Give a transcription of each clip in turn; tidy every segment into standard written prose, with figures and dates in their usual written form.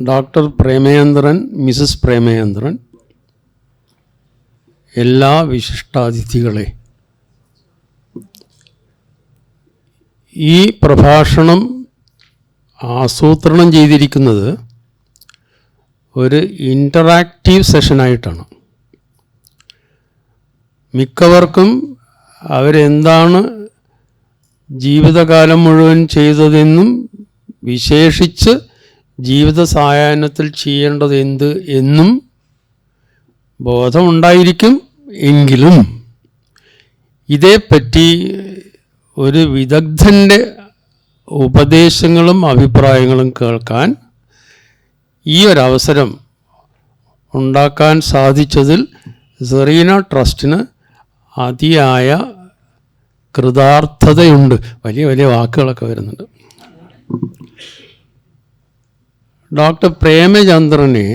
Doctor Premachandran, Mises Premachandran, എല്ലാ വിശിഷ്ടാതിഥികളെ, ഈ പ്രഭാഷണം ആസൂത്രണം ചെയ്തിരിക്കുന്നത് ഒരു ഇൻ്ററാക്റ്റീവ് സെഷനായിട്ടാണ്. മിക്കവർക്കും അവരെന്താണ് ജീവിതകാലം മുഴുവൻ ചെയ്തതെന്നും വിശേഷിച്ച് ജീവിത സായാഹ്നത്തിൽ ചെയ്യേണ്ടത് എന്ത് എന്നും ബോധമുണ്ടായിരിക്കും. എങ്കിലും ഇതേപ്പറ്റി ഒരു വിദഗ്ധൻ്റെ ഉപദേശങ്ങളും അഭിപ്രായങ്ങളും കേൾക്കാൻ ഈ ഒരവസരം ഉണ്ടാക്കാൻ സാധിച്ചതിൽ സെറീന ട്രസ്റ്റിന് അതിയായ കൃതാർത്ഥതയുണ്ട്. വലിയ വലിയ വാക്കുകളൊക്കെ വരുന്നുണ്ട്. ഡോക്ടർ പ്രേമചന്ദ്രനെ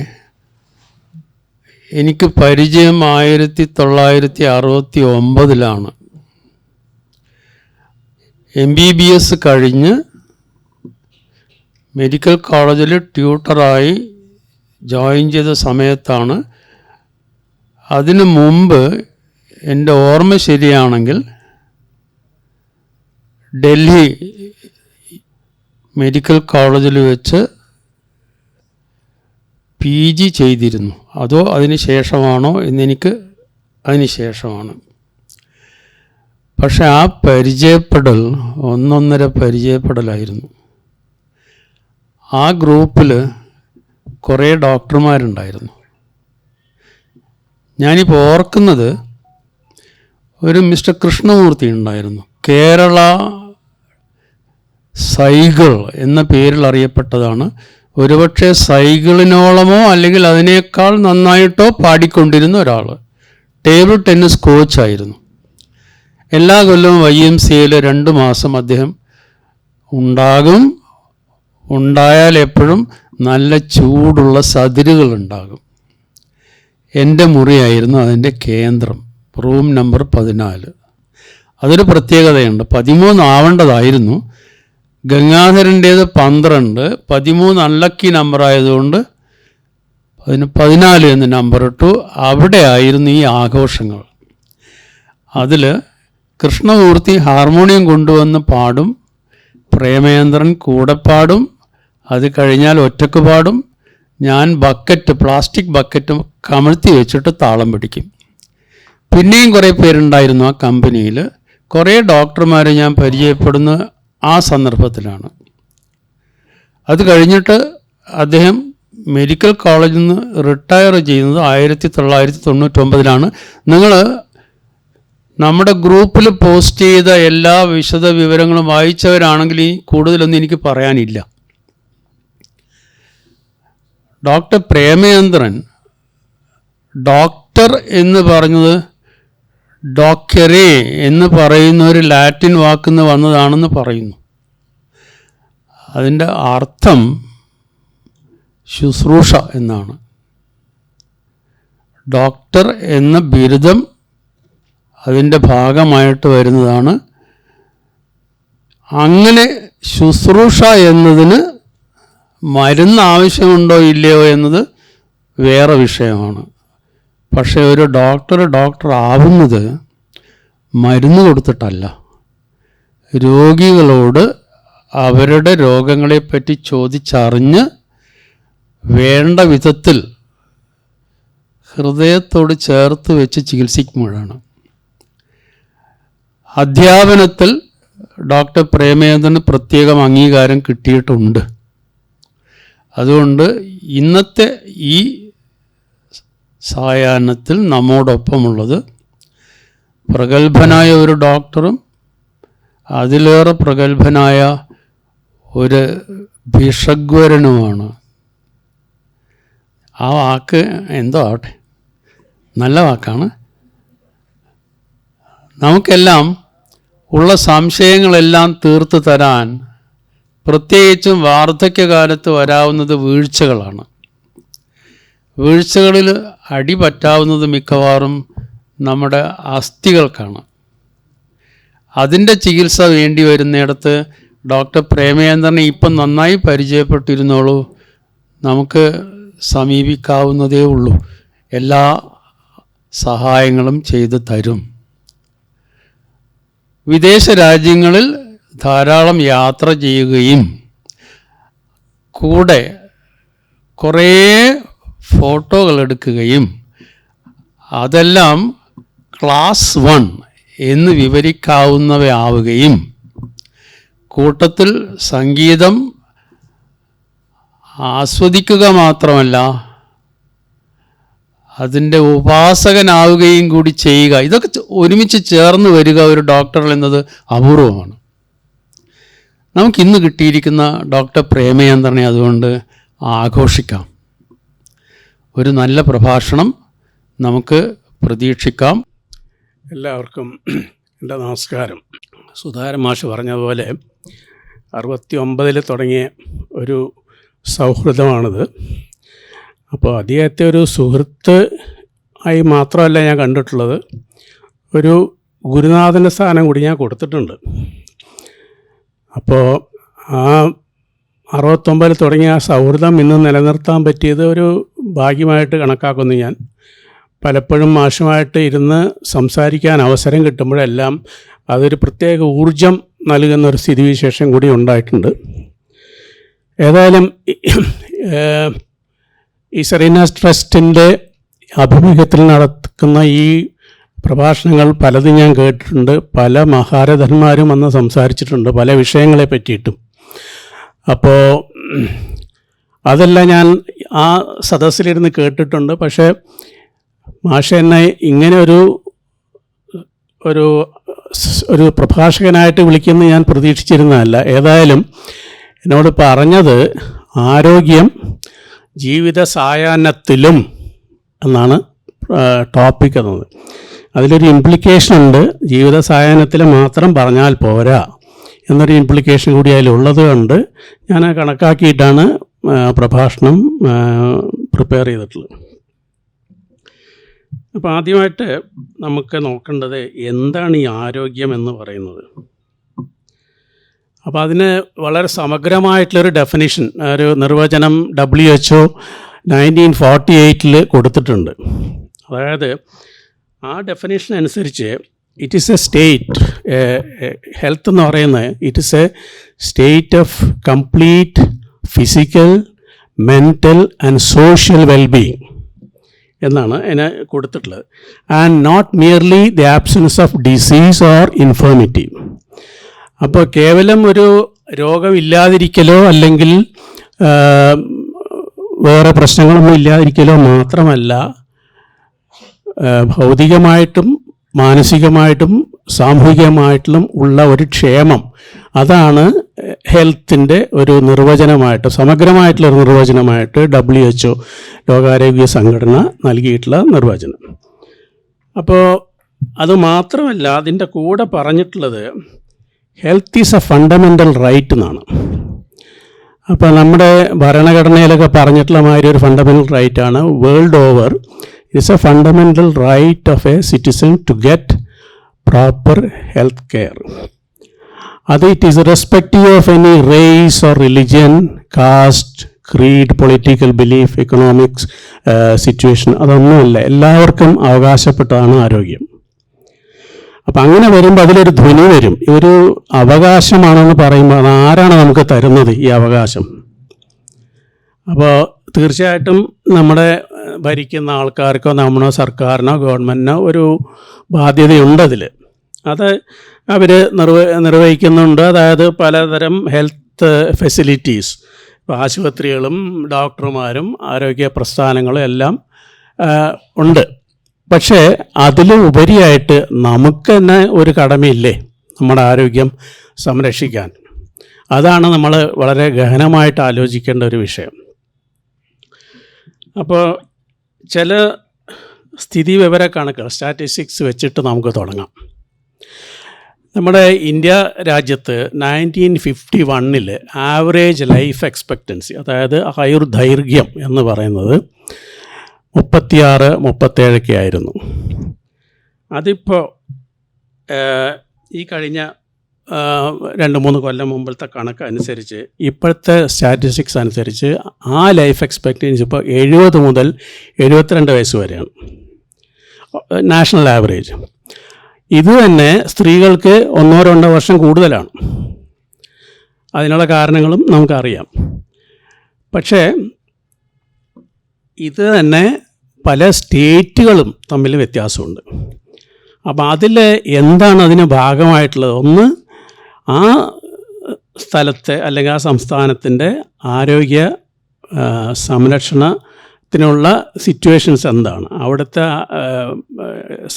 എനിക്ക് പരിചയം 1969 MBBS കഴിഞ്ഞ് മെഡിക്കൽ കോളേജിൽ ട്യൂട്ടറായി ജോയിൻ ചെയ്ത സമയത്താണ്. അതിനു മുമ്പ് എൻ്റെ ഓർമ്മ ശരിയാണെങ്കിൽ ഡൽഹി മെഡിക്കൽ കോളേജിൽ വെച്ച് PG ചെയ്തിരുന്നു. അതോ അതിന് ശേഷമാണോ എന്നെനിക്ക് അതിന് ശേഷമാണ്. പക്ഷെ ആ പരിചയപ്പെടൽ ഒന്നൊന്നര പരിചയപ്പെടലായിരുന്നു. ആ ഗ്രൂപ്പിൽ കുറേ ഡോക്ടർമാരുണ്ടായിരുന്നു. ഞാനിപ്പോൾ ഓർക്കുന്നത് ഒരു മിസ്റ്റർ കൃഷ്ണമൂർത്തി ഉണ്ടായിരുന്നു. കേരള സൈക്കിൾ എന്ന പേരിൽ അറിയപ്പെട്ടതാണ്. ഒരുപക്ഷെ സൈക്കിളിനോളമോ അല്ലെങ്കിൽ അതിനേക്കാൾ നന്നായിട്ടോ പാടിക്കൊണ്ടിരുന്ന ഒരാൾ. ടേബിൾ ടെന്നീസ് കോച്ചായിരുന്നു. എല്ലാ കൊല്ലവും YMCAയിൽ 2 മാസം അദ്ദേഹം ഉണ്ടാകും. ഉണ്ടായാൽ എപ്പോഴും നല്ല ചൂടുള്ള സതിരുകൾ ഉണ്ടാകും. എൻ്റെ മുറിയായിരുന്നു അതിൻ്റെ കേന്ദ്രം, റൂം നമ്പർ 14. അതൊരു പ്രത്യേകതയുണ്ട്. 13 ആവേണ്ടതായിരുന്നു. ഗംഗാധരൻ്റേത് 12, 13 അൺലക്കി നമ്പറായതുകൊണ്ട് അതിന് 14 എന്ന് നമ്പർ ഇട്ടു. അവിടെ ആയിരുന്നു ഈ ആഘോഷങ്ങൾ. അതിൽ കൃഷ്ണമൂർത്തി ഹാർമോണിയം കൊണ്ടുവന്ന് പാടും, പ്രേമചന്ദ്രൻ കൂടെ പാടും, അത് കഴിഞ്ഞാൽ ഒറ്റക്ക് പാടും. ഞാൻ പ്ലാസ്റ്റിക് ബക്കറ്റ് കമഴ്ത്തി വെച്ചിട്ട് താളം പിടിക്കും. പിന്നെയും കുറേ പേരുണ്ടായിരുന്നു ആ കമ്പനിയിൽ. കുറേ ഡോക്ടർമാരെ ഞാൻ പരിചയപ്പെടുന്ന ആ സന്ദർഭത്തിലാണ്. അത് കഴിഞ്ഞിട്ട് അദ്ദേഹം മെഡിക്കൽ കോളേജിൽ നിന്ന് റിട്ടയർ ചെയ്യുന്നത് 1999. നിങ്ങൾ നമ്മുടെ ഗ്രൂപ്പിൽ പോസ്റ്റ് ചെയ്ത എല്ലാ വിശദ വിവരങ്ങളും വായിച്ചവരാണെങ്കിൽ ഈ കൂടുതലൊന്നും എനിക്ക് പറയാനില്ല. ഡോക്ടർ പ്രേമചന്ദ്രൻ ഡോക്ടർ എന്ന് പറഞ്ഞത് ഡോക്ടറെ എന്ന് പറയുന്ന ഒരു ലാറ്റിൻ വാക്കിൽ വന്നതാണെന്ന് പറയുന്നു. അതിൻ്റെ അർത്ഥം ശുശ്രൂഷ എന്നാണ്. ഡോക്ടർ എന്ന ബിരുദം അതിൻ്റെ ഭാഗമായിട്ട് വരുന്നതാണ്. അങ്ങനെ ശുശ്രൂഷ എന്നതിന് മരുന്ന് ആവശ്യമുണ്ടോ ഇല്ലയോ എന്നത് വേറെ വിഷയമാണ്. പക്ഷേ ഒരു ഡോക്ടർ ആവുന്നത് മരുന്ന് കൊടുത്തിട്ടല്ല. രോഗികളോട് അവരുടെ രോഗങ്ങളെപ്പറ്റി ചോദിച്ചറിഞ്ഞ് വേണ്ട വിധത്തിൽ ഹൃദയത്തോട് ചേർത്ത് വെച്ച് ചികിത്സിക്കുമ്പോഴാണ്. അധ്യാപനത്തിൽ ഡോക്ടർ പ്രേമചന്ദ്രന് പ്രത്യേകം അംഗീകാരം കിട്ടിയിട്ടുണ്ട്. അതുകൊണ്ട് ഇന്നത്തെ ഈ സായാഹ്നത്തിൽ നമ്മോടൊപ്പമുള്ളത് പ്രഗത്ഭനായ ഒരു ഡോക്ടറും അതിലേറെ പ്രഗത്ഭനായ ഒരു ഭിഷഗ്വരനുമാണ്. ആ വാക്ക് എന്തോ ആവട്ടെ, നല്ല വാക്കാണ്. നമുക്കെല്ലാം ഉള്ള സംശയങ്ങളെല്ലാം തീർത്തു തരാൻ, പ്രത്യേകിച്ചും വാർദ്ധക്യകാലത്ത് വരാവുന്നത് വീഴ്ചകളാണ്. വീഴ്ചകളിൽ അടി പറ്റാവുന്നത് മിക്കവാറും നമ്മുടെ അസ്ഥികൾക്കാണ്. അതിൻ്റെ ചികിത്സ വേണ്ടി വരുന്നിടത്ത് ഡോക്ടർ പ്രേമചന്ദ്രനെ ഇപ്പം നന്നായി പരിചയപ്പെട്ടിരുന്നോളൂ. നമുക്ക് സമീപിക്കാവുന്നതേ ഉള്ളൂ. എല്ലാ സഹായങ്ങളും ചെയ്തു തരും. വിദേശ രാജ്യങ്ങളിൽ ധാരാളം യാത്ര ചെയ്യുകയും കൂടെ കുറേ ഫോട്ടോകൾ എടുക്കുകയും അതെല്ലാം ക്ലാസ് 1 എന്ന് വിവരിക്കാവുന്നവയാവുകയും കൂട്ടത്തിൽ സംഗീതം ആസ്വദിക്കുക മാത്രമല്ല അതിൻ്റെ ഉപാസകനാവുകയും കൂടി ചെയ്യുക, ഇതൊക്കെ ഒരുമിച്ച് ചേർന്ന് വരിക ഒരു ഡോക്ടറിൽ എന്നത് അപൂർവമാണ്. നമുക്കിന്ന് കിട്ടിയിരിക്കുന്ന ഡോക്ടർ പ്രേമചന്ദ്രനെ അതുകൊണ്ട് ആഘോഷിക്കാം. ഒരു നല്ല പ്രഭാഷണം നമുക്ക് പ്രതീക്ഷിക്കാം. എല്ലാവർക്കും എൻ്റെ നമസ്കാരം. സുധാകരൻ മാഷ് പറഞ്ഞതുപോലെ 69 തുടങ്ങിയ ഒരു സൗഹൃദമാണിത്. അപ്പോൾ അദ്ദേഹത്തെ ഒരു സുഹൃത്ത് ആയി മാത്രമല്ല ഞാൻ കണ്ടിട്ടുള്ളത്, ഒരു ഗുരുനാഥൻ്റെ സ്ഥാനം കൂടി ഞാൻ കൊടുത്തിട്ടുണ്ട്. അപ്പോൾ ആ 69 തുടങ്ങിയ ആ സൗഹൃദം ഇന്ന് നിലനിർത്താൻ പറ്റിയത് ഒരു ഭാഗ്യമായിട്ട് കണക്കാക്കുന്നു ഞാൻ. പലപ്പോഴും മാഷുമായിട്ട് ഇരുന്ന് സംസാരിക്കാൻ അവസരം കിട്ടുമ്പോഴെല്ലാം അതൊരു പ്രത്യേക ഊർജം നൽകുന്നൊരു സ്ഥിതിവിശേഷം കൂടി ഉണ്ടായിട്ടുണ്ട്. ഏതായാലും ഈ സെറീനാസ് ട്രസ്റ്റിൻ്റെ ആഭിമുഖ്യത്തിൽ നടക്കുന്ന ഈ പ്രഭാഷണങ്ങൾ പലതും ഞാൻ കേട്ടിട്ടുണ്ട്. പല മഹാരഥന്മാരും വന്ന് സംസാരിച്ചിട്ടുണ്ട് പല വിഷയങ്ങളെ പറ്റിയിട്ടും. അപ്പോൾ അതെല്ലാം ഞാൻ ആ സദസ്സിലിരുന്ന് കേട്ടിട്ടുണ്ട്. പക്ഷേ മാഷ എന്നെ ഇങ്ങനെ ഒരു പ്രഭാഷകനായിട്ട് വിളിക്കുമെന്ന് ഞാൻ പ്രതീക്ഷിച്ചിരുന്നതല്ല. ഏതായാലും എന്നോട് പറഞ്ഞത് ആരോഗ്യം ജീവിത സായാഹ്നത്തിലും എന്നാണ് ടോപ്പിക് എന്നത്. അതിലൊരു ഇംപ്ലിക്കേഷൻ ഉണ്ട്. ജീവിത സായാഹ്നത്തിൽ മാത്രം പറഞ്ഞാൽ പോരാ എന്നൊരു ഇംപ്ലിക്കേഷൻ കൂടി അതിലുള്ളത് കൊണ്ട് ഞാൻ കണക്കാക്കിയിട്ടാണ് പ്രഭാഷണം പ്രിപ്പയർ ചെയ്തിട്ടുള്ളത്. അപ്പോൾ ആദ്യമായിട്ട് നമുക്ക് നോക്കേണ്ടത് എന്താണ് ഈ ആരോഗ്യം എന്ന് പറയുന്നത്. അപ്പോൾ അതിന് വളരെ സമഗ്രമായിട്ടുള്ളൊരു ഡെഫിനിഷൻ, ഒരു നിർവചനം WHO 1948 കൊടുത്തിട്ടുണ്ട്. അതായത് ആ ഡെഫിനിഷൻ അനുസരിച്ച് it is a state, health എന്ന് പറയുന്നത് it is a state of complete physical, mental and social wellbeing എന്നാണ് അതിന് കൊടുത്തിട്ടുള്ളത്. And not merely the absence of disease or infirmity. അപ്പോൾ കേവലം ഒരു രോഗമില്ലാതിരിക്കലോ അല്ലെങ്കിൽ വേറെ പ്രശ്നങ്ങളൊന്നും ഇല്ലാതിരിക്കലോ മാത്രമല്ല, ഭൗതികമായിട്ടും മാനസികമായിട്ടും സാമൂഹികമായിട്ടും ഉള്ള ഒരു ക്ഷേമം, അതാണ് ഹെൽത്തിൻ്റെ ഒരു നിർവചനമായിട്ട്, സമഗ്രമായിട്ടുള്ളൊരു നിർവചനമായിട്ട് WHO ലോകാരോഗ്യ സംഘടന നൽകിയിട്ടുള്ള നിർവചനം. അപ്പോൾ അതുമാത്രമല്ല, അതിൻ്റെ കൂടെ പറഞ്ഞിട്ടുള്ളത് health is a fundamental right എന്നാണ്. അപ്പോൾ നമ്മുടെ ഭരണഘടനയിലൊക്കെ പറഞ്ഞിട്ടുള്ള മാതിരി ഒരു ഫണ്ടമെൻ്റൽ റൈറ്റാണ്. World over it's a fundamental right of a citizen to get proper health care. അത് it is respective of any race or religion, caste, creed, political belief, economics situation, അതൊന്നുമല്ല, എല്ലാവർക്കും അവകാശപ്പെട്ടതാണ് ആരോഗ്യം. അപ്പം അങ്ങനെ വരുമ്പോൾ അതിലൊരു ധ്വനി വരും. ഒരു അവകാശമാണെന്ന് പറയുമ്പോൾ അത് ആരാണ് നമുക്ക് തരുന്നത് ഈ അവകാശം? അപ്പോൾ തീർച്ചയായിട്ടും നമ്മുടെ ഭരിക്കുന്ന ആൾക്കാർക്കോ നമ്മുടെ സർക്കാരിനോ ഗവൺമെൻറ്റിനോ ഒരു ബാധ്യതയുണ്ട് അതിൽ. അത് അവർ നിർവഹിക്കുന്നുണ്ട്. അതായത് പലതരം ഹെൽത്ത് ഫെസിലിറ്റീസ്, ഇപ്പോൾ ആശുപത്രികളും ഡോക്ടർമാരും ആരോഗ്യ പ്രസ്ഥാനങ്ങളും എല്ലാം ഉണ്ട്. പക്ഷേ അതിലും ഉപരിയായിട്ട് നമുക്ക് തന്നെ ഒരു കടമയില്ലേ നമ്മുടെ ആരോഗ്യം സംരക്ഷിക്കാൻ? അതാണ് നമ്മൾ വളരെ ഗഹനമായിട്ട് ആലോചിക്കേണ്ട ഒരു വിഷയം. അപ്പോൾ ചില സ്ഥിതി വിവര കണക്കുകൾ, സ്റ്റാറ്റിസ്റ്റിക്സ് വെച്ചിട്ട് നമുക്ക് തുടങ്ങാം. നമ്മുടെ ഇന്ത്യ രാജ്യത്ത് 1951 ആവറേജ് ലൈഫ് എക്സ്പെക്റ്റൻസി, അതായത് ആയുർദൈർഘ്യം എന്ന് പറയുന്നത് 36-37 ആയിരുന്നു. അതിപ്പോൾ ഈ കഴിഞ്ഞ 2-3 കൊല്ലം മുമ്പത്തെ കണക്ക് അനുസരിച്ച്, ഇപ്പോഴത്തെ സ്റ്റാറ്റിസ്റ്റിക്സ് അനുസരിച്ച് ആ ലൈഫ് എക്സ്പെക്റ്റൻസി ഇപ്പോൾ 70 മുതൽ 72 വയസ്സ് വരെയാണ് നാഷണൽ ആവറേജ്. ഇത് തന്നെ സ്ത്രീകൾക്ക് 1-2 വർഷം കൂടുതലാണ്. അതിനുള്ള കാരണങ്ങളും നമുക്കറിയാം. പക്ഷേ ഇത് തന്നെ പല സ്റ്റേറ്റുകളും തമ്മിൽ വ്യത്യാസമുണ്ട്. അപ്പോൾ അതിൽ എന്താണ് അതിന് ഭാഗമായിട്ടുള്ളത്? ഒന്ന്, ആ സ്ഥലത്തെ അല്ലെങ്കിൽ ആ സംസ്ഥാനത്തിൻ്റെ ആരോഗ്യ സംരക്ഷണത്തിനുള്ള സിറ്റുവേഷൻസ് എന്താണ്, അവിടുത്തെ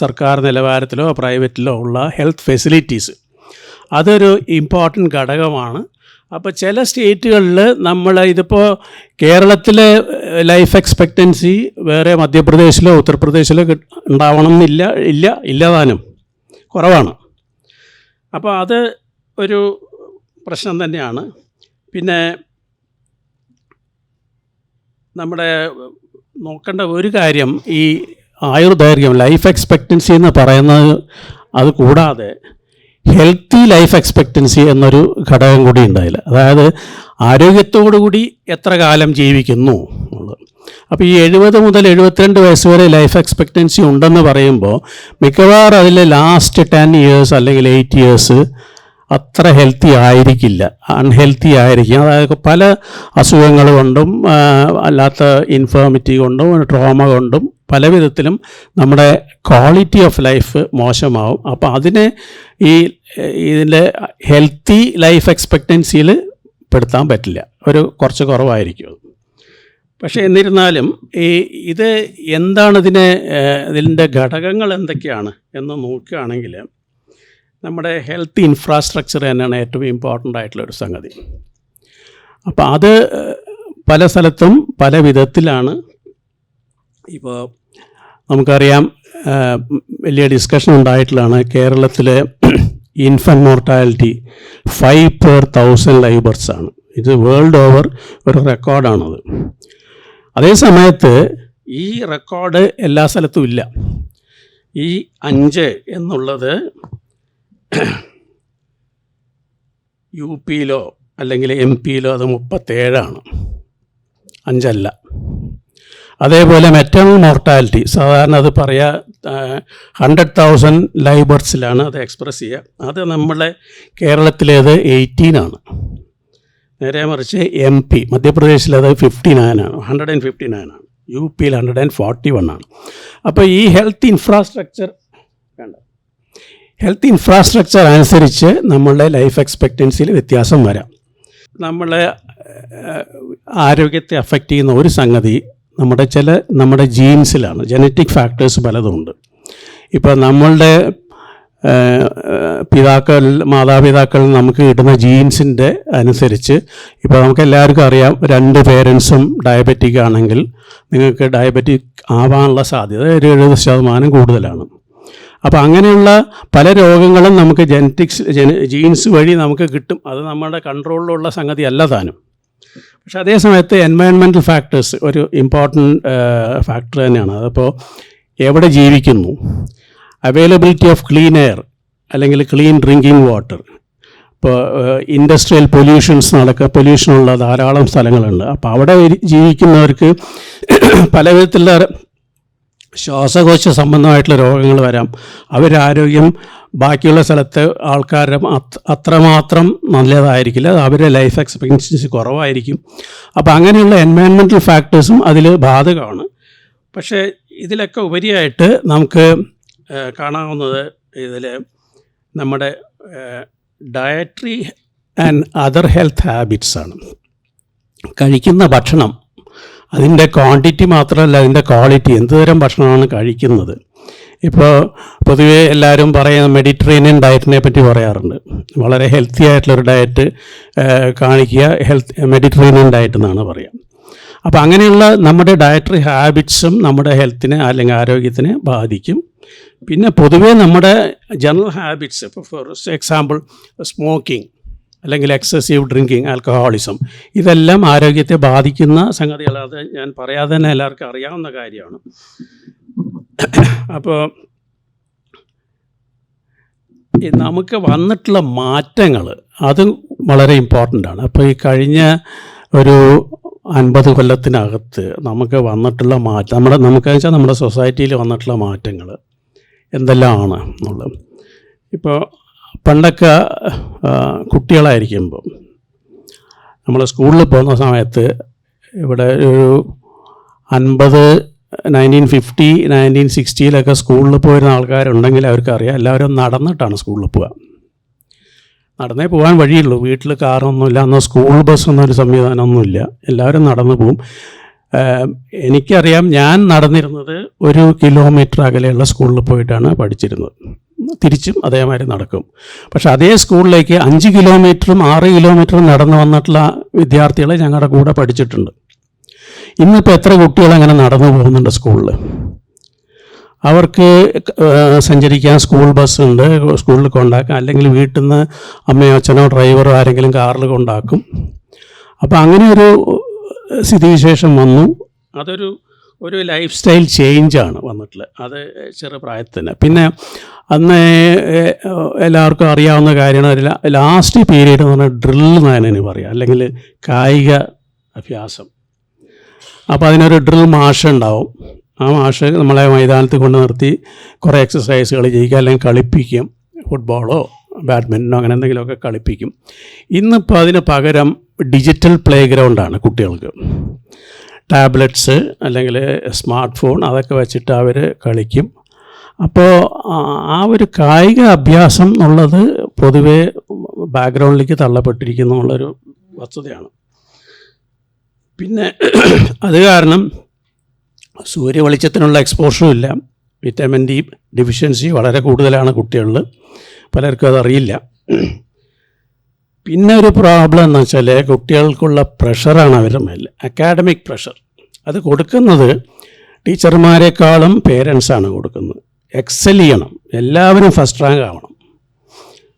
സർക്കാർ നിലവാരത്തിലോ പ്രൈവറ്റിലോ ഉള്ള ഹെൽത്ത് ഫെസിലിറ്റീസ്, അതൊരു ഇമ്പോർട്ടൻ്റ് ഘടകമാണ്. അപ്പോൾ ചില സ്റ്റേറ്റുകളിൽ നമ്മൾ ഇതിപ്പോൾ കേരളത്തിലെ ലൈഫ് എക്സ്പെക്റ്റൻസി വേറെ മധ്യപ്രദേശിലോ ഉത്തർപ്രദേശിലോ ഉണ്ടാവണം എന്നില്ല, ഇല്ലതാനും കുറവാണ്. അപ്പോൾ അത് ഒരു പ്രശ്നം തന്നെയാണ്. പിന്നെ നമ്മുടെ നോക്കേണ്ട ഒരു കാര്യം, ഈ ആയുർദൈർഘ്യം ലൈഫ് എക്സ്പെക്റ്റൻസി എന്ന് പറയുന്നത് അത് കൂടാതെ ഹെൽത്തി ലൈഫ് എക്സ്പെക്റ്റൻസി എന്നൊരു ഘടകം കൂടി ഉണ്ടായില്ല. അതായത് ആരോഗ്യത്തോടു കൂടി എത്ര കാലം ജീവിക്കുന്നു എന്നുള്ളത്. അപ്പോൾ ഈ 70 മുതൽ 72 വയസ്സ് വരെ ലൈഫ് എക്സ്പെക്റ്റൻസി ഉണ്ടെന്ന് പറയുമ്പോൾ മിക്കവാറും അതിൽ ലാസ്റ്റ് 10 ഇയേഴ്സ് അല്ലെങ്കിൽ 8 ഇയേഴ്സ് അത്ര ഹെൽത്തി ആയിരിക്കില്ല, അൺഹെൽത്തി ആയിരിക്കും. അതായത് പല അസുഖങ്ങൾ കൊണ്ടും അല്ലാത്ത ഇൻഫേർമിറ്റി കൊണ്ടും ട്രോമ കൊണ്ടും പല വിധത്തിലും നമ്മുടെ ക്വാളിറ്റി ഓഫ് ലൈഫ് മോശമാവും. അപ്പോൾ അതിനെ ഇതിൻ്റെ ഹെൽത്തി ലൈഫ് എക്സ്പെക്റ്റൻസിയിൽ പെടുത്താൻ പറ്റില്ല, കുറച്ച് കുറവായിരിക്കും. പക്ഷേ എന്നിരുന്നാലും ഇത് എന്താണ് ഇതിൻ്റെ ഘടകങ്ങൾ എന്തൊക്കെയാണ് എന്ന് നോക്കുകയാണെങ്കിൽ നമ്മുടെ ഹെൽത്ത് ഇൻഫ്രാസ്ട്രക്ചർ തന്നെയാണ് ഏറ്റവും ഇമ്പോർട്ടൻ്റ് ആയിട്ടുള്ളൊരു സംഗതി. അപ്പോൾ അത് പല സ്ഥലത്തും പല വിധത്തിലാണ്. ഇപ്പോൾ നമുക്കറിയാം, വലിയ ഡിസ്കഷൻ ഉണ്ടായിട്ടുള്ളതാണ് കേരളത്തിലെ ഇൻഫൻറ്റ് മോർട്ടാലിറ്റി 5/1000 ലൈവ് ബർത്ത് ആണ്. ഇത് വേൾഡ് ഓവർ ഒരു റെക്കോർഡാണത്. അതേ സമയത്ത് ഈ റെക്കോർഡ് എല്ലാ സ്ഥലത്തും ഇല്ല. ഈ 5 എന്നുള്ളത് യു പിയിലോ അല്ലെങ്കിൽ എം പിയിലോ അത് 37ആണ്, 5 അല്ല. അതേപോലെ മെറ്റേണൽ മോർട്ടാലിറ്റി സാധാരണ അത് പറയുക 100,000 ലൈവ് ബർത്തിലാണ് അത് എക്സ്പ്രസ് ചെയ്യുക. അത് നമ്മളെ കേരളത്തിലേത് 18ആണ്. നേരെ മറിച്ച് എം പി മധ്യപ്രദേശിലത് 159ആണ്, 159ആണ്. യു പിയിൽ 141 ആണ്. അപ്പോൾ ഈ ഹെൽത്ത് ഇൻഫ്രാസ്ട്രക്ചർ അനുസരിച്ച് നമ്മളുടെ ലൈഫ് എക്സ്പെക്റ്റൻസിയിൽ വ്യത്യാസം വരാം. നമ്മളെ ആരോഗ്യത്തെ അഫക്റ്റ് ചെയ്യുന്ന ഒരു സംഗതി നമ്മുടെ ജീൻസിലാണ്. Genetic factors പലതുമുണ്ട്. ഇപ്പോൾ നമ്മളുടെ മാതാപിതാക്കൾ നമുക്ക് കിട്ടുന്ന ജീൻസിൻ്റെ അനുസരിച്ച്, ഇപ്പോൾ നമുക്ക് എല്ലാവർക്കും അറിയാം 2 പേരൻസും ഡയബറ്റിക് ആണെങ്കിൽ നിങ്ങൾക്ക് ഡയബറ്റിക് ആവാനുള്ള സാധ്യത 70% കൂടുതലാണ്. അപ്പോൾ അങ്ങനെയുള്ള പല രോഗങ്ങളും നമുക്ക് ജീൻസ് വഴി നമുക്ക് കിട്ടും. അത് നമ്മുടെ കൺട്രോളിലുള്ള സംഗതി അല്ല താനും. പക്ഷെ അതേ സമയത്ത് എൻവയൺമെൻറ്റൽ ഫാക്ടേഴ്സ് ഒരു ഇമ്പോർട്ടൻറ്റ് ഫാക്ടർ തന്നെയാണ്. അതിപ്പോൾ എവിടെ ജീവിക്കുന്നു, അവൈലബിലിറ്റി ഓഫ് ക്ലീൻ എയർ അല്ലെങ്കിൽ ക്ലീൻ ഡ്രിങ്കിങ് വാട്ടർ. ഇപ്പോൾ ഇൻഡസ്ട്രിയൽ പൊല്യൂഷനുള്ള ധാരാളം സ്ഥലങ്ങളുണ്ട്. അപ്പോൾ അവിടെ ജീവിക്കുന്നവർക്ക് പല വിധത്തിലുള്ള ശ്വാസകോശ സംബന്ധമായിട്ടുള്ള രോഗങ്ങൾ വരാം. അവരുടെ ആരോഗ്യം ബാക്കിയുള്ള സ്ഥലത്തെ ആൾക്കാരുടെ അത്രമാത്രം നല്ലതായിരിക്കില്ല, അവരുടെ ലൈഫ് എക്സ്പെക്റ്റൻസി കുറവായിരിക്കും. അപ്പോൾ അങ്ങനെയുള്ള എൻവയൺമെൻറ്റൽ ഫാക്ടേഴ്സും അതിൽ ബാധകമാണ്. പക്ഷേ ഇതിലൊക്കെ ഉപരിയായിട്ട് നമുക്ക് കാണാവുന്നത് ഇതിൽ നമ്മുടെ ഡയറ്ററി ആൻഡ് അതർ ഹെൽത്ത് ഹാബിറ്റ്സാണ്. കഴിക്കുന്ന ഭക്ഷണം, അതിൻ്റെ ക്വാണ്ടിറ്റി മാത്രമല്ല അതിൻ്റെ ക്വാളിറ്റി, എന്തുതരം ഭക്ഷണമാണ് കഴിക്കുന്നത്. ഇപ്പോൾ പൊതുവേ എല്ലാവരും പറയുന്ന മെഡിറ്ററേനിയൻ ഡയറ്റിനെ പറ്റി പറയാറുണ്ട്. വളരെ ഹെൽത്തി ആയിട്ടുള്ളൊരു ഡയറ്റ് കാണിക്കുക, മെഡിറ്ററേനിയൻ ഡയറ്റ് എന്നാണ് പറയുക. അപ്പോൾ അങ്ങനെയുള്ള നമ്മുടെ ഡയറ്ററി ഹാബിറ്റ്സും നമ്മുടെ ഹെൽത്തിനെ അല്ലെങ്കിൽ ആരോഗ്യത്തിനെ ബാധിക്കും. പിന്നെ പൊതുവേ നമ്മുടെ ജനറൽ ഹാബിറ്റ്സ്, ഇപ്പോൾ ഫോർ എക്സാമ്പിൾ സ്മോക്കിംഗ് അല്ലെങ്കിൽ എക്സസീവ് ഡ്രിങ്കിങ്, ആൽക്കഹോളിസം, ഇതെല്ലാം ആരോഗ്യത്തെ ബാധിക്കുന്ന സംഗതികളാണ്. ഞാൻ പറയാതെ തന്നെ എല്ലാവർക്കും അറിയാവുന്ന കാര്യമാണ്. അപ്പോൾ നമുക്ക് വന്നിട്ടുള്ള മാറ്റങ്ങൾ അത് വളരെ ഇമ്പോർട്ടൻ്റ് ആണ്. അപ്പോൾ ഈ കഴിഞ്ഞ ഒരു 50 കൊല്ലത്തിനകത്ത് നമുക്ക് വന്നിട്ടുള്ള മാറ്റം നമുക്ക് വെച്ചാൽ നമ്മുടെ സൊസൈറ്റിയിൽ വന്നിട്ടുള്ള മാറ്റങ്ങൾ എന്തെല്ലാമാണ് എന്നുള്ളത്. ഇപ്പോൾ പണ്ടൊക്കെ കുട്ടികളായിരിക്കുമ്പോൾ നമ്മൾ സ്കൂളിൽ പോകുന്ന സമയത്ത് ഇവിടെ ഒരു 1950 1960 സ്കൂളിൽ പോയിരുന്ന ആൾക്കാരുണ്ടെങ്കിൽ അവർക്കറിയാം, എല്ലാവരും നടന്നിട്ടാണ് സ്കൂളിൽ പോവുക. നടന്നേ പോകാൻ വഴിയുള്ളൂ, വീട്ടിൽ കാറൊന്നുമില്ല, അന്ന് സ്കൂൾ ബസ്സൊന്നൊരു സംവിധാനമൊന്നുമില്ല, എല്ലാവരും നടന്നു പോവും. എനിക്കറിയാം, ഞാൻ നടന്നിരുന്നത് 1 കിലോമീറ്റർ അകലെയുള്ള സ്കൂളിൽ പോയിട്ടാണ് പഠിച്ചിരുന്നത്. തിരിച്ചും അതേമാതിരി നടക്കും. പക്ഷെ അതേ സ്കൂളിലേക്ക് 5 കിലോമീറ്ററും 6 കിലോമീറ്ററും നടന്നു വന്നിട്ടുള്ള വിദ്യാർത്ഥികളെ ഞങ്ങളുടെ കൂടെ പഠിച്ചിട്ടുണ്ട്. ഇന്നിപ്പോൾ എത്ര കുട്ടികളങ്ങനെ നടന്നു പോകുന്നുണ്ട് സ്കൂളിൽ? അവർക്ക് സഞ്ചരിക്കാൻ സ്കൂൾ ബസ്സുണ്ട്, സ്കൂളിൽ കൊണ്ടാക്കാം, അല്ലെങ്കിൽ വീട്ടിൽ നിന്ന് അമ്മയോ അച്ഛനോ ഡ്രൈവറോ ആരെങ്കിലും കാറിൽ കൊണ്ടാക്കും. അപ്പോൾ അങ്ങനെ ഒരു സ്ഥിതിവിശേഷം വന്നു. ഒരു ലൈഫ് സ്റ്റൈൽ ചേഞ്ചാണ് വന്നിട്ടുള്ളത്, അത് ചെറുപ്രായത്തിന്. പിന്നെ അന്ന് എല്ലാവർക്കും അറിയാവുന്ന കാര്യമാണ് ലാസ്റ്റ് പീരീഡ് എന്ന് പറഞ്ഞാൽ ഡ്രിൽ എന്നാണ് പറയുക, അല്ലെങ്കിൽ കായിക അഭ്യാസം. അപ്പോൾ അതിനൊരു ഡ്രിൽ മാഷ് ഉണ്ടാവും. ആ മാഷ് നമ്മളെ മൈതാനത്ത് കൊണ്ട് നിർത്തി കുറേ എക്സസൈസുകൾ ചെയ്യിക്കുക, അല്ലെങ്കിൽ കളിപ്പിക്കും. ഫുട്ബോളോ ബാഡ്മിൻ്റനോ അങ്ങനെ എന്തെങ്കിലുമൊക്കെ കളിപ്പിക്കും. ഇന്നിപ്പോൾ അതിന് പകരം ഡിജിറ്റൽ പ്ലേ ഗ്രൗണ്ടാണ് കുട്ടികൾക്ക്. ടാബ്ലറ്റ്സ് അല്ലെങ്കിൽ സ്മാർട്ട് ഫോൺ അതൊക്കെ വെച്ചിട്ട് അവർ കളിക്കും. അപ്പോൾ ആ ഒരു കായിക അഭ്യാസം എന്നുള്ളത് പൊതുവേ ബാക്ക്ഗ്രൗണ്ടിലേക്ക് തള്ളപ്പെട്ടിരിക്കുന്നു എന്നുള്ളൊരു വസ്തുതയാണ്. പിന്നെ അത് കാരണം സൂര്യവെളിച്ചത്തിനുള്ള എക്സ്പോഷറും ഇല്ല, വിറ്റാമിൻ ഡി ഡെഫിഷ്യൻസി വളരെ കൂടുതലാണ് കുട്ടികളിൽ, പലർക്കും അതറിയില്ല. പിന്നെ ഒരു പ്രോബ്ലം എന്ന് വെച്ചാൽ കുട്ടികൾക്കുള്ള പ്രഷറാണ് അവരുടെ മേലെ, അക്കാഡമിക് പ്രഷർ. അത് കൊടുക്കുന്നത് ടീച്ചർമാരെക്കാളും പേരൻസാണ് കൊടുക്കുന്നത്. എക്സൽ ചെയ്യണം, എല്ലാവരും ഫസ്റ്റ് റാങ്ക് ആവണം,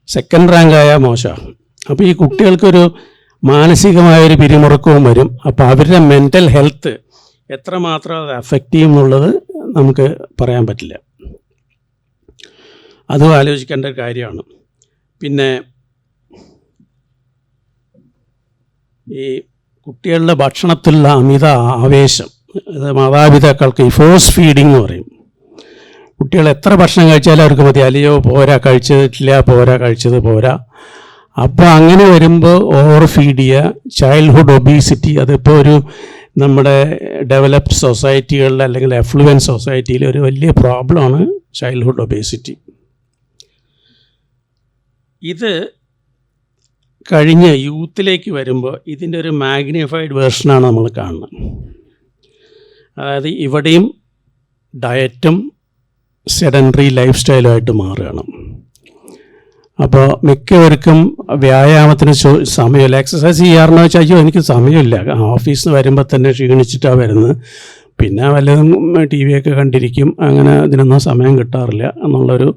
സെക്കൻഡ് റാങ്ക് ആയാൽ മോശമാണ്. അപ്പോൾ ഈ കുട്ടികൾക്കൊരു മാനസികമായൊരു പിരിമുറുക്കവും വരും. അപ്പോൾ അവരുടെ മെൻ്റൽ ഹെൽത്ത് എത്രമാത്രം അത് അഫക്റ്റ് ചെയ്യും എന്നുള്ളത് നമുക്ക് പറയാൻ പറ്റില്ല. അതും ആലോചിക്കേണ്ട ഒരു കാര്യമാണ്. പിന്നെ ഈ കുട്ടികളുടെ ഭക്ഷണത്തിലുള്ള അമിത ആവേശം, അത് മാതാപിതാക്കൾക്ക് ഈ ഫോഴ്സ് ഫീഡിങ് എന്ന് പറയും. കുട്ടികൾ എത്ര ഭക്ഷണം കഴിച്ചാലും അവർക്ക് മതി, അല്ലയോ പോരാ, കഴിച്ചിട്ടില്ല, പോരാ, കഴിച്ചത് പോരാ. അപ്പോൾ അങ്ങനെ വരുമ്പോൾ ഓവർ ഫീഡ് ചെയ്യുക, ചൈൽഡ്ഹുഡ് ഒബീസിറ്റി. അതിപ്പോൾ ഒരു നമ്മുടെ ഡെവലപ്ഡ് സൊസൈറ്റികളിൽ അല്ലെങ്കിൽ എഫ്ലുവൻസ് സൊസൈറ്റിയിൽ ഒരു വലിയ പ്രോബ്ലമാണ് ചൈൽഡ്ഹുഡ് ഒബേസിറ്റി. ഇത് കഴിഞ്ഞ് യൂത്തിലേക്ക് വരുമ്പോൾ ഇതിൻ്റെ ഒരു മാഗ്നിഫൈഡ് വേർഷനാണ് നമ്മൾ കാണുന്നത്. അതായത് ഇവിടെയും ഡയറ്റും സെഡൻറ്ററി ലൈഫ് സ്റ്റൈലുമായിട്ട് മാറുകയാണ്. അപ്പോൾ മിക്കവർക്കും വ്യായാമത്തിന് സമയമില്ല. എക്സസൈസ് ചെയ്യാറെന്ന് വെച്ചാൽ അയ്യോ എനിക്ക് സമയമില്ല, ഓഫീസിൽ നിന്ന് വരുമ്പോൾ തന്നെ ക്ഷീണിച്ചിട്ടാണ് വരുന്നത്, പിന്നെ വല്ലതും ടി വിയൊക്കെ കണ്ടിരിക്കും, അങ്ങനെ ഇതിനൊന്നും സമയം കിട്ടാറില്ല എന്നുള്ളൊരു.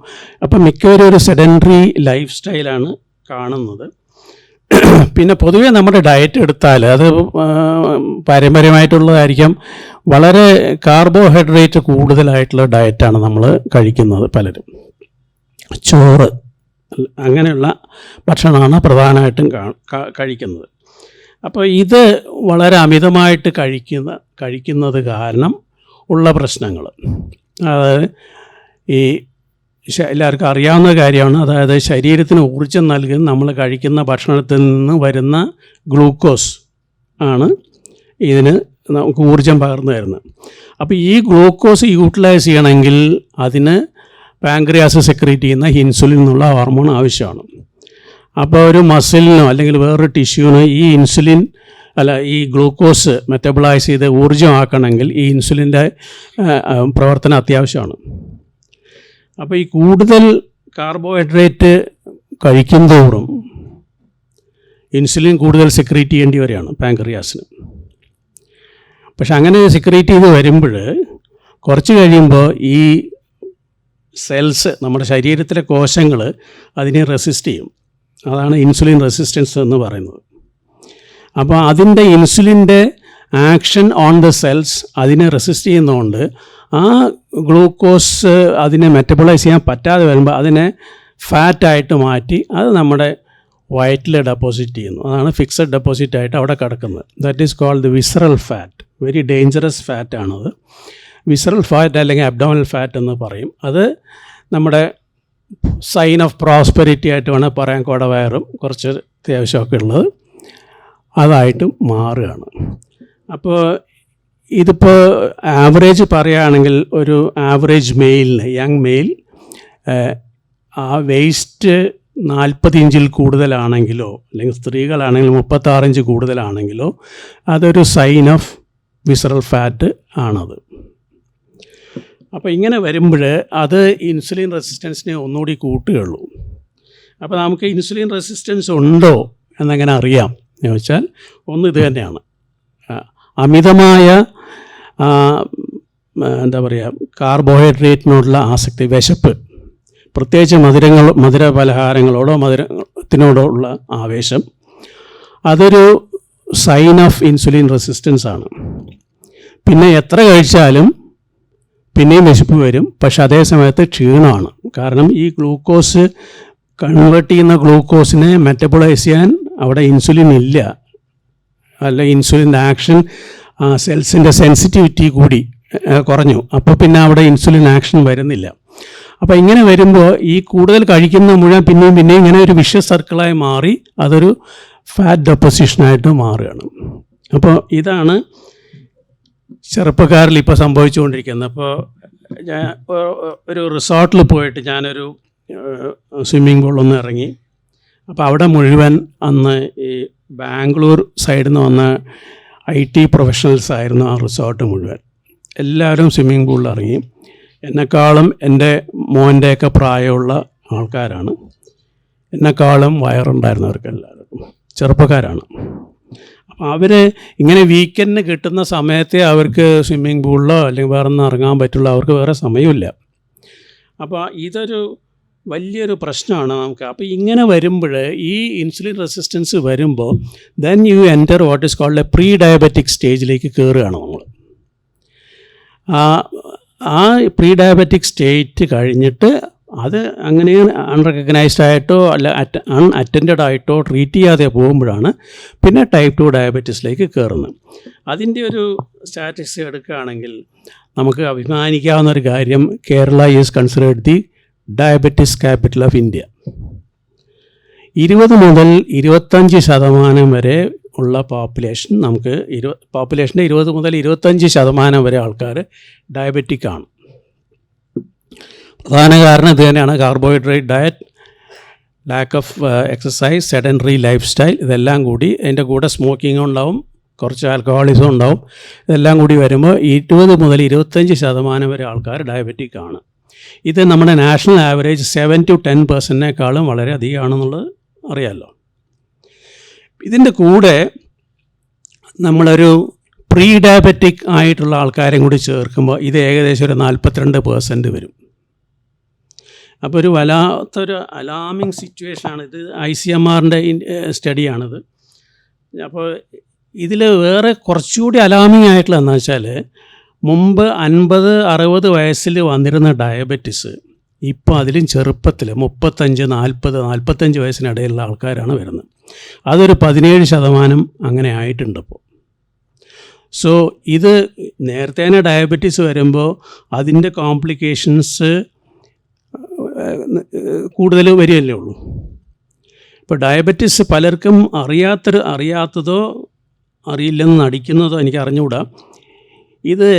അപ്പം മിക്കവരും ഒരു സെഡൻറ്ററി ലൈഫ് സ്റ്റൈലാണ് കാണുന്നത്. പിന്നെ പൊതുവേ നമ്മുടെ ഡയറ്റ് എടുത്താൽ അത് പാരമ്പര്യമായിട്ടുള്ളതായിരിക്കാം, വളരെ കാർബോഹൈഡ്രേറ്റ് കൂടുതലായിട്ടുള്ള ഡയറ്റാണ് നമ്മൾ കഴിക്കുന്നത് പലരും. ചോറ് അങ്ങനെയുള്ള ഭക്ഷണമാണ് പ്രധാനമായിട്ടും കഴിക്കുന്നത്. അപ്പോൾ ഇത് വളരെ അമിതമായിട്ട് കഴിക്കുന്നത് കാരണം ഉള്ള പ്രശ്നങ്ങൾ, അതായത് ഈ എല്ലാവർക്കും അറിയാവുന്ന കാര്യമാണ്. അതായത് ശരീരത്തിന് ഊർജ്ജം നൽകുന്ന നമ്മൾ കഴിക്കുന്ന ഭക്ഷണത്തിൽ നിന്ന് വരുന്ന ഗ്ലൂക്കോസ് ആണ് ഇതിന് നമുക്ക് ഊർജ്ജം പകർന്നു തരുന്നത്. അപ്പോൾ ഈ ഗ്ലൂക്കോസ് യൂട്ടിലൈസ് ചെയ്യണമെങ്കിൽ അതിന് പാൻക്രിയാസ് സെക്രീറ്റ് ചെയ്യുന്ന ഇൻസുലിൻ എന്നുള്ള ഹോർമോൺ ആവശ്യമാണ്. അപ്പോൾ ഒരു മസിലിനോ അല്ലെങ്കിൽ വേറൊരു ടിഷ്യൂവിനോ ഈ ഗ്ലൂക്കോസ് മെറ്റബിളൈസ് ചെയ്ത് ഊർജ്ജമാക്കണമെങ്കിൽ ഈ ഇൻസുലിൻ്റെ പ്രവർത്തനം അത്യാവശ്യമാണ്. അപ്പോൾ ഈ കൂടുതൽ കാർബോഹൈഡ്രേറ്റ് കഴിക്കുന്തോറും ഇൻസുലിൻ കൂടുതൽ സെക്രീറ്റ് ചെയ്യേണ്ടി വരികയാണ് പാൻക്രിയാസിന്. പക്ഷെ അങ്ങനെ സെക്രീറ്റ് ചെയ്ത് വരുമ്പോൾ കുറച്ച് കഴിയുമ്പോൾ ഈ സെൽസ്, നമ്മുടെ ശരീരത്തിലെ കോശങ്ങൾ അതിനെ റെസിസ്റ്റ് ചെയ്യും. അതാണ് ഇൻസുലിൻ റെസിസ്റ്റൻസ് എന്ന് പറയുന്നത്. അപ്പോൾ അതിൻ്റെ ഇൻസുലിൻ്റെ ആക്ഷൻ ഓൺ ദ സെൽസ് അതിനെ റെസിസ്റ്റ് ചെയ്യുന്നതുകൊണ്ട് ആ ഗ്ലൂക്കോസ് അതിനെ മെറ്റബോളൈസ് ചെയ്യാൻ പറ്റാതെ വരുമ്പോൾ അതിനെ ഫാറ്റായിട്ട് മാറ്റി അത് നമ്മുടെ വയറ്റിൽ ഡെപ്പോസിറ്റ് ചെയ്യുന്നു. അതാണ് ഫിക്സഡ് ഡെപ്പോസിറ്റ് ആയിട്ട് അവിടെ കിടക്കുന്നത്. That is called the visceral fat. Very dangerous ഫാറ്റാണത്. വിസറൽ ഫാറ്റ് അല്ലെങ്കിൽ അബ്ഡോമിനൽ ഫാറ്റ് എന്ന് പറയും. അത് നമ്മുടെ സൈൻ ഓഫ് പ്രോസ്പെരിറ്റി ആയിട്ട് വേണം പറയാൻ. കുടവയറും കുറച്ച് അത്യാവശ്യമൊക്കെ ഉള്ളത് അതായിട്ട് മാറുകയാണ്. അപ്പോൾ ഇതിപ്പോൾ ആവറേജ് പറയുകയാണെങ്കിൽ ഒരു ആവറേജ് മെയിലിന്, യങ് മെയിൽ, ആ വേസ്റ്റ് 40 ഇഞ്ചിൽ കൂടുതലാണെങ്കിലോ അല്ലെങ്കിൽ സ്ത്രീകളാണെങ്കിൽ 36 ഇഞ്ച് കൂടുതലാണെങ്കിലോ അതൊരു സൈൻ ഓഫ് വിസറൽ ഫാറ്റ് ആണത്. അപ്പോൾ ഇങ്ങനെ വരുമ്പോൾ അത് ഇൻസുലിൻ റെസിസ്റ്റൻസിനെ ഒന്നുകൂടി കൂട്ടുകയുള്ളൂ. അപ്പോൾ നമുക്ക് ഇൻസുലിൻ റെസിസ്റ്റൻസ് ഉണ്ടോ എന്നെങ്ങനെ അറിയാം എന്ന് ചോദിച്ചാൽ ഒന്ന് ഇത് തന്നെയാണ്. അമിതമായ എന്താ പറയുക, കാർബോഹൈഡ്രേറ്റിനോടുള്ള ആസക്തി, വിശപ്പ്, പ്രത്യേകിച്ച് മധുര പലഹാരങ്ങളോടോ മധുരത്തിനോടോ ഉള്ള ആവേശം, അതൊരു സൈൻ ഓഫ് ഇൻസുലിൻ റെസിസ്റ്റൻസ് ആണ്. പിന്നെ എത്ര കഴിച്ചാലും പിന്നെയും വിശപ്പ് വരും, പക്ഷെ അതേ സമയത്ത് ക്ഷീണമാണ്. കാരണം ഈ ഗ്ലൂക്കോസ് കൺവേർട്ട് ചെയ്യുന്ന ഗ്ലൂക്കോസിനെ മെറ്റബോളൈസ് ചെയ്യാൻ അവിടെ ഇൻസുലിൻ ഇല്ല. അല്ല, ഇൻസുലിൻ്റെ ആക്ഷൻ, സെൽസിൻ്റെ സെൻസിറ്റിവിറ്റി കൂടി കുറഞ്ഞു. അപ്പോൾ പിന്നെ അവിടെ ഇൻസുലിൻ ആക്ഷൻ വരുന്നില്ല. അപ്പോൾ ഇങ്ങനെ വരുമ്പോൾ ഈ കൂടുതൽ കഴിക്കുന്ന മുഴുവൻ പിന്നെയും ഇങ്ങനെ ഒരു വിഷ്യസ് സർക്കിളായി മാറി അതൊരു ഫാറ്റ് ഡെപ്പോസിഷനായിട്ട് മാറുകയാണ്. അപ്പോൾ ഇതാണ് ചെറുപ്പക്കാരിൽ ഇപ്പോൾ സംഭവിച്ചുകൊണ്ടിരിക്കുന്നത്. അപ്പോൾ ഞാൻ ഒരു റിസോർട്ടിൽ പോയിട്ട് ഞാനൊരു സ്വിമ്മിംഗ് പൂളിലൊന്ന് ഇറങ്ങി. അപ്പോൾ അവിടെ മുഴുവൻ അന്ന് ഈ ബാംഗ്ലൂർ സൈഡിൽ നിന്ന് വന്ന IT പ്രൊഫഷണൽസ് ആയിരുന്നു ആ റിസോർട്ട് മുഴുവൻ. എല്ലാവരും സ്വിമ്മിംഗ് പൂളിൽ ഇറങ്ങി. എന്നെക്കാളും എൻ്റെ മോൻ്റെയൊക്കെ പ്രായമുള്ള ആൾക്കാരാണ്. എന്നെക്കാളും വയറുണ്ടായിരുന്നവർക്ക് എല്ലാവർക്കും ചെറുപ്പക്കാരാണ്. അപ്പോൾ അവർ ഇങ്ങനെ വീക്കെൻഡിന് കിട്ടുന്ന സമയത്തെ അവർക്ക് സ്വിമ്മിംഗ് പൂളിലോ അല്ലെങ്കിൽ വേറെ ഒന്നും ഇറങ്ങാൻ പറ്റുള്ളൂ. അവർക്ക് വേറെ സമയമില്ല. അപ്പോൾ ഇതൊരു വലിയൊരു പ്രശ്നമാണ് നമുക്ക്. അപ്പോൾ ഇങ്ങനെ വരുമ്പോൾ ഈ ഇൻസുലിൻ റെസിസ്റ്റൻസ് വരുമ്പോൾ then you enter what is called a pre diabetic സ്റ്റേജിലേക്ക് കയറുകയാണ് നമ്മൾ. ആ പ്രീ ഡയബറ്റിക് സ്റ്റേറ്റ് കഴിഞ്ഞിട്ട് അത് അങ്ങനെ അൺറെക്കഗ്നൈസ്ഡ് ആയിട്ടോ അല്ല അൺഅറ്റൻഡഡ് ആയിട്ടോ ട്രീറ്റ് ചെയ്യാതെ പോകുമ്പോഴാണ് പിന്നെ ടൈപ്പ് 2 ഡയബറ്റീസിലേക്ക് കയറുന്നത്. അതിൻ്റെ ഒരു സ്റ്റാറ്റിസ്റ്റിക്സ് എടുക്കുകയാണെങ്കിൽ നമുക്ക് അഭിമാനിക്കാവുന്ന ഒരു കാര്യം, Kerala is considered the diabetes capital of India. 20 മുതൽ 25% വരെ ഉള്ള പോപ്പുലേഷൻ, നമുക്ക് പോപ്പുലേഷൻ്റെ 20 മുതൽ 25% വരെ ആൾക്കാർ ഡയബറ്റിക് ആണ്. പ്രധാന കാരണം ഇത് തന്നെയാണ്: carbohydrate diet, lack of exercise, sedentary life style. ഇതെല്ലാം കൂടി, അതിൻ്റെ കൂടെ സ്മോക്കിംഗ് ഉണ്ടാവും, കുറച്ച് ആൽക്കഹോളിസം ഉണ്ടാവും. ഇതെല്ലാം കൂടി വരുമ്പോൾ 20 മുതൽ 25% വരെ ആൾക്കാർ ഡയബറ്റിക് ആണ്. ഇത് നമ്മുടെ നാഷണൽ ആവറേജ് 7 to 10% വളരെ അധികമാണെന്നുള്ളത് അറിയാമല്ലോ. ഇതിൻ്റെ കൂടെ നമ്മളൊരു പ്രീ ഡയബറ്റിക് ആയിട്ടുള്ള ആൾക്കാരെയും കൂടി ചേർക്കുമ്പോൾ ഇത് ഏകദേശം ഒരു 42% വരും. അപ്പോൾ ഒരു വല്ലാത്തൊരു അലാമിങ് സിറ്റുവേഷനാണ് ഇത്. ICMRൻ്റെ സ്റ്റഡിയാണിത്. അപ്പോൾ ഇതിൽ വേറെ കുറച്ചുകൂടി അലാമിങ് ആയിട്ടുള്ളതെന്ന് വെച്ചാൽ, മുമ്പ് 50-60 വയസ്സിൽ വന്നിരുന്ന ഡയബറ്റിസ് ഇപ്പോൾ അതിലും ചെറുപ്പത്തിൽ 35, 40, 45 വയസ്സിനിടയിലുള്ള ആൾക്കാരാണ് വരുന്നത്. അതൊരു 17% അങ്ങനെ ആയിട്ടുണ്ട് ഇപ്പോൾ. സോ ഇത് നേരത്തെ തന്നെ ഡയബറ്റിസ് വരുമ്പോൾ അതിൻ്റെ കോംപ്ലിക്കേഷൻസ് കൂടുതൽ വരികയല്ലേ ഉള്ളൂ. ഇപ്പോൾ ഡയബറ്റിസ് പലർക്കും അറിയാത്തതോ അറിയില്ലെന്ന് നടിക്കുന്നതോ എനിക്ക് അറിഞ്ഞുകൂടാ. ഇത്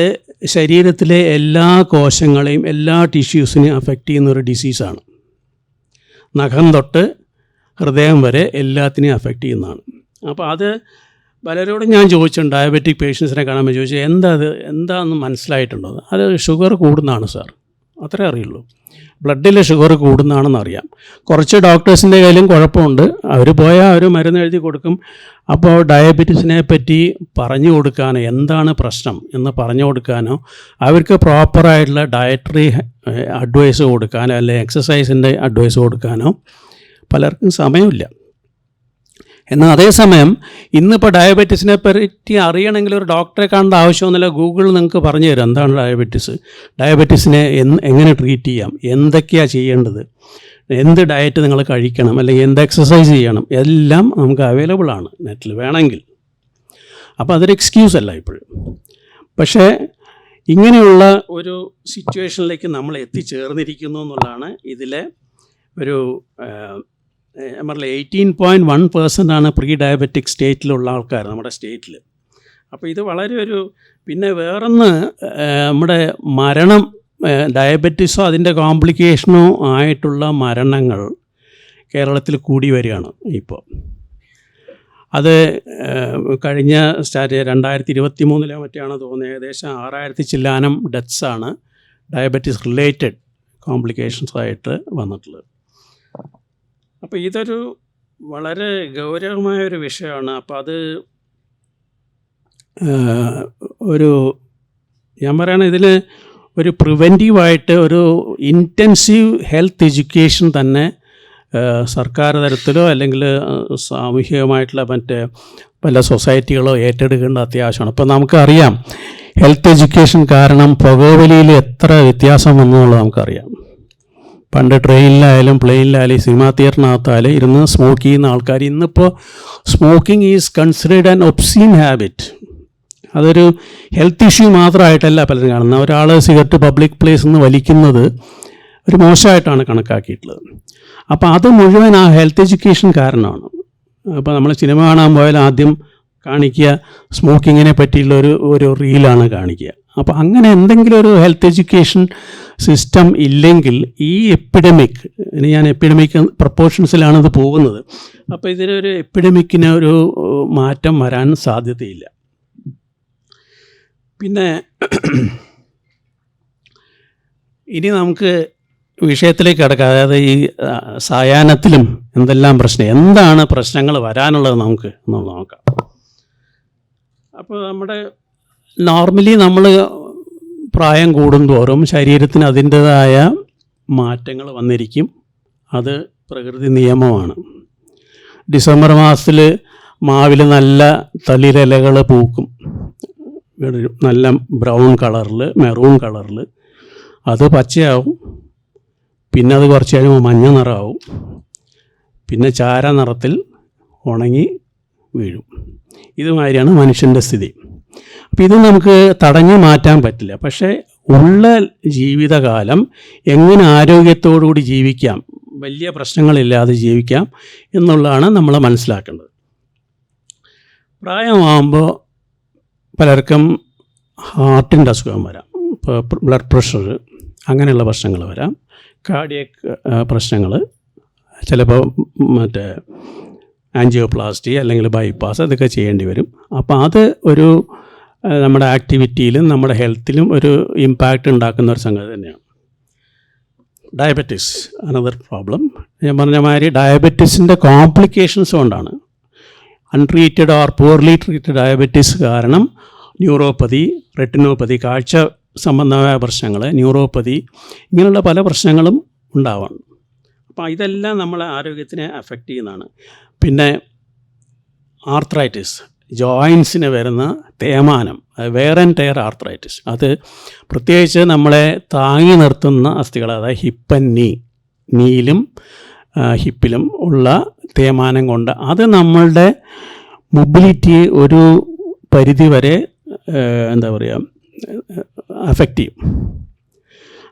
ശരീരത്തിലെ എല്ലാ കോശങ്ങളെയും എല്ലാ ടിഷ്യൂസിനെയും അഫക്റ്റ് ചെയ്യുന്ന ഒരു ഡിസീസാണ്. നഖം തൊട്ട് ഹൃദയം വരെ എല്ലാത്തിനെയും അഫക്റ്റ് ചെയ്യുന്നതാണ്. അപ്പോൾ അത് പലരോടും ഞാൻ ചോദിച്ചിട്ടുണ്ട്, ഡയബറ്റിക് പേഷ്യൻസിനെ കാണുമ്പോൾ ചോദിച്ചാൽ എന്താണെന്ന് മനസ്സിലായിട്ടുണ്ടോ? അത് ഷുഗർ കൂടുന്നതാണ് സാർ, അത്രേ അറിയുള്ളൂ. ബ്ലഡിൽ ഷുഗർ കൂടുന്നതാണെന്ന് അറിയാം. കുറച്ച് ഡോക്ടേഴ്സിൻ്റെ കയ്യിലും കുഴപ്പമുണ്ട്. അവർ പോയാൽ അവർ മരുന്ന് എഴുതി കൊടുക്കും. അപ്പോൾ ഡയബറ്റീസിനെ പറ്റി പറഞ്ഞു കൊടുക്കാനോ, എന്താണ് പ്രശ്നം എന്ന് പറഞ്ഞു കൊടുക്കാനോ, അവർക്ക് പ്രോപ്പറായിട്ടുള്ള ഡയറ്ററി അഡ്വൈസ് കൊടുക്കാനോ അല്ലെങ്കിൽ എക്സസൈസിൻ്റെ അഡ്വൈസ് കൊടുക്കാനോ പലർക്കും സമയമില്ല. എന്നാൽ അതേസമയം ഇന്നിപ്പോൾ ഡയബറ്റീസിനെ പറ്റി അറിയണമെങ്കിൽ ഒരു ഡോക്ടറെ കാണേണ്ട ആവശ്യമൊന്നുമില്ല. ഗൂഗിളിൽ നിങ്ങൾക്ക് പറഞ്ഞു തരും എന്താണ് ഡയബറ്റീസിനെ എങ്ങനെ ട്രീറ്റ് ചെയ്യാം, എന്തൊക്കെയാണ് ചെയ്യേണ്ടത്. എന്ത് ഡയറ്റ് നിങ്ങൾ കഴിക്കണം, അല്ലെങ്കിൽ എന്ത് എക്സസൈസ് ചെയ്യണം, എല്ലാം നമുക്ക് അവൈലബിൾ ആണ് നെറ്റിൽ വേണമെങ്കിൽ. അപ്പോൾ അതൊരു എക്സ്ക്യൂസ് അല്ല ഇപ്പോഴും. പക്ഷേ ഇങ്ങനെയുള്ള ഒരു സിറ്റുവേഷനിലേക്ക് നമ്മൾ എത്തിച്ചേർന്നിരിക്കുന്നു എന്നുള്ളതാണ് ഇതിലെ ഒരു നമ്മളെ 18.1% പ്രീ ഡയബറ്റിക് സ്റ്റേറ്റിലുള്ള ആൾക്കാർ നമ്മുടെ സ്റ്റേറ്റിൽ. അപ്പോൾ ഇത് വളരെ ഒരു, പിന്നെ വേറൊന്ന് നമ്മുടെ മരണം, ഡയബറ്റീസോ അതിൻ്റെ കോംപ്ലിക്കേഷനോ ആയിട്ടുള്ള മരണങ്ങൾ കേരളത്തിൽ കൂടി വരികയാണ് ഇപ്പോൾ. അത് കഴിഞ്ഞ 2023 മറ്റാണ് തോന്നുന്നത്, ഏകദേശം 6000 ചില്ലാനം ഡെത്ത്സാണ് ഡയബറ്റീസ് റിലേറ്റഡ് കോംപ്ലിക്കേഷൻസായിട്ട് വന്നിട്ടുള്ളത്. അപ്പോൾ ഇതൊരു വളരെ ഗൗരവമായൊരു വിഷയമാണ്. അപ്പോൾ അത് ഞാൻ പറയണ ഇതിൽ ഒരു പ്രിവെൻറ്റീവായിട്ട് ഒരു ഇൻറ്റൻസീവ് ഹെൽത്ത് എഡ്യൂക്കേഷൻ തന്നെ സർക്കാർ തലത്തിലോ അല്ലെങ്കിൽ സാമൂഹികമായിട്ടുള്ള മറ്റ് പല സൊസൈറ്റികളോ ഏറ്റെടുക്കേണ്ട അത്യാവശ്യമാണ്. അപ്പോൾ നമുക്കറിയാം ഹെൽത്ത് എഡ്യൂക്കേഷൻ കാരണം പുകവലിയിൽ എത്ര വ്യത്യാസം വന്നുള്ളത് നമുക്കറിയാം. പണ്ട് ട്രെയിനിലായാലും പ്ലെയിനിലായാലും സിനിമാ തിയേറ്ററിനകത്തായാലും ഇരുന്ന് സ്മോക്ക് ചെയ്യുന്ന ആൾക്കാർ, ഇന്നിപ്പോൾ smoking is considered an obscene habit. അതൊരു ഹെൽത്ത് ഇഷ്യൂ മാത്രമായിട്ടല്ല പലരും കാണുന്നത്. ഒരാൾ സിഗരറ്റ് പബ്ലിക് പ്ലേസിൽ നിന്ന് വലിക്കുന്നത് ഒരു മോശമായിട്ടാണ് കണക്കാക്കിയിട്ടുള്ളത്. അപ്പോൾ അത് മുഴുവൻ ആ ഹെൽത്ത് എഡ്യൂക്കേഷൻ കാരണമാണ്. അപ്പോൾ നമ്മൾ സിനിമ കാണാൻ പോയാൽ ആദ്യം കാണിക്കുക സ്മോക്കിങ്ങിനെ പറ്റിയുള്ള ഒരു റീലാണ് കാണിക്കുക. അപ്പോൾ അങ്ങനെ എന്തെങ്കിലും ഒരു ഹെൽത്ത് എഡ്യൂക്കേഷൻ സിസ്റ്റം ഇല്ലെങ്കിൽ ഈ എപ്പിഡമിക്, ഇനി ഞാൻ എപ്പിഡമിക് പ്രപ്പോർഷൻസിലാണ് ഇത് പോകുന്നത്, അപ്പോൾ ഇതിനൊരു എപ്പിഡമിക്കിന് ഒരു മാറ്റം വരാൻ സാധ്യതയില്ല. പിന്നെ ഇനി നമുക്ക് വിഷയത്തിലേക്ക് കിടക്കാം. അതായത് ഈ സായാഹ്നത്തിലും എന്തെല്ലാം എന്താണ് പ്രശ്നങ്ങൾ വരാനുള്ളത് നമുക്ക് എന്നുള്ളത് നോക്കാം. അപ്പോൾ നമ്മുടെ നോർമലി നമ്മൾ പ്രായം കൂടുന്തോറും ശരീരത്തിന് അതിൻ്റേതായ മാറ്റങ്ങൾ വന്നിരിക്കും. അത് പ്രകൃതി നിയമമാണ്. ഡിസംബർ മാസത്തിൽ മാവിൽ നല്ല തളിരിലകൾ പൂക്കും, നല്ല ബ്രൗൺ കളറിൽ, മെറൂൺ കളറിൽ. അത് പച്ചയാവും, പിന്നെ അത് കുറച്ച് കഴിയുമ്പോൾ മഞ്ഞ നിറമാവും, പിന്നെ ചാര നിറത്തിൽ ഉണങ്ങി വീഴും. ഇതുമാതിരിയാണ് മനുഷ്യൻ്റെ സ്ഥിതി. അപ്പോൾ ഇത് നമുക്ക് തടഞ്ഞു മാറ്റാൻ പറ്റില്ല. പക്ഷേ ഉള്ള ജീവിതകാലം എങ്ങനെ ആരോഗ്യത്തോടുകൂടി ജീവിക്കാം, വലിയ പ്രശ്നങ്ങളില്ലാതെ ജീവിക്കാം എന്നുള്ളതാണ് നമ്മൾ മനസ്സിലാക്കേണ്ടത്. പ്രായമാകുമ്പോൾ പലർക്കും ഹാർട്ടിൻ്റെ അസുഖം വരാം, ഇപ്പോൾ ബ്ലഡ് പ്രഷർ, അങ്ങനെയുള്ള പ്രശ്നങ്ങൾ വരാം, കാർഡിയക് പ്രശ്നങ്ങൾ, ചിലപ്പോൾ മറ്റേ ആൻജിയോപ്ലാസ്റ്റി അല്ലെങ്കിൽ ബൈപ്പാസ് അതൊക്കെ ചെയ്യേണ്ടി വരും. അപ്പോൾ അത് ഒരു നമ്മുടെ ആക്ടിവിറ്റിയിലും നമ്മുടെ ഹെൽത്തിലും ഒരു ഇമ്പാക്റ്റ് ഉണ്ടാക്കുന്ന ഒരു സംഗതി തന്നെയാണ്. Diabetes another problem. ഞാൻ പറഞ്ഞ മാതിരി ഡയബറ്റീസിൻ്റെ കോംപ്ലിക്കേഷൻസ് കൊണ്ടാണ്. Untreated or Parly treated diabetes കാരണം ന്യൂറോപ്പതി, റെറ്റിനോപ്പതി, കാഴ്ച സംബന്ധമായ പ്രശ്നങ്ങൾ, ന്യൂറോപ്പതി, ഇങ്ങനെയുള്ള പല പ്രശ്നങ്ങളും ഉണ്ടാവാം. അപ്പോൾ ഇതെല്ലാം നമ്മളെ ആരോഗ്യത്തിനെ അഫക്റ്റ് ചെയ്യുന്നതാണ്. പിന്നെ ആർത്രൈറ്റിസ്, ജോയിൻസിന് വരുന്ന തേയ്മാനം, വെയർ ആൻഡ് ടയർ ആർത്രൈറ്റിസ്, അത് പ്രത്യേകിച്ച് നമ്മളെ താങ്ങി നിർത്തുന്ന അസ്ഥികൾ, അതായത് ഹിപ്പ് ആൻഡ് നീ, നീയിലും ഹിപ്പിലും ഉള്ള തേയ്മാനം കൊണ്ട് അത് നമ്മളുടെ മൊബിലിറ്റി ഒരു പരിധി വരെ എന്താ പറയുക അഫക്റ്റ് ചെയ്യും.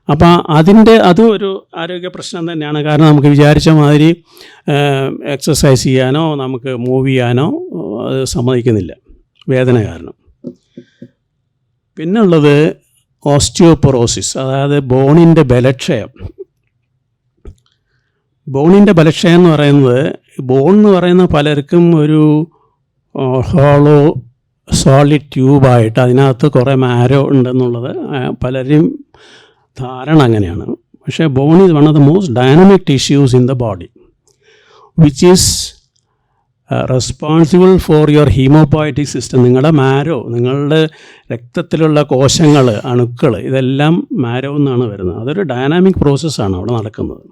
അപ്പോൾ അതും ഒരു ആരോഗ്യ പ്രശ്നം തന്നെയാണ്. കാരണം നമുക്ക് വിചാരിച്ച മാതിരി എക്സസൈസ് ചെയ്യാനോ നമുക്ക് മൂവ് ചെയ്യാനോ അത് സമ്മതിക്കുന്നില്ല, വേദന കാരണം. പിന്നുള്ളത് ഓസ്റ്റിയോപൊറോസിസ്, അതായത് ബോണിൻ്റെ ബലക്ഷയം. ബോണിൻ്റെ ബലക്ഷയം എന്ന് പറയുന്നത്, ബോൺ എന്ന് പറയുന്ന പലർക്കും ഒരു ഹോളോ സോളിഡ് ട്യൂബായിട്ട് അതിനകത്ത് കുറേ മാരോ ഉണ്ടെന്നുള്ളത് പലരും ധാരണ അങ്ങനെയാണ്. പക്ഷേ bone is one of the most dynamic tissues in the body which is responsible for your haemopoietic system. നിങ്ങളുടെ മാരോ, നിങ്ങളുടെ രക്തത്തിലുള്ള കോശങ്ങൾ, അണുക്കൾ, ഇതെല്ലാം മാരോ എന്നാണ് വരുന്നത്. അതൊരു ഡൈനാമിക് പ്രോസസ്സാണ് അവിടെ നടക്കുന്നത്.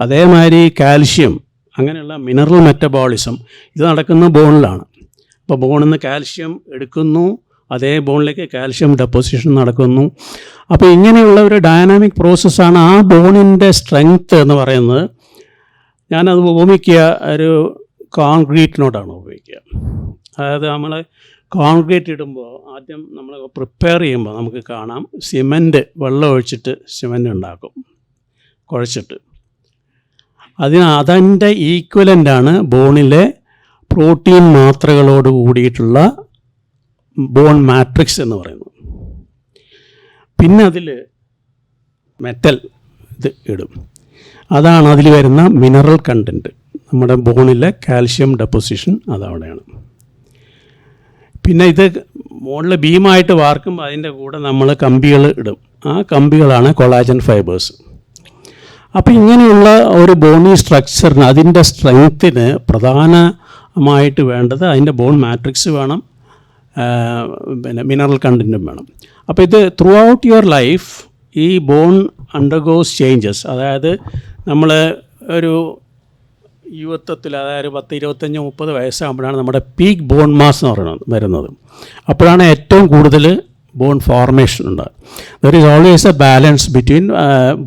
അതേമാതിരി കാൽഷ്യം, അങ്ങനെയുള്ള മിനറൽ മെറ്റബോളിസം, ഇത് നടക്കുന്ന ബോണിലാണ്. അപ്പോൾ ബോണിൽ നിന്ന് കാൽഷ്യം എടുക്കുന്നു, അതേ ബോണിലേക്ക് കാൽഷ്യം ഡെപ്പോസിഷൻ നടക്കുന്നു. അപ്പോൾ ഇങ്ങനെയുള്ള ഒരു ഡൈനാമിക് പ്രോസസ്സാണ്. ആ ബോണിൻ്റെ സ്ട്രെങ്ത്ത് എന്ന് പറയുന്നത് ഞാനത് ഉപമിക്കുക ഒരു കോൺക്രീറ്റിനോടാണ് ഉപയോഗിക്കുക. അതായത് നമ്മൾ കോൺക്രീറ്റ് ഇടുമ്പോൾ ആദ്യം നമ്മൾ പ്രിപ്പയർ ചെയ്യുമ്പോൾ നമുക്ക് കാണാം സിമൻറ്റ് വെള്ളം ഒഴിച്ചിട്ട് സിമൻറ്റ് ഉണ്ടാക്കും കുഴച്ചിട്ട്. അതിൻ്റെ ഈക്വലൻ്റാണ് ബോണിലെ പ്രോട്ടീൻ മാത്രകളോട് കൂടിയിട്ടുള്ള ബോൺ മാട്രിക്സ് എന്ന് പറയുന്നത്. പിന്നെ അതിൽ മെറ്റൽ ഇത് ഇടും. അതാണ് അതിൽ വരുന്ന മിനറൽ കണ്ടൻറ്റ്. നമ്മുടെ ബോണിലെ കാൽഷ്യം ഡെപ്പോസിഷൻ അതവിടെയാണ്. പിന്നെ ഇത് മുകളിൽ ബീമായിട്ട് വാർക്കുമ്പോൾ അതിൻ്റെ കൂടെ നമ്മൾ കമ്പികൾ ഇടും. ആ കമ്പികളാണ് കൊളാജൻ ഫൈബേഴ്സ്. അപ്പോൾ ഇങ്ങനെയുള്ള ഒരു ബോണി സ്ട്രക്ചറിന്, അതിൻ്റെ സ്ട്രെങ്ത്തിന് പ്രധാനമായിട്ട് വേണ്ടത് അതിൻ്റെ ബോൺ മാട്രിക്സ് വേണം, പിന്നെ മിനറൽ കണ്ടൻറ്റും വേണം. അപ്പോൾ ഇത് ത്രൂ ഔട്ട് യുവർ ലൈഫ് ഈ ബോൺ അണ്ടർഗോസ് ചേഞ്ചസ്. അതായത് നമ്മൾ ഒരു യുവത്വത്തിൽ, അതായത് 10-25-30 വയസ്സാകുമ്പോഴാണ് നമ്മുടെ പീക്ക് ബോൺ മാസ് എന്ന് വരുന്നത്. അപ്പോഴാണ് ഏറ്റവും കൂടുതൽ ബോൺ ഫോർമേഷൻ ഉണ്ടാകും. There is always a balance between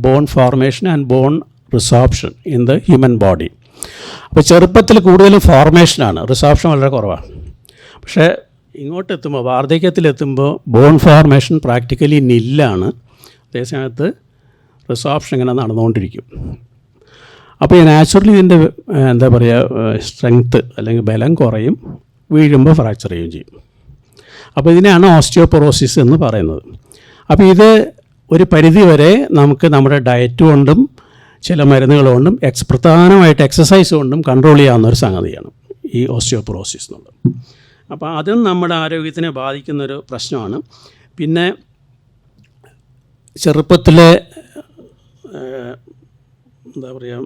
bone formation and bone resorption in the human body. അപ്പോൾ ചെറുപ്പത്തിൽ കൂടുതലും ഫോർമേഷനാണ്, റിസോർപ്ഷൻ വളരെ കുറവാണ്. പക്ഷേ ഇങ്ങോട്ടെത്തുമ്പോൾ, വാർദ്ധക്യത്തിലെത്തുമ്പോൾ ബോൺ ഫോർമേഷൻ പ്രാക്ടിക്കലി നില്ലാണ്. അതേസമയത്ത് റിസോർപ്ഷൻ ഇങ്ങനെ നടന്നുകൊണ്ടിരിക്കും. അപ്പോൾ ഈ നാച്ചുറലി ഇതിൻ്റെ എന്താ പറയുക, സ്ട്രെങ്ത്ത് അല്ലെങ്കിൽ ബലം കുറയും, വീഴുമ്പോൾ ഫ്രാക്ചർ ചെയ്യുകയും ചെയ്യും. അപ്പോൾ ഇതിനെയാണ് ഓസ്റ്റിയോപൊറോസിസ് എന്ന് പറയുന്നത്. അപ്പോൾ ഇത് ഒരു പരിധി വരെ നമുക്ക് നമ്മുടെ ഡയറ്റ് കൊണ്ടും ചില മരുന്നുകൾ കൊണ്ടും പ്രധാനമായിട്ട് എക്സസൈസ് കൊണ്ടും കൺട്രോൾ ചെയ്യാവുന്ന ഒരു സംഗതിയാണ് ഈ ഓസ്റ്റിയോപൊറോസിസ് എന്നുള്ളത്. അപ്പോൾ അതും നമ്മുടെ ആരോഗ്യത്തിനെ ബാധിക്കുന്നൊരു പ്രശ്നമാണ്. പിന്നെ ചെറുപ്പത്തിലെ എന്താ പറയുക,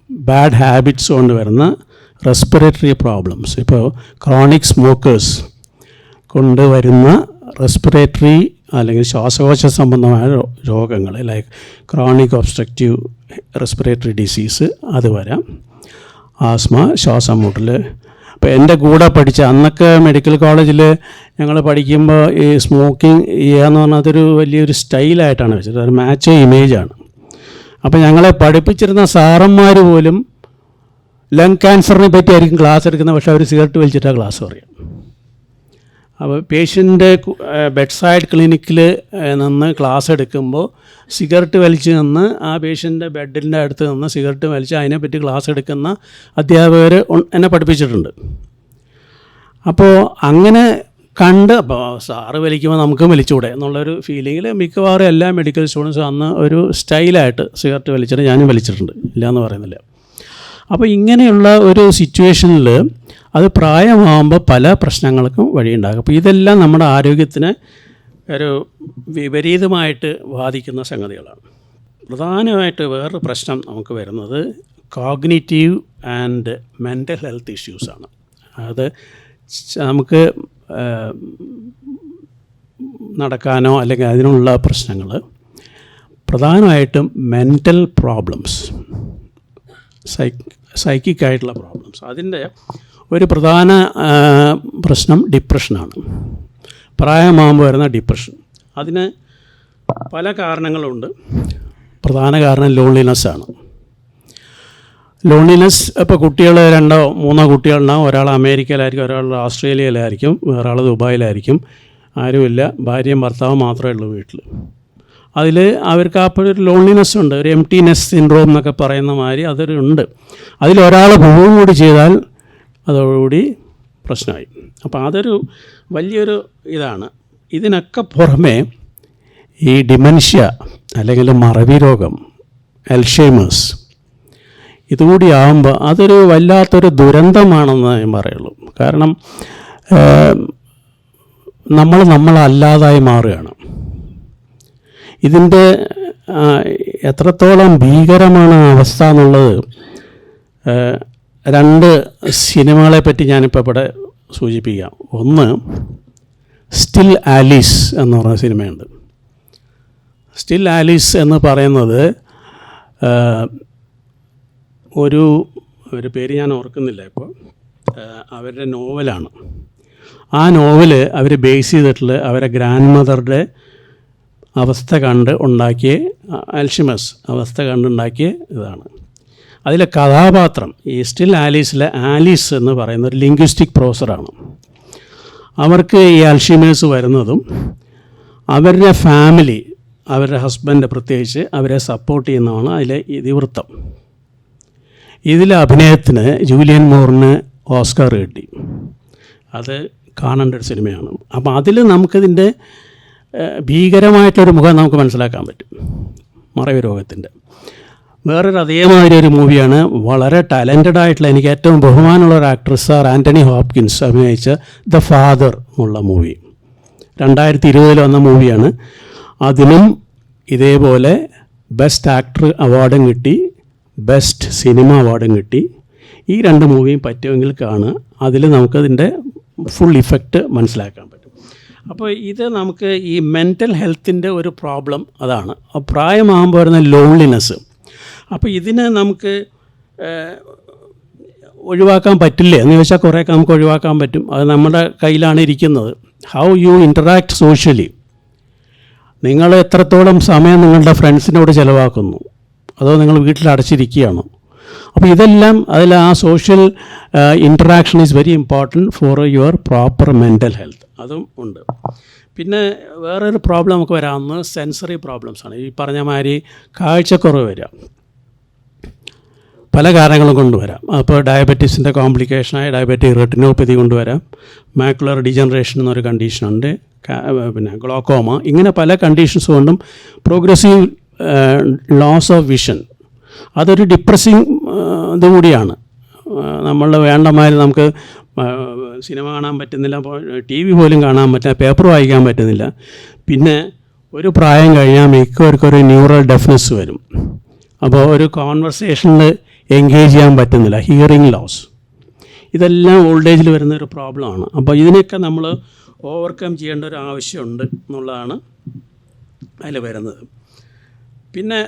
ബാഡ് ഹാബിറ്റ്സ് കൊണ്ട് വരുന്ന റെസ്പിറേറ്ററി പ്രോബ്ലംസ്. ഇപ്പോൾ ക്രോണിക് സ്മോക്കേഴ്സ് കൊണ്ടുവരുന്ന റെസ്പിറേറ്ററി അല്ലെങ്കിൽ ശ്വാസകോശ സംബന്ധമായ രോഗങ്ങൾ, like chronic obstructive respiratory disease, അത് വരാം. ആസ്മ, ശ്വാസം മുട്ടൽ. അപ്പോൾ എൻ്റെ കൂടെ പഠിച്ച, അന്നൊക്കെ മെഡിക്കൽ കോളേജിൽ ഞങ്ങൾ പഠിക്കുമ്പോൾ ഈ സ്മോക്കിംഗ് ചെയ്യാന്ന് പറഞ്ഞാൽ അതൊരു വലിയൊരു സ്റ്റൈലായിട്ടാണ് വെച്ചത്, ഒരു മാച്ച് ഇമേജാണ്. അപ്പോൾ ഞങ്ങളെ പഠിപ്പിച്ചിരുന്ന സാറന്മാർ പോലും ലങ് ക്യാൻസറിനെ പറ്റി ആയിരിക്കും ക്ലാസ് എടുക്കുന്നത്, പക്ഷേ അവർ സിഗരറ്റ് വലിച്ചിട്ടാണ് ക്ലാസ് പറയാം. അപ്പോൾ പേഷ്യൻ്റെ ബെഡ് സൈഡ് ക്ലിനിക്കിൽ നിന്ന് ക്ലാസ് എടുക്കുമ്പോൾ സിഗരറ്റ് വലിച്ച് നിന്ന് ആ പേഷ്യൻ്റെ ബെഡിൻ്റെ അടുത്ത് നിന്ന് സിഗരറ്റ് വലിച്ച് അതിനെപ്പറ്റി ക്ലാസ് എടുക്കുന്ന അധ്യാപകർ എന്നെ പഠിപ്പിച്ചിട്ടുണ്ട്. അപ്പോൾ അങ്ങനെ കണ്ട്, അപ്പോൾ സാറ് വലിക്കുമ്പോൾ നമുക്കും വലിച്ചുകൂടെ എന്നുള്ളൊരു ഫീലിങ്ങിൽ മിക്കവാറും എല്ലാ മെഡിക്കൽ സ്റ്റുഡൻസും അന്ന് ഒരു സ്റ്റൈലായിട്ട് സിഗരറ്റ് വലിച്ചിട്ട് ഞാനും വലിച്ചിട്ടുണ്ട്, ഇല്ല എന്ന് പറയുന്നില്ല. അപ്പോൾ ഇങ്ങനെയുള്ള ഒരു സിറ്റുവേഷനിൽ അത് പ്രായമാകുമ്പോൾ പല പ്രശ്നങ്ങൾക്കും വഴിയുണ്ടാകും. അപ്പോൾ ഇതെല്ലാം നമ്മുടെ ആരോഗ്യത്തിന് ഒരു വിപരീതമായിട്ട് ബാധിക്കുന്ന സംഗതികളാണ്. പ്രധാനമായിട്ട് വേറൊരു പ്രശ്നം നമുക്ക് വരുന്നത് കോഗ്നിറ്റീവ് ആൻഡ് മെൻ്റൽ ഹെൽത്ത് ഇഷ്യൂസാണ്. അത് നമുക്ക് നടക്കാനോ അല്ലെങ്കിൽ അതിനുള്ള പ്രശ്നങ്ങൾ, പ്രധാനമായിട്ടും മെൻ്റൽ പ്രോബ്ലംസ്, സൈക്കിക്കായിട്ടുള്ള പ്രോബ്ലംസ്. അതിൻ്റെ ഒരു പ്രധാന പ്രശ്നം ഡിപ്രഷനാണ്. പ്രായമാകുമ്പോൾ വരുന്ന ഡിപ്രഷൻ. അതിന് പല കാരണങ്ങളുണ്ട്. പ്രധാന കാരണം ലോൺലിനെസ്സാണ്. ലോൺലിനെസ്, ഇപ്പോൾ കുട്ടികൾ 2-3 കുട്ടികളുണ്ടാവും. ഒരാൾ അമേരിക്കയിലായിരിക്കും, ഒരാൾ ഓസ്ട്രേലിയയിലായിരിക്കും, വേറൊരാൾ ദുബായിലായിരിക്കും. ആരുമില്ല, ഭാര്യയും ഭർത്താവും മാത്രമേ ഉള്ളൂ വീട്ടിൽ. അതിൽ അവർക്ക് അപ്പോഴൊരു ലോൺലിനെസ് ഉണ്ട്, ഒരു എംപ്റ്റിനെസ് സിൻഡ്രോം എന്നൊക്കെ പറയുന്ന മാതിരി അതൊരു ഉണ്ട്. അതിലൊരാൾ പോവുകയും കൂടി ചെയ്താൽ അതോടുകൂടി പ്രശ്നമായി. അപ്പോൾ അതൊരു വലിയൊരു ഇതാണ്. ഇതിനൊക്കെ പുറമെ ഈ ഡിമെൻഷ്യ അല്ലെങ്കിൽ മറവി രോഗം, അൽഷൈമേഴ്സ്, ഇതുകൂടി ആകുമ്പോൾ അതൊരു വല്ലാത്തൊരു ദുരന്തമാണെന്ന് ഞാൻ പറയുള്ളൂ. കാരണം നമ്മളല്ലാതായി മാറുകയാണ്. ഇതിൻ്റെ എത്രത്തോളം ഭീകരമാണ് അവസ്ഥ എന്നുള്ളത് 2 സിനിമകളെ പറ്റി ഞാനിപ്പോൾ ഇവിടെ സൂചിപ്പിക്കാം. ഒന്ന് സ്റ്റിൽ ആലീസ് എന്ന് പറഞ്ഞ സിനിമയുണ്ട്. സ്റ്റിൽ ആലീസ് എന്ന് പറയുന്നത് ഒരു പേര് ഞാൻ ഓർക്കുന്നില്ല ഇപ്പോൾ, അവരുടെ നോവലാണ്. ആ നോവൽ അവർ ബേസ് ചെയ്തിട്ടുള്ള അവരുടെ ഗ്രാൻഡ് മദറുടെ അവസ്ഥ കണ്ട് ഉണ്ടാക്കിയ, അൽഷിമസ് അവസ്ഥ കണ്ടുണ്ടാക്കിയ ഇതാണ്. അതിലെ കഥാപാത്രം ഈ സ്റ്റിൽ ആലീസിലെ ആലീസ് എന്ന് പറയുന്ന ഒരു ലിംഗ്വിസ്റ്റിക് പ്രൊഫസറാണ്. അവർക്ക് ഈ അൽഷിമേഴ്സ് വരുന്നതും അവരുടെ ഫാമിലി, അവരുടെ ഹസ്ബൻഡ് പ്രത്യേകിച്ച് അവരെ സപ്പോർട്ട് ചെയ്യുന്നതാണ് അതിലെ ഇതിവൃത്തം. ഇതിലെ അഭിനയത്തിന് ജൂലിയൻ മൂറിന് ഓസ്കാർ കിട്ടി. അത് കാണേണ്ട ഒരു സിനിമയാണ്. അപ്പോൾ അതിൽ നമുക്കിതിൻ്റെ ഭീകരമായിട്ടൊരു മുഖം നമുക്ക് മനസ്സിലാക്കാൻ പറ്റും, മറവി രോഗത്തിൻ്റെ. വേറൊരു അതേമാതിരി ഒരു മൂവിയാണ് വളരെ ടാലൻറ്റഡ് ആയിട്ടുള്ള, എനിക്ക് ഏറ്റവും ബഹുമാനമുള്ള ഒരു ആക്ടർ സാർ ആൻ്റണി ഹോപ്കിൻസ് അഭിനയിച്ച ദ ഫാദർ എന്നുള്ള മൂവി. 2020 വന്ന മൂവിയാണ്. അതിനും ഇതേപോലെ ബെസ്റ്റ് ആക്ടർ അവാർഡും കിട്ടി, ബെസ്റ്റ് സിനിമ അവാർഡും കിട്ടി. ഈ 2 മൂവിയും പറ്റുമെങ്കിൽ കാണുക. അതിൽ നമുക്കതിൻ്റെ ഫുൾ ഇഫക്റ്റ് മനസ്സിലാക്കാൻ പറ്റും. അപ്പോൾ ഇത് നമുക്ക് ഈ മെൻ്റൽ ഹെൽത്തിൻ്റെ ഒരു പ്രോബ്ലം അതാണ്. പ്രായമാകുമ്പോൾ വരുന്ന ലോൺലിനെസ്. അപ്പോൾ ഇതിനെ നമുക്ക് ഒഴിവാക്കാൻ പറ്റില്ലേ എന്ന് ചോദിച്ചാൽ കുറേയൊക്കെ നമുക്ക് ഒഴിവാക്കാൻ പറ്റും. അത് നമ്മുടെ കയ്യിലാണ് ഇരിക്കുന്നത്. How you interact socially. നിങ്ങൾ എത്രത്തോളം സമയം നിങ്ങളുടെ ഫ്രണ്ട്സിനോട് ചിലവാക്കുന്നു, അതോ നിങ്ങൾ വീട്ടിൽ അടച്ചിരിക്കുകയാണോ? അപ്പോൾ ഇതെല്ലാം അതിൽ ആ social interaction is very important for your proper mental health. അതും ഉണ്ട്. പിന്നെ വേറൊരു പ്രോബ്ലം നമുക്ക് വരാവുന്നത് സെൻസറി പ്രോബ്ലംസാണ്. ഈ പറഞ്ഞ മാതിരി കാഴ്ചക്കുറവ് വരിക പല കാരണങ്ങളും കൊണ്ടുവരാം. അപ്പോൾ ഡയബറ്റീസിൻ്റെ കോംപ്ലിക്കേഷനായ ഡയബറ്റിക് റെറ്റിനോപ്പതി കൊണ്ടുവരാം, മാക്കുലർ ഡീജനറേഷൻ എന്നൊരു കണ്ടീഷനുണ്ട്, പിന്നെ ഗ്ലോക്കോമ, ഇങ്ങനെ പല കണ്ടീഷൻസ് കൊണ്ടും പ്രോഗ്രസീവ് ലോസ് ഓഫ് വിഷൻ അതൊരു ഡിപ്രസിങ് ഇതുകൂടിയാണ്. നമ്മൾ വേണ്ടമാതിരി നമുക്ക് സിനിമ കാണാൻ പറ്റുന്നില്ല, TV പോലും കാണാൻ പറ്റില്ല, പേപ്പർ വായിക്കാൻ പറ്റുന്നില്ല. പിന്നെ ഒരു പ്രായം കഴിഞ്ഞാൽ മിക്കവർക്കൊരു ന്യൂറൽ ഡെഫ്നെസ് വരും. അപ്പോൾ ഒരു കോൺവെർസേഷനിൽ എൻഗേജ് ചെയ്യാൻ പറ്റുന്നില്ല, ഹിയറിംഗ് ലോസ്. ഇതെല്ലാം ഓൾഡ് ഏജിൽ വരുന്നൊരു പ്രോബ്ലമാണ്. അപ്പോൾ ഇതിനൊക്കെ നമ്മൾ ഓവർകം ചെയ്യേണ്ട ഒരു ആവശ്യമുണ്ട് എന്നുള്ളതാണ് അതിൽ വരുന്നത്. പിന്നെ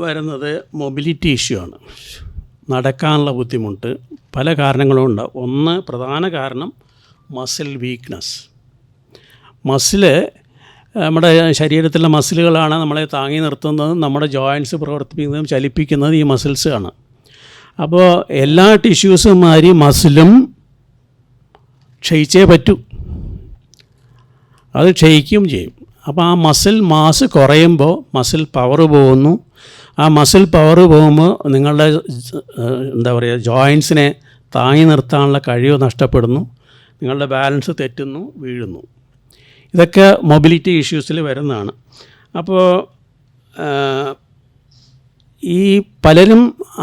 വരുന്നത് മൊബിലിറ്റി ഇഷ്യൂ ആണ്. നടക്കാനുള്ള ബുദ്ധിമുട്ട് പല കാരണങ്ങളും ഉണ്ട്. ഒന്ന് പ്രധാന കാരണം മസിൽ വീക്ക്നെസ്. മസില് നമ്മുടെ ശരീരത്തിലെ മസിലുകളാണ് നമ്മളെ താങ്ങി നിർത്തുന്നതും നമ്മുടെ ജോയിൻറ്റ്സ് പ്രവർത്തിപ്പിക്കുന്നതും ചലിപ്പിക്കുന്നതും ഈ മസിൽസ് ആണ്. അപ്പോൾ എല്ലാ ടിഷ്യൂസും മാതിരി മസിലും ക്ഷയിച്ചേ പറ്റൂ, അത് ക്ഷയിക്കുകയും ചെയ്യും. അപ്പോൾ ആ മസിൽ മാസ് കുറയുമ്പോൾ മസിൽ പവർ പോകുന്നു. ആ മസിൽ പവർ പോകുമ്പോൾ നിങ്ങളുടെ എന്താ പറയുക ജോയിൻസിനെ താങ്ങി നിർത്താനുള്ള കഴിവ് നഷ്ടപ്പെടുന്നു, നിങ്ങളുടെ ബാലൻസ് തെറ്റുന്നു, വീഴുന്നു. ഇതൊക്കെ മൊബിലിറ്റി ഇഷ്യൂസിൽ വരുന്നതാണ്. അപ്പോൾ ഈ പലരും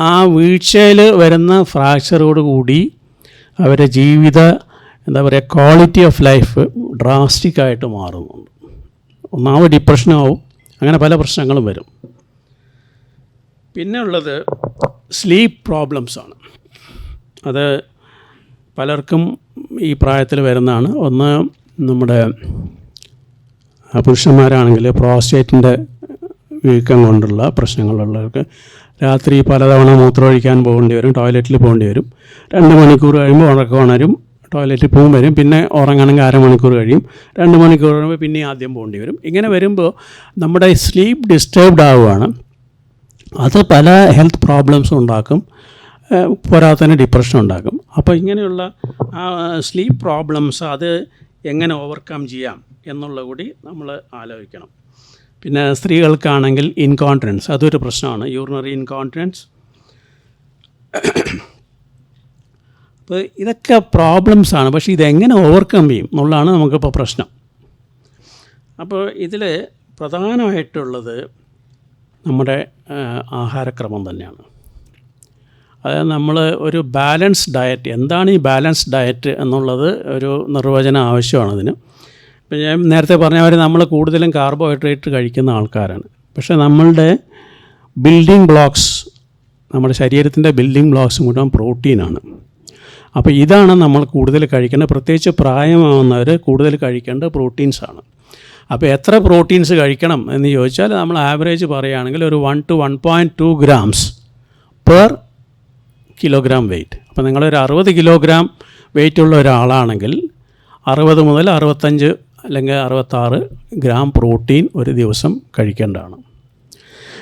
ആ വീഴ്ചയിൽ വരുന്ന ഫ്രാക്ചറോട് കൂടി അവരുടെ ജീവിത എന്താ പറയുക ക്വാളിറ്റി ഓഫ് ലൈഫ് ഡ്രാസ്റ്റിക്കായിട്ട് മാറുന്നുണ്ട്. ഒന്നാമത് ഡിപ്രഷനാവും, അങ്ങനെ പല പ്രശ്നങ്ങളും വരും. പിന്നെ ഉള്ളത് സ്ലീപ്പ് പ്രോബ്ലംസാണ്. അത് പലർക്കും ഈ പ്രായത്തിൽ വരുന്നതാണ്. ഒന്ന് നമ്മുടെ പുരുഷന്മാരാണെങ്കിൽ പ്രോസ്റ്റേറ്റിൻ്റെ വീക്കം കൊണ്ടുള്ള പ്രശ്നങ്ങളുള്ളവർക്ക് രാത്രി പലതവണ മൂത്രമൊഴിക്കാൻ പോകേണ്ടി വരും, ടോയ്ലറ്റിൽ പോകേണ്ടി വരും. 2 മണിക്കൂർ കഴിയുമ്പോൾ ഉണരും, ടോയ്ലറ്റിൽ പോകും വരും, പിന്നെ ഉറങ്ങണമെങ്കിൽ 1/2 മണിക്കൂർ കഴിയും, 2 മണിക്കൂർ കഴിയുമ്പോൾ പിന്നെ ആദ്യം പോകേണ്ടി വരും. ഇങ്ങനെ വരുമ്പോൾ നമ്മുടെ സ്ലീപ്പ് ഡിസ്റ്റർബ്ഡ് ആവുകയാണ്. അത് പല ഹെൽത്ത് പ്രോബ്ലംസും ഉണ്ടാക്കും, പോരാത്തതിന് ഡിപ്രഷൻ ഉണ്ടാക്കും. അപ്പോൾ ഇങ്ങനെയുള്ള സ്ലീപ്പ് പ്രോബ്ലംസ് അത് എങ്ങനെ ഓവർകം ചെയ്യാം എന്നുള്ള കൂടി നമ്മൾ ആലോചിക്കണം. പിന്നെ സ്ത്രീകൾക്കാണെങ്കിൽ ഇൻകോൺട്രൻസ് അതൊരു പ്രശ്നമാണ്, യൂറിനറി ഇൻകോൺട്രൻസ്. അപ്പോൾ ഇതൊക്കെ പ്രോബ്ലംസാണ്. പക്ഷേ ഇതെങ്ങനെ ഓവർകം ചെയ്യും എന്നുള്ളതാണ് നമുക്കിപ്പോൾ പ്രശ്നം. അപ്പോൾ ഇതിൽ പ്രധാനമായിട്ടുള്ളത് നമ്മുടെ ആഹാരക്രമം തന്നെയാണ്. അതായത് നമ്മൾ ഒരു ബാലൻസ്ഡ് ഡയറ്റ്, എന്താണ് ഈ ബാലൻസ്ഡ് ഡയറ്റ് എന്നുള്ളത് ഒരു നിർവചനം ആവശ്യമാണ് അതിന്. ഇപ്പം ഞാൻ നേരത്തെ പറഞ്ഞ പോലെ നമ്മൾ കൂടുതലും കാർബോഹൈഡ്രേറ്റ് കഴിക്കുന്ന ആൾക്കാരാണ്. പക്ഷേ നമ്മളുടെ ബിൽഡിംഗ് ബ്ലോക്സ്, നമ്മുടെ ശരീരത്തിൻ്റെ ബിൽഡിംഗ് ബ്ലോക്സ് മുഴുവൻ പ്രോട്ടീനാണ്. അപ്പോൾ ഇതാണ് നമ്മൾ കൂടുതൽ കഴിക്കേണ്ടത്. പ്രത്യേകിച്ച് പ്രായമാവുന്നവർ കൂടുതൽ കഴിക്കേണ്ട പ്രോട്ടീൻസാണ്. അപ്പോൾ എത്ര പ്രോട്ടീൻസ് കഴിക്കണം എന്ന് ചോദിച്ചാൽ നമ്മൾ ആവറേജ് പറയുകയാണെങ്കിൽ ഒരു 1 to 1.2 grams per kilogram wait. അപ്പോൾ നിങ്ങളൊരു 60 കിലോഗ്രാം വെയിറ്റ് ഉള്ള ഒരാളാണെങ്കിൽ 60 മുതൽ 65 അല്ലെങ്കിൽ 66 ഗ്രാം പ്രോട്ടീൻ ഒരു ദിവസം കഴിക്കേണ്ടതാണ്.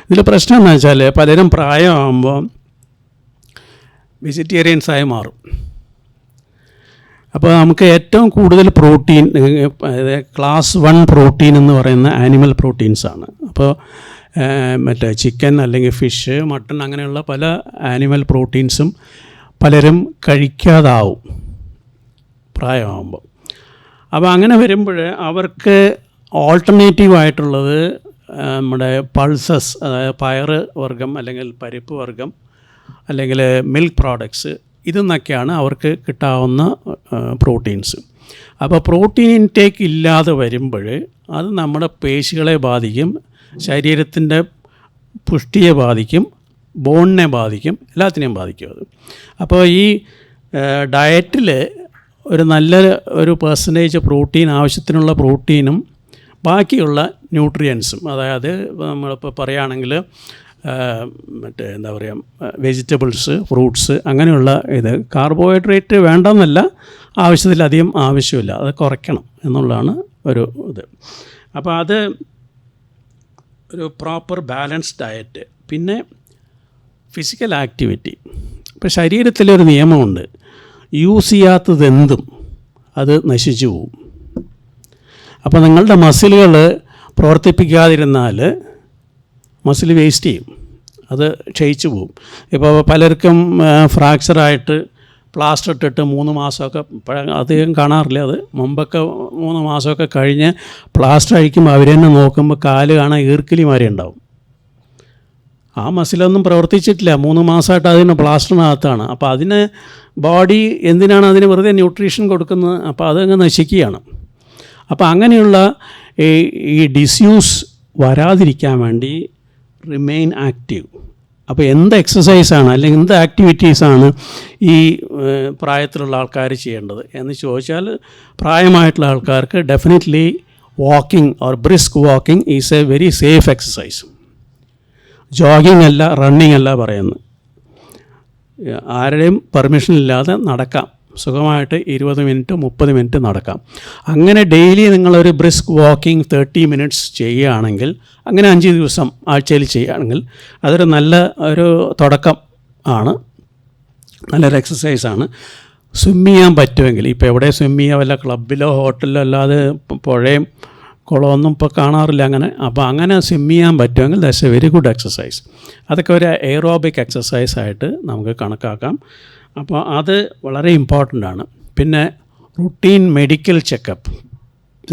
ഇതിൽ പ്രശ്നം എന്ന് വെച്ചാൽ പലരും പ്രായമാകുമ്പോൾ വെജിറ്റേറിയൻസായി മാറും. അപ്പോൾ നമുക്ക് ഏറ്റവും കൂടുതൽ പ്രോട്ടീൻ ക്ലാസ് 1 പ്രോട്ടീൻ എന്ന് പറയുന്ന ആനിമൽ പ്രോട്ടീൻസാണ്. അപ്പോൾ മറ്റേ ചിക്കൻ അല്ലെങ്കിൽ ഫിഷ്, മട്ടൺ അങ്ങനെയുള്ള പല ആനിമൽ പ്രോട്ടീൻസും പലരും കഴിക്കാതാവും പ്രായമാകുമ്പോൾ. അപ്പോൾ അങ്ങനെ വരുമ്പോൾ അവർക്ക് ഓൾട്ടർനേറ്റീവായിട്ടുള്ളത് നമ്മുടെ പൾസസ്, അതായത് പയറ് വർഗ്ഗം അല്ലെങ്കിൽ പരിപ്പ് വർഗ്ഗം അല്ലെങ്കിൽ മിൽക്ക് പ്രോഡക്ട്സ്, ഇതെന്നൊക്കെയാണ് അവർക്ക് കിട്ടാവുന്ന പ്രോട്ടീൻസ്. അപ്പോൾ പ്രോട്ടീൻ ഇൻടേക്ക് ഇല്ലാതെ വരുമ്പോൾ അത് നമ്മുടെ പേശികളെ ബാധിക്കും, ശരീരത്തിൻ്റെ പുഷ്ടിയെ ബാധിക്കും, ബോണിനെ ബാധിക്കും, എല്ലാത്തിനെയും ബാധിക്കും അത്. അപ്പോൾ ഈ ഡയറ്റിൽ ഒരു പെർസെൻറ്റേജ് പ്രോട്ടീൻ, ആവശ്യത്തിനുള്ള പ്രോട്ടീനും ബാക്കിയുള്ള ന്യൂട്രിയൻസും, അതായത് നമ്മളിപ്പോൾ പറയുകയാണെങ്കിൽ മറ്റേ എന്താ പറയുക, വെജിറ്റബിൾസ്, ഫ്രൂട്ട്സ്, അങ്ങനെയുള്ള ഇത്. കാർബോഹൈഡ്രേറ്റ് വേണ്ടെന്നല്ല, ആവശ്യത്തിലധികം ആവശ്യമില്ല, അത് കുറയ്ക്കണം എന്നുള്ളതാണ് ഒരു ഇത്. അപ്പോൾ അത് ഒരു പ്രോപ്പർ ബാലൻസ്ഡ് ഡയറ്റ്. പിന്നെ ഫിസിക്കൽ ആക്ടിവിറ്റി. ഇപ്പോൾ ശരീരത്തിലൊരു നിയമമുണ്ട്, യൂസ് ചെയ്യാത്തതെന്തും അത് നശിച്ചു പോവും. അപ്പോൾ നിങ്ങളുടെ മസിലുകൾ പ്രവർത്തിപ്പിക്കാതിരുന്നാൽ മസിൽ വേസ്റ്റ് ചെയ്യും, അത് ക്ഷയിച്ചു പോവും. ഇപ്പോൾ പലർക്കും ഫ്രാക്ചറായിട്ട് പ്ലാസ്റ്റർ ഇട്ടിട്ട് 3 മാസമൊക്കെ, അധികം കാണാറില്ല അത്, മുമ്പൊക്കെ 3 മാസമൊക്കെ കഴിഞ്ഞ് പ്ലാസ്റ്റർ അഴിക്കുമ്പോൾ അവർ തന്നെ നോക്കുമ്പോൾ കാല് കാണാൻ ഈർക്കിലിമാരെ ഉണ്ടാവും. ആ മസിലൊന്നും പ്രവർത്തിച്ചിട്ടില്ല, 3 മാസമായിട്ട് അതിന് പ്ലാസ്റ്ററിനകത്താണ്. അപ്പോൾ അതിന് ബോഡി എന്തിനാണ് അതിന് വെറുതെ ന്യൂട്രീഷൻ കൊടുക്കുന്നത്? അപ്പോൾ അതങ്ങ് നശിക്കുകയാണ്. അപ്പോൾ അങ്ങനെയുള്ള ഈ ഡിസ്യൂസ് വരാതിരിക്കാൻ വേണ്ടി റിമെയിൻ ആക്റ്റീവ്. അപ്പോൾ എന്ത് എക്സസൈസാണ് അല്ലെങ്കിൽ എന്ത് ആക്ടിവിറ്റീസാണ് ഈ പ്രായത്തിലുള്ള ആൾക്കാർ ചെയ്യേണ്ടത് എന്ന് ചോദിച്ചാൽ, പ്രായമായിട്ടുള്ള ആൾക്കാർക്ക് definitely walking or brisk walking is A very safe exercise. Jogging അല്ല, റണ്ണിങ് അല്ല പറയുന്നത്. ആരുടെയും പെർമിഷൻ ഇല്ലാതെ നടക്കാം, സുഖമായിട്ട് 20 മിനിറ്റ് 30 മിനിറ്റ് നടക്കാം. അങ്ങനെ ഡെയിലി നിങ്ങളൊരു ബ്രിസ്ക് വാക്കിംഗ് 30 മിനിറ്റ്സ് ചെയ്യുകയാണെങ്കിൽ, അങ്ങനെ 5 ദിവസം ആഴ്ചയിൽ ചെയ്യുകയാണെങ്കിൽ അതൊരു നല്ല ഒരു തുടക്കം ആണ്, നല്ലൊരു എക്സസൈസാണ്. സ്വിം ചെയ്യാൻ പറ്റുമെങ്കിൽ, ഇപ്പോൾ എവിടെ സ്വിം ചെയ്യുക, വല്ല ക്ലബിലോ ഹോട്ടലിലോ അല്ലാതെ പുഴയും കുളമൊന്നും ഇപ്പോൾ കാണാറില്ല അങ്ങനെ. അപ്പോൾ അങ്ങനെ സ്വിം ചെയ്യാൻ പറ്റുമെങ്കിൽ that's A very good exercise. അതൊക്കെ ഒരു എയറോബിക് എക്സസൈസായിട്ട് നമുക്ക് കണക്കാക്കാം. അപ്പോൾ അത് വളരെ ഇമ്പോർട്ടൻ്റ് ആണ്. പിന്നെ റുട്ടീൻ മെഡിക്കൽ ചെക്കപ്പ്,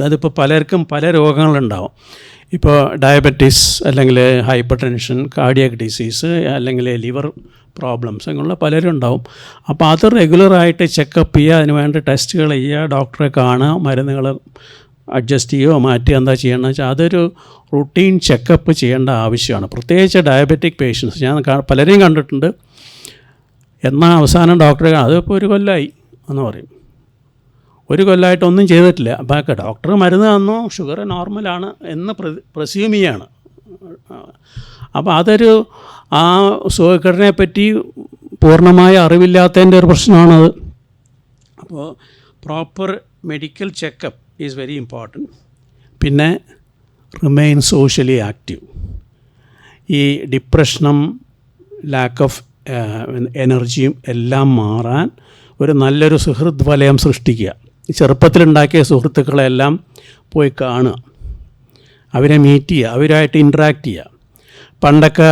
അതിപ്പോൾ പലർക്കും പല രോഗങ്ങളുണ്ടാവും. ഇപ്പോൾ ഡയബറ്റീസ് അല്ലെങ്കിൽ ഹൈപ്പർ ടെൻഷൻ, കാർഡിയാക് ഡിസീസ് അല്ലെങ്കിൽ ലിവർ പ്രോബ്ലംസ്, അങ്ങനെയുള്ള പലരും ഉണ്ടാവും. അപ്പോൾ അത് റെഗുലറായിട്ട് ചെക്കപ്പ് ചെയ്യുക, അതിന് വേണ്ട ടെസ്റ്റുകൾ ചെയ്യുക, ഡോക്ടറെ കാണുക, മരുന്നുകൾ അഡ്ജസ്റ്റ് ചെയ്യുകയോ മാറ്റുക, എന്താ ചെയ്യണമെന്ന് വെച്ചാൽ അതൊരു റുട്ടീൻ ചെക്കപ്പ് ചെയ്യേണ്ട ആവശ്യമാണ്. പ്രത്യേകിച്ച് ഡയബറ്റിക് പേഷ്യൻസ്, ഞാൻ പലരെയും കണ്ടിട്ടുണ്ട്. എന്നാൽ അവസാനം ഡോക്ടറെ അതിപ്പോൾ 1 കൊല്ലമായി എന്ന് പറയും, 1 കൊല്ലമായിട്ടൊന്നും ചെയ്തിട്ടില്ല. അപ്പോൾ ഡോക്ടർ മരുന്ന് തന്നു, ഷുഗർ നോർമലാണ് എന്ന് പ്രസ്യൂം ചെയ്യാണ്. അപ്പോൾ അതൊരു ആ സുഖഘടനയെപ്പറ്റി പൂർണ്ണമായ അറിവില്ലാത്തതിൻ്റെ ഒരു പ്രശ്നമാണത്. അപ്പോൾ proper medical checkup is very important. പിന്നെ റിമെയിൻ സോഷ്യലി ആക്റ്റീവ്. ഈ ഡിപ്രഷനും ലാക്ക് ഓഫ് എനർജിയും എല്ലാം മാറാൻ ഒരു നല്ലൊരു സുഹൃത്ത് വലയം സൃഷ്ടിക്കുക. ചെറുപ്പത്തിലുണ്ടാക്കിയ സുഹൃത്തുക്കളെല്ലാം പോയി കാണുക, അവരെ മീറ്റ് ചെയ്യുക, അവരുമായിട്ട് ഇൻട്രാക്ട് ചെയ്യുക. പണ്ടൊക്കെ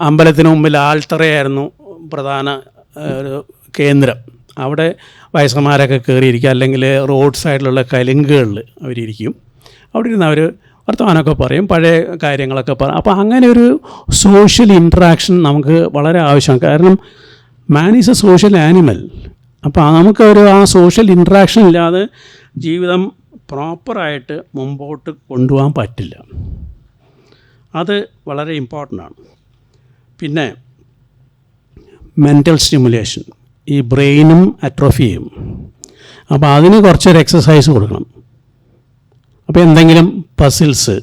അമ്പലത്തിന് മുമ്പിൽ ആൽത്തറയായിരുന്നു പ്രധാന ഒരു കേന്ദ്രം. അവിടെ വയസ്സന്മാരൊക്കെ കയറിയിരിക്കുക, അല്ലെങ്കിൽ റോഡ് സൈഡിലുള്ള കലുങ്കുകളിൽ അവരിയ്ക്കും. അവിടെ ഇരുന്ന് അവർ വർത്തമാനമൊക്കെ പറയും, പഴയ കാര്യങ്ങളൊക്കെ പറയും. അപ്പോൾ അങ്ങനെ ഒരു സോഷ്യൽ ഇൻട്രാക്ഷൻ നമുക്ക് വളരെ ആവശ്യമാണ്. കാരണം man is A social animal. അപ്പോൾ നമുക്കൊരു ആ സോഷ്യൽ ഇൻട്രാക്ഷൻ ഇല്ലാതെ ജീവിതം പ്രോപ്പറായിട്ട് മുമ്പോട്ട് കൊണ്ടുപോകാൻ പറ്റില്ല. അത് വളരെ ഇമ്പോർട്ടൻ്റ് ആണ്. പിന്നെ മെൻ്റൽ സ്റ്റിമുലേഷൻ, ഈ ബ്രെയിനും അട്രോഫി ചെയ്യും. അപ്പോൾ അതിന് കുറച്ചൊരു എക്സസൈസ് കൊടുക്കണം. അപ്പോൾ എന്തെങ്കിലും പസിൽസ്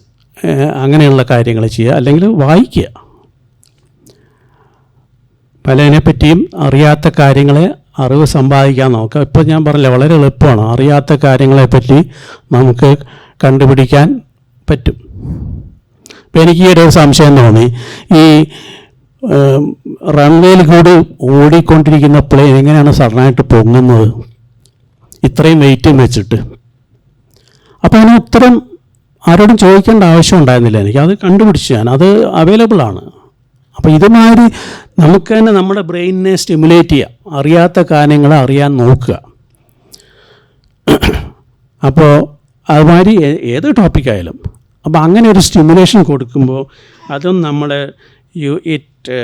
അങ്ങനെയുള്ള കാര്യങ്ങൾ ചെയ്യുക, അല്ലെങ്കിൽ വായിക്കുക. പലതിനെപ്പറ്റിയും അറിയാത്ത കാര്യങ്ങളെ അറിവ് സമ്പാദിക്കാൻ നോക്കുക. ഇപ്പോൾ ഞാൻ പറഞ്ഞില്ല, വളരെ എളുപ്പമാണ്. അറിയാത്ത കാര്യങ്ങളെപ്പറ്റി നമുക്ക് കണ്ടുപിടിക്കാൻ പറ്റും. ഇപ്പം എനിക്ക് ഒരു സംശയം തോന്നി, ഈ റൺവേയിൽ കൂടി ഓടിക്കൊണ്ടിരിക്കുന്ന പ്ലെയിൻ എങ്ങനെയാണ് സഡനായിട്ട് പൊങ്ങുന്നത് ഇത്രയും വെയിറ്റും വെച്ചിട്ട്? അപ്പോൾ അതിന് ഉത്തരം ആരോടും ചോദിക്കേണ്ട ആവശ്യം ഉണ്ടായിരുന്നില്ല എനിക്ക്. അത് കണ്ടുപിടിച്ചു ഞാൻ, അത് അവൈലബിൾ ആണ്. അപ്പോൾ ഇതുമാതിരി നമുക്ക് തന്നെ നമ്മുടെ ബ്രെയിനിനെ സ്റ്റിമുലേറ്റ് ചെയ്യാം, അറിയാത്ത കാര്യങ്ങൾ അറിയാൻ നോക്കുക. അപ്പോൾ അതുമാതിരി ഏത് ടോപ്പിക്കായാലും അപ്പോൾ അങ്ങനെ ഒരു സ്റ്റിമുലേഷൻ കൊടുക്കുമ്പോൾ അതും നമ്മൾ it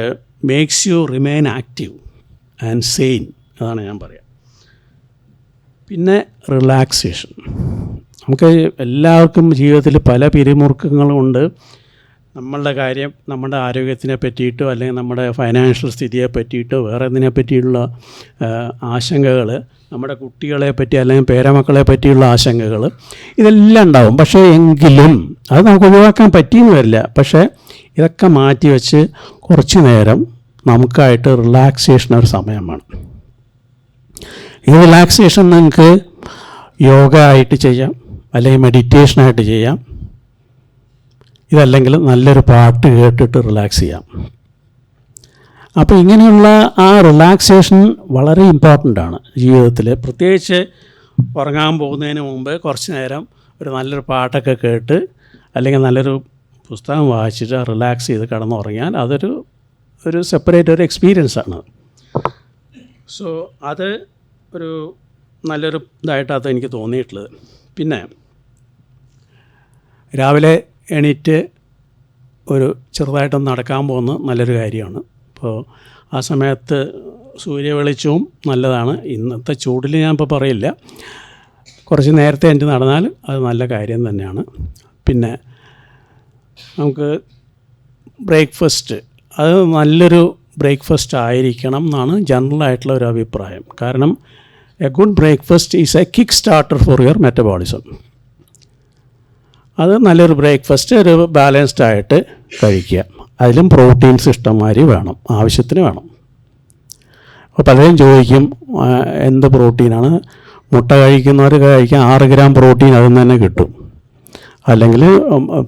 makes you remain active and sane. അതാണ് ഞാൻ പറയാം. പിന്നെ റിലാക്സേഷൻ. നമുക്ക് എല്ലാവർക്കും ജീവിതത്തിൽ പല പിരിമുറുക്കങ്ങളുമുണ്ട്. നമ്മളുടെ കാര്യം, നമ്മുടെ ആരോഗ്യത്തിനെ പറ്റിയിട്ടോ അല്ലെങ്കിൽ നമ്മുടെ ഫൈനാൻഷ്യൽ സ്ഥിതിയെ പറ്റിയിട്ടോ വേറെ എന്തിനെ പറ്റിയുള്ള ആശങ്കകൾ, നമ്മുടെ കുട്ടികളെ പറ്റി അല്ലെങ്കിൽ പേരമക്കളെ പറ്റിയുള്ള ആശങ്കകൾ, ഇതെല്ലാം ഉണ്ടാവും. പക്ഷേ എങ്കിലും അത് നമുക്ക് ഒഴിവാക്കാൻ പറ്റിയെന്ന് വരില്ല. പക്ഷേ ഇതൊക്കെ മാറ്റി വെച്ച് കുറച്ച് നേരം നമുക്കായിട്ട് റിലാക്സേഷൻ ഒരു സമയമാണ്. ഈ റിലാക്സേഷൻ നിങ്ങൾക്ക് യോഗ ആയിട്ട് ചെയ്യാം, അല്ലെങ്കിൽ മെഡിറ്റേഷനായിട്ട് ചെയ്യാം, ഇതല്ലെങ്കിൽ നല്ലൊരു പാട്ട് കേട്ടിട്ട് റിലാക്സ് ചെയ്യാം. അപ്പോൾ ഇങ്ങനെയുള്ള ആ റിലാക്സേഷൻ വളരെ ഇമ്പോർട്ടൻ്റ് ആണ് ജീവിതത്തിൽ. പ്രത്യേകിച്ച് ഉറങ്ങാൻ പോകുന്നതിന് മുമ്പ് കുറച്ച് നേരം ഒരു നല്ലൊരു പാട്ടൊക്കെ കേട്ട് അല്ലെങ്കിൽ നല്ലൊരു പുസ്തകം വായിച്ചിട്ട് റിലാക്സ് ചെയ്ത് കിടന്നുറങ്ങിയാൽ അതൊരു സെപ്പറേറ്റ് ഒരു എക്സ്പീരിയൻസ് ആണ്. സോ അത് ഒരു നല്ലൊരു ഇതായിട്ടാണ് എനിക്ക് തോന്നിയിട്ടുള്ളത്. പിന്നെ രാവിലെ എണീറ്റ് ഒരു ചെറുതായിട്ടൊന്ന് നടക്കാൻ പോകുന്നത് നല്ലൊരു കാര്യമാണ്. അപ്പോൾ ആ സമയത്ത് സൂര്യവെളിച്ചവും നല്ലതാണ്. ഇന്നത്തെ ചൂടിൽ ഞാൻ ഇപ്പോൾ പറയില്ല, കുറച്ച് നേരത്തെ എണീറ്റ് നടന്നാൽ അത് നല്ല കാര്യം തന്നെയാണ്. പിന്നെ നമുക്ക് ബ്രേക്ക്ഫാസ്റ്റ്, അത് നല്ലൊരു ബ്രേക്ക്ഫാസ്റ്റ് ആയിരിക്കണം എന്നാണ് ജനറലായിട്ടുള്ള ഒരു അഭിപ്രായം. കാരണം A good breakfast is A kick starter for your metabolism. അത് നല്ലൊരു ബ്രേക്ക്ഫാസ്റ്റ് ഒരു ബാലൻസ്ഡ് ആയിട്ട് കഴിക്കുക. അതിലും പ്രോട്ടീൻസ് ഇഷ്ടംമാതിരി വേണം, ആവശ്യത്തിന് വേണം. അപ്പോൾ പലരും ചോദിക്കും എന്ത് പ്രോട്ടീനാണ്? മുട്ട കഴിക്കുന്നവർ കഴിക്കാൻ 6 ഗ്രാം പ്രോട്ടീൻ അതിൽ നിന്ന് തന്നെ കിട്ടും. അല്ലെങ്കിൽ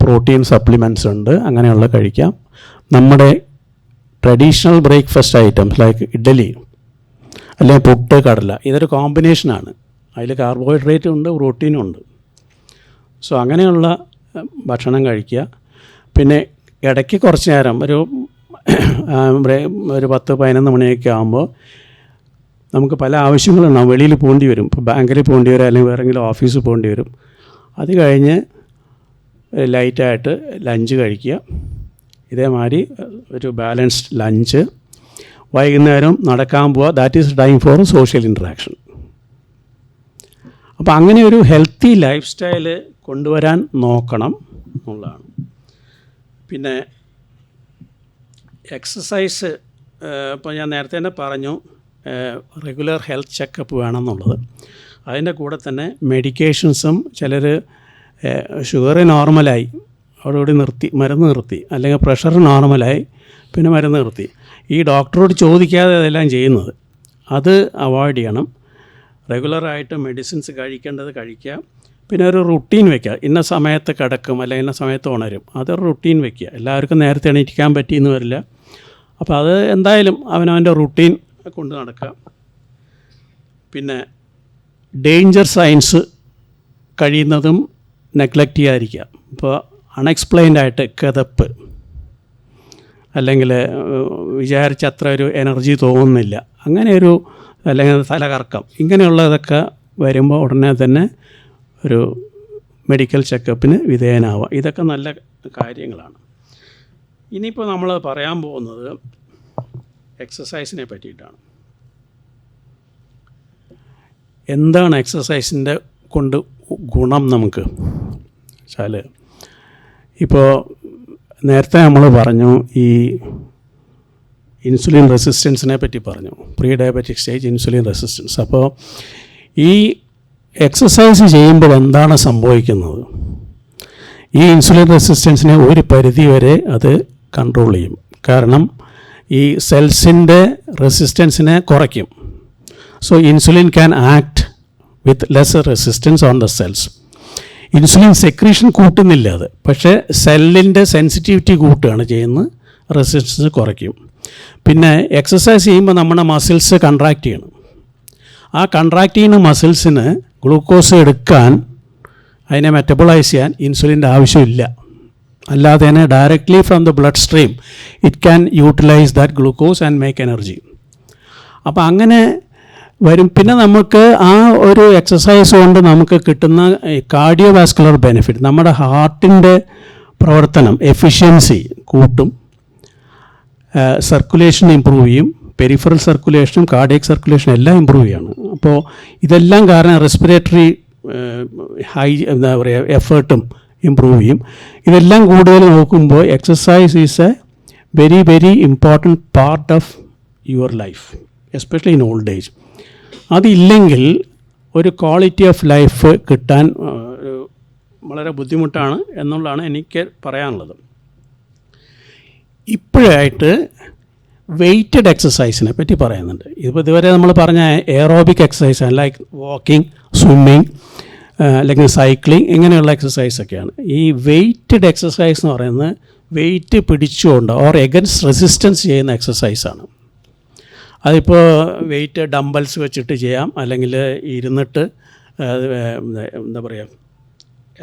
പ്രോട്ടീൻ സപ്ലിമെൻറ്റ്സ് ഉണ്ട്, അങ്ങനെയുള്ള കഴിക്കാം. നമ്മുടെ traditional breakfast items like idli അല്ലെങ്കിൽ പുട്ട്, കടല, ഇതൊരു കോമ്പിനേഷനാണ്. അതിൽ കാർബോഹൈഡ്രേറ്റും ഉണ്ട്, പ്രോട്ടീനും ഉണ്ട്. സോ അങ്ങനെയുള്ള ഭക്ഷണം കഴിക്കുക. പിന്നെ ഇടയ്ക്ക് കുറച്ച് നേരം ഒരു 10-11 മണിയൊക്കെ ആകുമ്പോൾ നമുക്ക് പല ആവശ്യങ്ങളുണ്ടാകും. വെളിയിൽ പോകേണ്ടി വരും, ഇപ്പോൾ ബാങ്കിൽ പോകേണ്ടി വരും, അല്ലെങ്കിൽ വേറെങ്കിലും ഓഫീസിൽ പോകേണ്ടി വരും. അത് കഴിഞ്ഞ് ലൈറ്റായിട്ട് ലഞ്ച് കഴിക്കുക. ഇതേമാതിരി ഒരു ബാലൻസ്ഡ് ലഞ്ച്. വൈകുന്നേരം നടക്കാൻ പോവുക. That is time for social interaction. അപ്പോൾ അങ്ങനെ ഒരു ഹെൽത്തി ലൈഫ് സ്റ്റൈല് കൊണ്ടുവരാൻ നോക്കണം എന്നുള്ളതാണ്. പിന്നെ എക്സസൈസ്, ഇപ്പോൾ ഞാൻ നേരത്തെ തന്നെ പറഞ്ഞു റെഗുലർ ഹെൽത്ത് ചെക്കപ്പ് വേണമെന്നുള്ളത്. അതിൻ്റെ കൂടെ തന്നെ മെഡിക്കേഷൻസും, ചിലർ ഷുഗർ നോർമലായി അതോടുകൂടി മരുന്ന് നിർത്തി, അല്ലെങ്കിൽ പ്രഷർ നോർമലായി പിന്നെ മരുന്ന് നിർത്തി. ഈ ഡോക്ടറോട് ചോദിക്കാതെ അതെല്ലാം ചെയ്യുന്നത്, അത് അവോയ്ഡ് ചെയ്യണം. റെഗുലറായിട്ട് മെഡിസിൻസ് കഴിക്കേണ്ടത് കഴിക്കുക. പിന്നെ ഒരു റുട്ടീൻ വയ്ക്കുക. ഇന്ന സമയത്ത് കിടക്കും അല്ലെങ്കിൽ ഇന്ന സമയത്ത് ഉണരും, അതൊരു റുട്ടീൻ വയ്ക്കുക. എല്ലാവർക്കും നേരത്തെ എണീറ്റിക്കാൻ പറ്റിയെന്ന് വരില്ല. അപ്പോൾ അത് എന്തായാലും അവനവൻ്റെ റുട്ടീൻ കൊണ്ട് നടക്കുക. പിന്നെ ഡേഞ്ചർ സൈൻസ് കഴിയുന്നതും നെഗ്ലക്റ്റ് ചെയ്യാതിരിക്കുക. ഇപ്പോൾ അൺഎക്സ്പ്ലെയിൻഡ് ആയിട്ട് കിതപ്പ്, അല്ലെങ്കിൽ വിചാരിച്ച അത്ര ഒരു എനർജി തോന്നുന്നില്ല, അങ്ങനെ ഒരു, അല്ലെങ്കിൽ തലകറക്കം, ഇങ്ങനെയുള്ളതൊക്കെ വരുമ്പോൾ ഉടനെ തന്നെ ഒരു മെഡിക്കൽ ചെക്കപ്പിന് വിധേയനാവുക. ഇതൊക്കെ നല്ല കാര്യങ്ങളാണ്. ഇനിയിപ്പോൾ നമ്മൾ പറയാൻ പോകുന്നത് എക്സസൈസിനെ പറ്റിയിട്ടാണ്. എന്താണ് എക്സസൈസിൻ്റെ കൊണ്ട് ഗുണം നമുക്ക് വെച്ചാൽ, ഇപ്പോൾ നേരത്തെ നമ്മൾ പറഞ്ഞു ഈ ഇൻസുലിൻ റെസിസ്റ്റൻസിനെ പറ്റി പറഞ്ഞു, pre diabetic stage insulin resistance. അപ്പോൾ ഈ എക്സസൈസ് ചെയ്യുമ്പോൾ എന്താണ് സംഭവിക്കുന്നത്? ഈ ഇൻസുലിൻ റെസിസ്റ്റൻസിനെ ഒരു പരിധി വരെ അത് കൺട്രോൾ ചെയ്യും. കാരണം ഈ സെൽസിൻ്റെ റെസിസ്റ്റൻസിനെ കുറയ്ക്കും. So insulin can act with less resistance on the cells. Insulin secretion കൂട്ടുന്നില്ല അത്, പക്ഷേ സെല്ലിൻ്റെ സെൻസിറ്റിവിറ്റി കൂട്ടുകയാണ് ചെയ്യുന്നത്, റെസിസ്റ്റൻസ് കുറയ്ക്കും. പിന്നെ എക്സസൈസ് ചെയ്യുമ്പോൾ നമ്മുടെ മസിൽസ് കൺട്രാക്റ്റ് ചെയ്യണം. ആ കൺട്രാക്റ്റ് ചെയ്യുന്ന മസിൽസിന് ഗ്ലൂക്കോസ് എടുക്കാൻ, അതിനെ മെറ്റബോളൈസ് ചെയ്യാൻ ഇൻസുലിൻ്റെ ആവശ്യമില്ല. അല്ലാതെ തന്നെ directly from the blood stream it can utilise that glucose and make energy. അപ്പോൾ അങ്ങനെ വരും. പിന്നെ നമുക്ക് ആ ഒരു എക്സസൈസ് കൊണ്ട് നമുക്ക് കിട്ടുന്ന കാർഡിയോ വാസ്കുലർ ബെനിഫിറ്റ്, നമ്മുടെ ഹാർട്ടിൻ്റെ പ്രവർത്തനം എഫിഷ്യൻസി കൂട്ടും, സർക്കുലേഷൻ ഇമ്പ്രൂവ് ചെയ്യും, പെരിഫറൽ സർക്കുലേഷനും കാർഡിയക് സർക്കുലേഷനും എല്ലാം ഇമ്പ്രൂവ് ചെയ്യാണ്. അപ്പോൾ ഇതെല്ലാം കാരണം റെസ്പിറേറ്ററി എന്താ പറയുക എഫേർട്ടും ഇമ്പ്രൂവ് ചെയ്യും. ഇതെല്ലാം കൂടുതൽ നോക്കുമ്പോൾ exercise is A very very important part of your life, especially in old age. അതില്ലെങ്കിൽ ഒരു ക്വാളിറ്റി ഓഫ് ലൈഫ് കിട്ടാൻ വളരെ ബുദ്ധിമുട്ടാണ് എന്നുള്ളതാണ് എനിക്ക് പറയാനുള്ളത്. ഇപ്പോഴായിട്ട് വെയ്റ്റഡ് എക്സസൈസിനെ പറ്റി പറയുന്നുണ്ട്. ഇപ്പോൾ ഇതുവരെ നമ്മൾ പറഞ്ഞ aerobic exercise like walking, swimming, അല്ലെങ്കിൽ സൈക്ലിംഗ്, ഇങ്ങനെയുള്ള എക്സസൈസൊക്കെയാണ്. ഈ വെയ്റ്റഡ് എക്സസൈസ് എന്ന് പറയുന്നത് വെയ്റ്റ് പിടിച്ചുകൊണ്ട് ഓർ എഗൻസ്റ്റ് റെസിസ്റ്റൻസ് ചെയ്യുന്ന എക്സസൈസാണ്. അതിപ്പോൾ വെയ്റ്റ് ഡംബൽസ് വെച്ചിട്ട് ചെയ്യാം, അല്ലെങ്കിൽ ഇരുന്നിട്ട് എന്താ പറയുക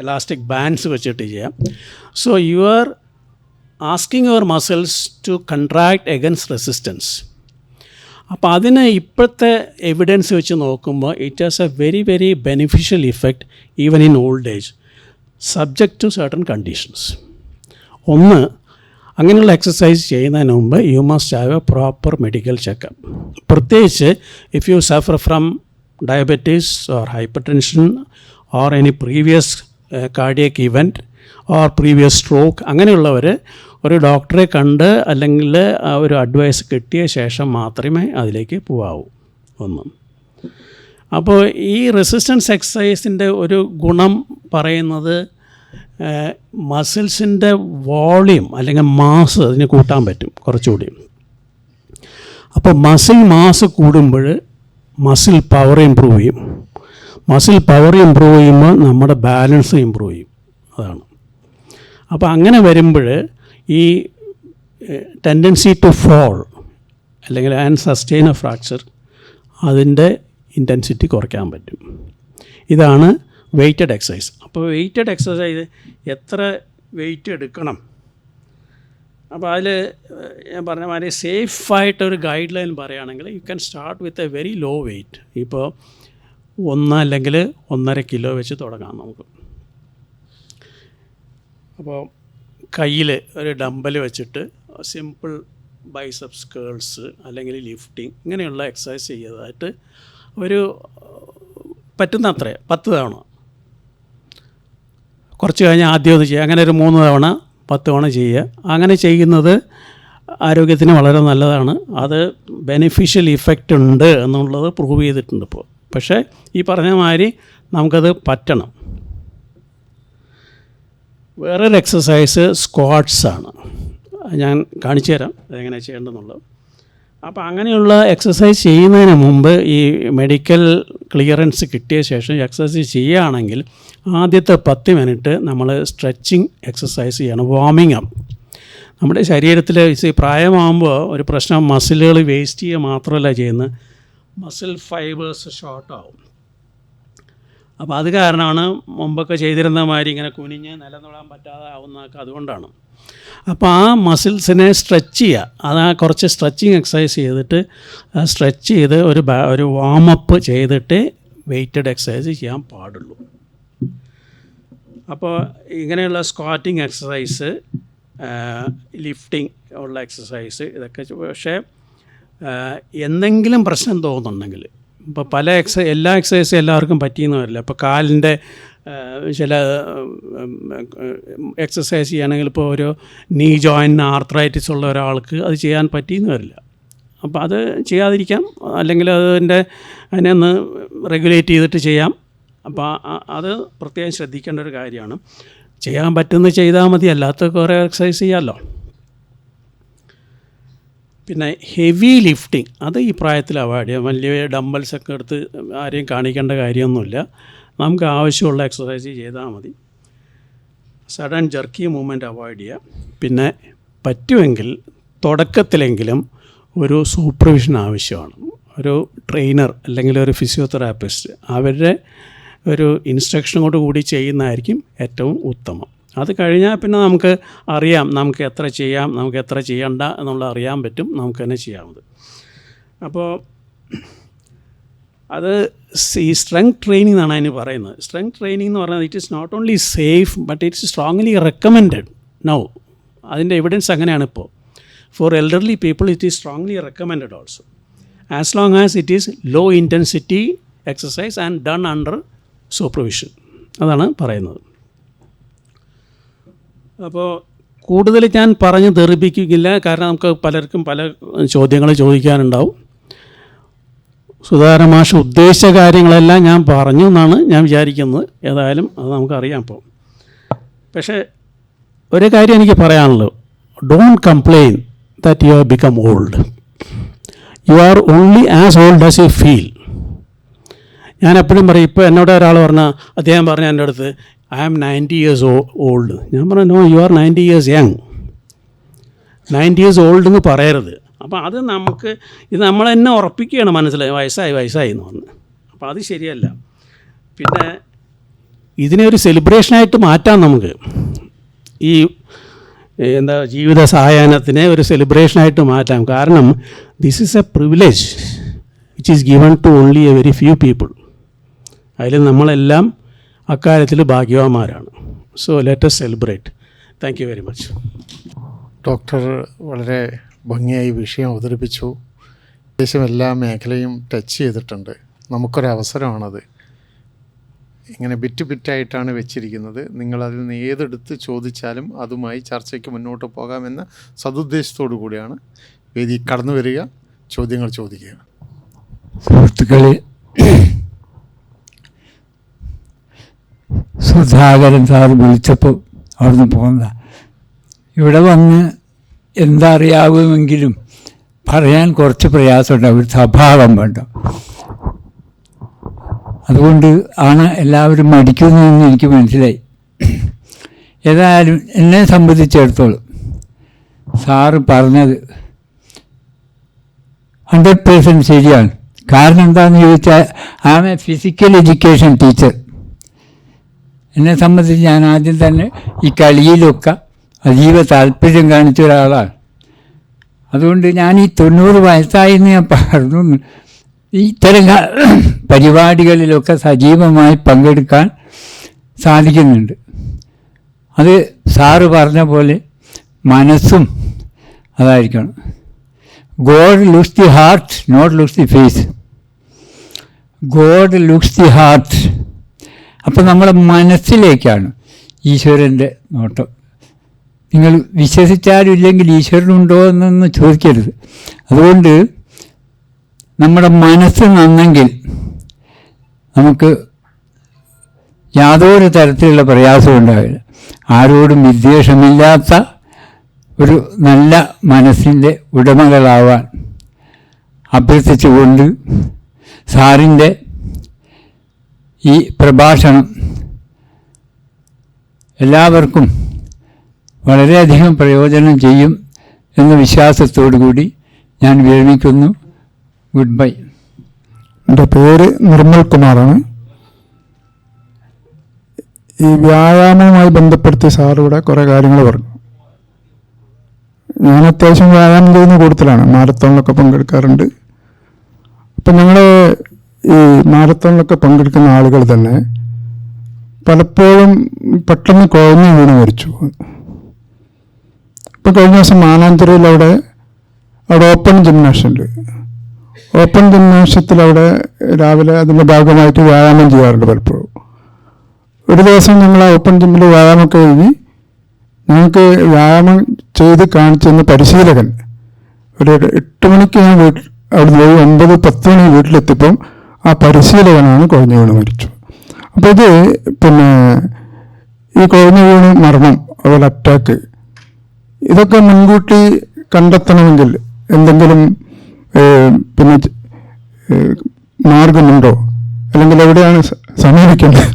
എലാസ്റ്റിക് ബാൻഡ്സ് വെച്ചിട്ട് ചെയ്യാം. So you are asking your muscles to contract against resistance. അപ്പോൾ അതിന് ഇപ്പോഴത്തെ എവിഡൻസ് വെച്ച് നോക്കുമ്പോൾ it has a very very beneficial effect even in old age, subject to certain conditions. ഒന്ന്, അങ്ങനെയുള്ള എക്സസൈസ് ചെയ്യുന്നതിന് മുമ്പ് you must have a proper medical checkup. പ്രത്യേകിച്ച് if you suffer from diabetes or hypertension or any previous cardiac event or previous stroke, അങ്ങനെയുള്ളവർ ഒരു ഡോക്ടറെ കണ്ട് അല്ലെങ്കിൽ ഒരു അഡ്വൈസ് കിട്ടിയ ശേഷം മാത്രമേ അതിലേക്ക് പോകാവൂ. ഒന്ന്. അപ്പോൾ ഈ റെസിസ്റ്റൻസ് എക്സസൈസിൻ്റെ ഒരു ഗുണം പറയുന്നത് മസിൽസിൻ്റെ വോളിയം അല്ലെങ്കിൽ മാസ് അതിന് കൂട്ടാൻ പറ്റും കുറച്ചുകൂടി. അപ്പോൾ മസിൽ മാസ് കൂടുമ്പോൾ മസിൽ പവർ ഇമ്പ്രൂവ് ചെയ്യും. മസിൽ പവർ ഇമ്പ്രൂവ് ചെയ്യുമ്പോൾ നമ്മുടെ ബാലൻസ് ഇമ്പ്രൂവ് ചെയ്യും. അതാണ്. അപ്പോൾ അങ്ങനെ വരുമ്പോൾ ഈ ടെൻഡൻസി ടു ഫോൾ അല്ലെങ്കിൽ ആൻഡ് സസ്റ്റെയിൻ എ ഫ്രാക്ചർ, അതിൻ്റെ ഇൻറ്റൻസിറ്റി കുറയ്ക്കാൻ പറ്റും. ഇതാണ് വെയ്റ്റഡ് എക്സസൈസ്. അപ്പോൾ വെയ്റ്റഡ് എക്സസൈസ് എത്ര വെയ്റ്റ് എടുക്കണം? അപ്പോൾ അതിൽ ഞാൻ പറഞ്ഞ മാതിരി സേഫായിട്ടൊരു ഗൈഡ് ലൈൻ പറയുകയാണെങ്കിൽ you can start with a very low weight. ഇപ്പോൾ 1 അല്ലെങ്കിൽ 1.5 കിലോ വെച്ച് തുടങ്ങാം നമുക്ക്. അപ്പോൾ കയ്യിൽ ഒരു ഡമ്പൽ വെച്ചിട്ട് സിമ്പിൾ ബൈസെപ്സ് കേൾസ് അല്ലെങ്കിൽ ലിഫ്റ്റിംഗ് ഇങ്ങനെയുള്ള എക്സസൈസ് ചെയ്തതായിട്ട് ഒരു പറ്റുന്ന അത്രേ 10 തവണ, കുറച്ച് കഴിഞ്ഞ് ആദ്യം ഒന്ന് ചെയ്യുക, അങ്ങനെ ഒരു 3 തവണ 10 തവണ ചെയ്യുക. അങ്ങനെ ചെയ്യുന്നത് ആരോഗ്യത്തിന് വളരെ നല്ലതാണ്. അത് ബെനിഫിഷ്യൽ ഇഫക്റ്റ് ഉണ്ട് എന്നുള്ളത് പ്രൂവ് ചെയ്തിട്ടുണ്ട് ഇപ്പോൾ. പക്ഷേ ഈ പറഞ്ഞ മാതിരി നമുക്കത് പറ്റണം. വേറൊരു എക്സസൈസ് സ്ക്വാട്ട്സാണ്. ഞാൻ കാണിച്ചു തരാം അതെങ്ങനെയാണ് ചെയ്യേണ്ടതെന്നുള്ളത്. അപ്പോൾ അങ്ങനെയുള്ള എക്സസൈസ് ചെയ്യുന്നതിന് മുമ്പ് ഈ മെഡിക്കൽ ക്ലിയറൻസ് കിട്ടിയ ശേഷം എക്സസൈസ് ചെയ്യുകയാണെങ്കിൽ ആദ്യത്തെ 10 മിനിറ്റ് നമ്മൾ സ്ട്രെച്ചിങ് എക്സസൈസ് ചെയ്യണം, വാമിങ് അപ്പ്. നമ്മുടെ ശരീരത്തിൽ പ്രായമാകുമ്പോൾ ഒരു പ്രശ്നം മസിലുകൾ വേസ്റ്റ് ചെയ്യുക മാത്രമല്ല ചെയ്യുന്നത്, മസിൽ ഫൈബേഴ്സ് ഷോർട്ടാവും. അപ്പോൾ അത് കാരണമാണ് മുമ്പൊക്കെ ചെയ്തിരുന്ന മാതിരി ഇങ്ങനെ കുനിഞ്ഞ് നിലനിടാൻ പറ്റാതെ ആവുന്നതൊക്കെ അതുകൊണ്ടാണ്. അപ്പോൾ ആ മസിൽസിനെ സ്ട്രെച്ച് ചെയ്യുക, അത് കുറച്ച് സ്ട്രെച്ചിങ് എക്സസൈസ് ചെയ്തിട്ട് സ്ട്രെച്ച് ചെയ്ത് ഒരു വാമപ്പ് ചെയ്തിട്ട് വെയ്റ്റഡ് എക്സസൈസ് ചെയ്യാൻ പാടുള്ളൂ. അപ്പോൾ ഇങ്ങനെയുള്ള സ്ക്വാറ്റിംഗ് എക്സസൈസ്, ലിഫ്റ്റിംഗ് ഉള്ള എക്സസൈസ് ഇതൊക്കെ. പക്ഷേ എന്തെങ്കിലും പ്രശ്നം തോന്നുന്നുണ്ടെങ്കിൽ, ഇപ്പോൾ എല്ലാ എക്സസൈസും എല്ലാവർക്കും പറ്റിയെന്ന് വരില്ല. ഇപ്പോൾ കാലിൻ്റെ ചില എക്സസൈസ് ചെയ്യുകയാണെങ്കിൽ ഇപ്പോൾ ഒരു നീ ജോയിൻറ്റിന് ആർത്രൈറ്റിസ് ഉള്ള ഒരാൾക്ക് അത് ചെയ്യാൻ പറ്റിയെന്ന് വരില്ല. അപ്പോൾ അത് ചെയ്യാതിരിക്കാം, അല്ലെങ്കിൽ അതിനെ ഒന്ന് റെഗുലേറ്റ് ചെയ്തിട്ട് ചെയ്യാം. അപ്പോൾ അത് പ്രത്യേകം ശ്രദ്ധിക്കേണ്ട ഒരു കാര്യമാണ്. ചെയ്യാൻ പറ്റുന്നത് ചെയ്താൽ മതി, അല്ലാത്ത കുറേ എക്സസൈസ് ചെയ്യാമല്ലോ. പിന്നെ ഹെവി ലിഫ്റ്റിംഗ് അത് ഈ പ്രായത്തിൽ അവോയ്ഡ് ചെയ്യാം. വലിയ ഡംബൽസൊക്കെ എടുത്ത് ആരെയും കാണിക്കേണ്ട കാര്യമൊന്നുമില്ല. നമുക്ക് ആവശ്യമുള്ള എക്സസൈസ് ചെയ്താൽ മതി. സഡൻ ജർക്കി മൂവ്മെൻറ്റ് അവോയ്ഡ് ചെയ്യുക. പിന്നെ പറ്റുമെങ്കിൽ തുടക്കത്തിലെങ്കിലും ഒരു സൂപ്പർവിഷൻ ആവശ്യമാണ്. ഒരു ട്രെയിനർ അല്ലെങ്കിൽ ഒരു ഫിസിയോതെറാപ്പിസ്റ്റ് അവരുടെ ഒരു ഇൻസ്ട്രക്ഷനോട് കൂടി ചെയ്യുന്നതായിരിക്കും ഏറ്റവും ഉത്തമം. അത് കഴിഞ്ഞാൽ പിന്നെ നമുക്ക് അറിയാം നമുക്ക് എത്ര ചെയ്യാം, നമുക്ക് എത്ര ചെയ്യണ്ട എന്നുള്ളത് അറിയാൻ പറ്റും, നമുക്ക് തന്നെ ചെയ്യാവുന്നത്. അപ്പോൾ അത് ഈ സ്ട്രെങ്ത് ട്രെയിനിങ് എന്നാണ് അതിന് പറയുന്നത്. സ്ട്രെങ്ത് ട്രെയിനിങ് എന്ന് പറഞ്ഞാൽ it is not only safe but it's strongly recommended now. അതിൻ്റെ എവിഡൻസ് അങ്ങനെയാണ് ഇപ്പോൾ. For elderly people it is strongly recommended also, as long as it is low intensity exercise and done under supervision. അതാണ് പറയുന്നത്. അപ്പോൾ കൂടുതൽ ഞാൻ പറഞ്ഞ് തെറിപ്പിക്കില്ല, കാരണം നമുക്ക് പലർക്കും പല ചോദ്യങ്ങൾ ചോദിക്കാനുണ്ടാവും. സുധാകരൻ മാഷ് ഉദ്ദേശിച്ച കാര്യങ്ങളെല്ലാം ഞാൻ പറഞ്ഞു എന്നാണ് ഞാൻ വിചാരിക്കുന്നത്. ഏതായാലും അത് നമുക്കറിയാം ഇപ്പോൾ. പക്ഷേ ഒരു കാര്യം എനിക്ക് പറയാനുള്ളത്, don't complain that you have become old. You are only as old as you feel. ഞാൻ എപ്പോഴും പറയും, ഇപ്പോൾ എന്നോട് ഒരാൾ പറഞ്ഞാൽ അദ്ദേഹം പറഞ്ഞ എൻ്റെ അടുത്ത് I am 90 years old. ഞാൻ പറഞ്ഞു, no, you are 90 years young. 90 years old എന്ന് പറയരുത്. അപ്പോൾ അത് നമുക്ക് ഇത് നമ്മൾ തന്നെ ഉറപ്പിക്കുകയാണ് മനസ്സിലായി, വയസ്സായി എന്ന് പറഞ്ഞ്. അപ്പോൾ അത് ശരിയല്ല. പിന്നെ ഇതിനെ ഒരു സെലിബ്രേഷനായിട്ട് മാറ്റാം നമുക്ക്. ഈ ജീവിത സായാഹ്നത്തിനെ ഒരു സെലിബ്രേഷനായിട്ട് മാറ്റാം. കാരണം this is a privilege which is given to only a very few people. അതിൽ നമ്മളെല്ലാം അക്കാര്യത്തിൽ ഭാഗ്യവാന്മാരാണ്. So let us celebrate. Thank you very much. Doctor വളരെ ഭംഗിയായി വിഷയം അവതരിപ്പിച്ചു. ഏകദേശം എല്ലാ മേഖലയും ടച്ച് ചെയ്തിട്ടുണ്ട്. നമുക്കൊരവസരമാണത്. ഇങ്ങനെ ബിറ്റായിട്ടാണ് വെച്ചിരിക്കുന്നത്. നിങ്ങളതിൽ നിന്ന് ഏതെടുത്ത് ചോദിച്ചാലും അതുമായി ചർച്ചയ്ക്ക് മുന്നോട്ട് പോകാമെന്ന സതുദ്ദേശത്തോടു കൂടിയാണ് വേദി കടന്നു വരിക, ചോദ്യങ്ങൾ ചോദിക്കുക. സുഹൃത്തുക്കളെ, സുധാകരൻ സാർ വിളിച്ചപ്പോൾ അവിടുന്ന് പോകുന്ന ഇവിടെ വന്ന് എന്താ അറിയാവുമെങ്കിലും പറയാൻ കുറച്ച് പ്രയാസമുണ്ടാവും, ഒരു സ്വഭാവം വേണ്ട. അതുകൊണ്ട് ആണ് എല്ലാവരും മടിക്കുന്നതെന്ന് എനിക്ക് മനസ്സിലായി. ഏതായാലും എന്നെ സംബന്ധിച്ചിടത്തോളം സാറ് പറഞ്ഞത് 100% ശരിയാണ്. കാരണം എന്താണെന്ന് ചോദിച്ചാൽ I am a physical education teacher. എന്നെ സംബന്ധിച്ച് ഞാൻ ആദ്യം തന്നെ ഈ കളിയിലൊക്കെ അതീവ താല്പര്യം കാണിച്ച ഒരാളാണ്. അതുകൊണ്ട് ഞാൻ ഈ 90 വയസ്സായെന്ന് ഞാൻ പറഞ്ഞു ഇത്തരം പരിപാടികളിലൊക്കെ സജീവമായി പങ്കെടുക്കാൻ സാധിക്കുന്നുണ്ട്. അത് സാറ് പറഞ്ഞ പോലെ മനസ്സും അതായിരിക്കണം. God looks the heart, not looks the face. God looks the heart. അപ്പം നമ്മുടെ മനസ്സിലേക്കാണ് ഈശ്വരൻ്റെ നോട്ടം. നിങ്ങൾ വിശ്വസിച്ചാലും ഇല്ലെങ്കിൽ ഈശ്വരനുണ്ടോ എന്നൊന്ന് ചോദിക്കരുത്. അതുകൊണ്ട് നമ്മുടെ മനസ്സ് നന്നെങ്കിൽ നമുക്ക് യാതൊരു തരത്തിലുള്ള പ്രയാസവും ഉണ്ടാവില്ല. ആരോടും വിദ്വേഷമില്ലാത്ത ഒരു നല്ല മനസ്സിൻ്റെ ഉടമകളാവാൻ അഭ്യർത്ഥിച്ചുകൊണ്ട് സാറിൻ്റെ ഈ പ്രഭാഷണം എല്ലാവർക്കും വളരെയധികം പ്രയോജനം ചെയ്യും എന്ന വിശ്വാസത്തോടു കൂടി ഞാൻ വിരമിക്കുന്നു. Good bye. എൻ്റെ പേര് നിർമ്മൽ കുമാറാണ്. ഈ വ്യായാമവുമായി ബന്ധപ്പെടുത്തി സാറിവിടെ കുറേ കാര്യങ്ങൾ പറഞ്ഞു. ഞാൻ അത്യാവശ്യം വ്യായാമം ചെയ്യുന്ന കൂട്ടത്തിലാണ്, മാരത്തോണിലൊക്കെ പങ്കെടുക്കാറുണ്ട്. അപ്പം ഞങ്ങൾ ഈ മാരത്തോണിലൊക്കെ പങ്കെടുക്കുന്ന ആളുകൾ തന്നെ പലപ്പോഴും പെട്ടെന്ന് കുഴഞ്ഞു വീണ് മരിച്ചു. ഇപ്പം കഴിഞ്ഞ ദിവസം മാനാഞ്ചേരിയിൽ അവിടെ ഓപ്പൺ ജിംനാഷ്യമുണ്ട്. ഓപ്പൺ ജിംനാഷ്യത്തിൽ അവിടെ രാവിലെ അതിൻ്റെ ഭാഗമായിട്ട് വ്യായാമം ചെയ്യാറുണ്ട് പലപ്പോഴും. ഒരു ദിവസം ഞങ്ങൾ ആ ഓപ്പൺ ജിമ്മിൽ വ്യായാമമൊക്കെ കഴിഞ്ഞ് ഞങ്ങൾക്ക് വ്യായാമം ചെയ്ത് കാണിച്ചെന്ന് പരിശീലകൻ ഒരു 8 മണിക്ക് ഞാൻ അവിടെ പോയി 9-10 മണി വീട്ടിലെത്തിയപ്പം ആ പരിശീലകനാണ് കുഴഞ്ഞു വീണ് മരിച്ചു. അപ്പോൾ ഇത് ഈ കുഴഞ്ഞു വീണ് മരണം, അതുപോലെ അറ്റാക്ക്, ഇതൊക്കെ മുൻകൂട്ടി കണ്ടെത്തണമെങ്കിൽ എന്തെങ്കിലും പിന്നെ മാർഗമുണ്ടോ, അല്ലെങ്കിൽ എവിടെയാണ് സമീപിക്കേണ്ടത്?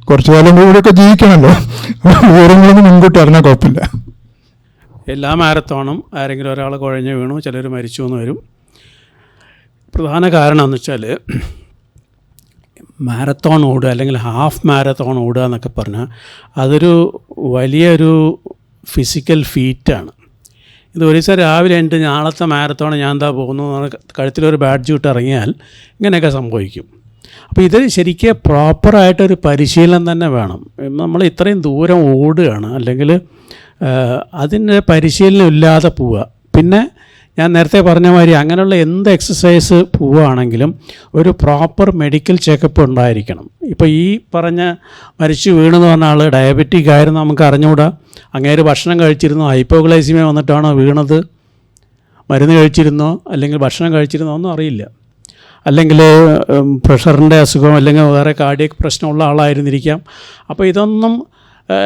കുറച്ചു കാലം കൂടിയൊക്കെ ജീവിക്കണമല്ലോ, വിവരങ്ങളൊന്നും മുൻകൂട്ടി അറിഞ്ഞാൽ കുഴപ്പമില്ല. എല്ലാ മാരത്തോണും ആരെങ്കിലും ഒരാൾ കുഴഞ്ഞു വീണു, ചിലർ മരിച്ചു എന്ന് വരും. പ്രധാന കാരണം എന്ന് വെച്ചാൽ മാരത്തോൺ ഓടുക അല്ലെങ്കിൽ ഹാഫ് മാരത്തോൺ ഓടുക എന്നൊക്കെ പറഞ്ഞാൽ അതൊരു വലിയൊരു ഫിസിക്കൽ ഫീറ്റാണ്. ഇത് ഒരു ദിവസം രാവിലെ എൻ്റെ നാളത്തെ മാരത്തോൺ ഞാൻ എന്താ പോകുന്നു കഴുത്തിലൊരു ബാഡ്ജ് ഇട്ട് ഇറങ്ങിയാൽ ഇങ്ങനെയൊക്കെ സംഭവിക്കും. അപ്പോൾ ഇത് ശരിക്കും പ്രോപ്പറായിട്ടൊരു പരിശീലനം തന്നെ വേണം. നമ്മൾ ഇത്രയും ദൂരം ഓടുകയാണ്, അല്ലെങ്കിൽ അതിൻ്റെ പരിശീലനം ഇല്ലാതെ പോവുക. പിന്നെ ഞാൻ നേരത്തെ പറഞ്ഞ മാതിരി അങ്ങനെയുള്ള എന്ത് എക്സസൈസ് പോവുകയാണെങ്കിലും ഒരു പ്രോപ്പർ മെഡിക്കൽ ചെക്കപ്പ് ഉണ്ടായിരിക്കണം. ഇപ്പോൾ ഈ പറഞ്ഞ മരിച്ചു വീണെന്ന് പറഞ്ഞ ആൾ ഡയബറ്റിക് ആയിരുന്നു, നമുക്ക് അറിഞ്ഞുകൂടാ. അങ്ങേര് ഭക്ഷണം കഴിച്ചിരുന്നോ, ഹൈപ്പോഗ്ലൈസിമിയ വന്നിട്ടാണോ വീണത്, മരുന്ന് കഴിച്ചിരുന്നോ അല്ലെങ്കിൽ ഭക്ഷണം കഴിച്ചിരുന്നോ ഒന്നും അറിയില്ല. അല്ലെങ്കിൽ പ്രഷറിൻ്റെ അസുഖം അല്ലെങ്കിൽ വേറെ കാർഡിയക് പ്രശ്നമുള്ള ആളായിരുന്നിരിക്കാം. അപ്പോൾ ഇതൊന്നും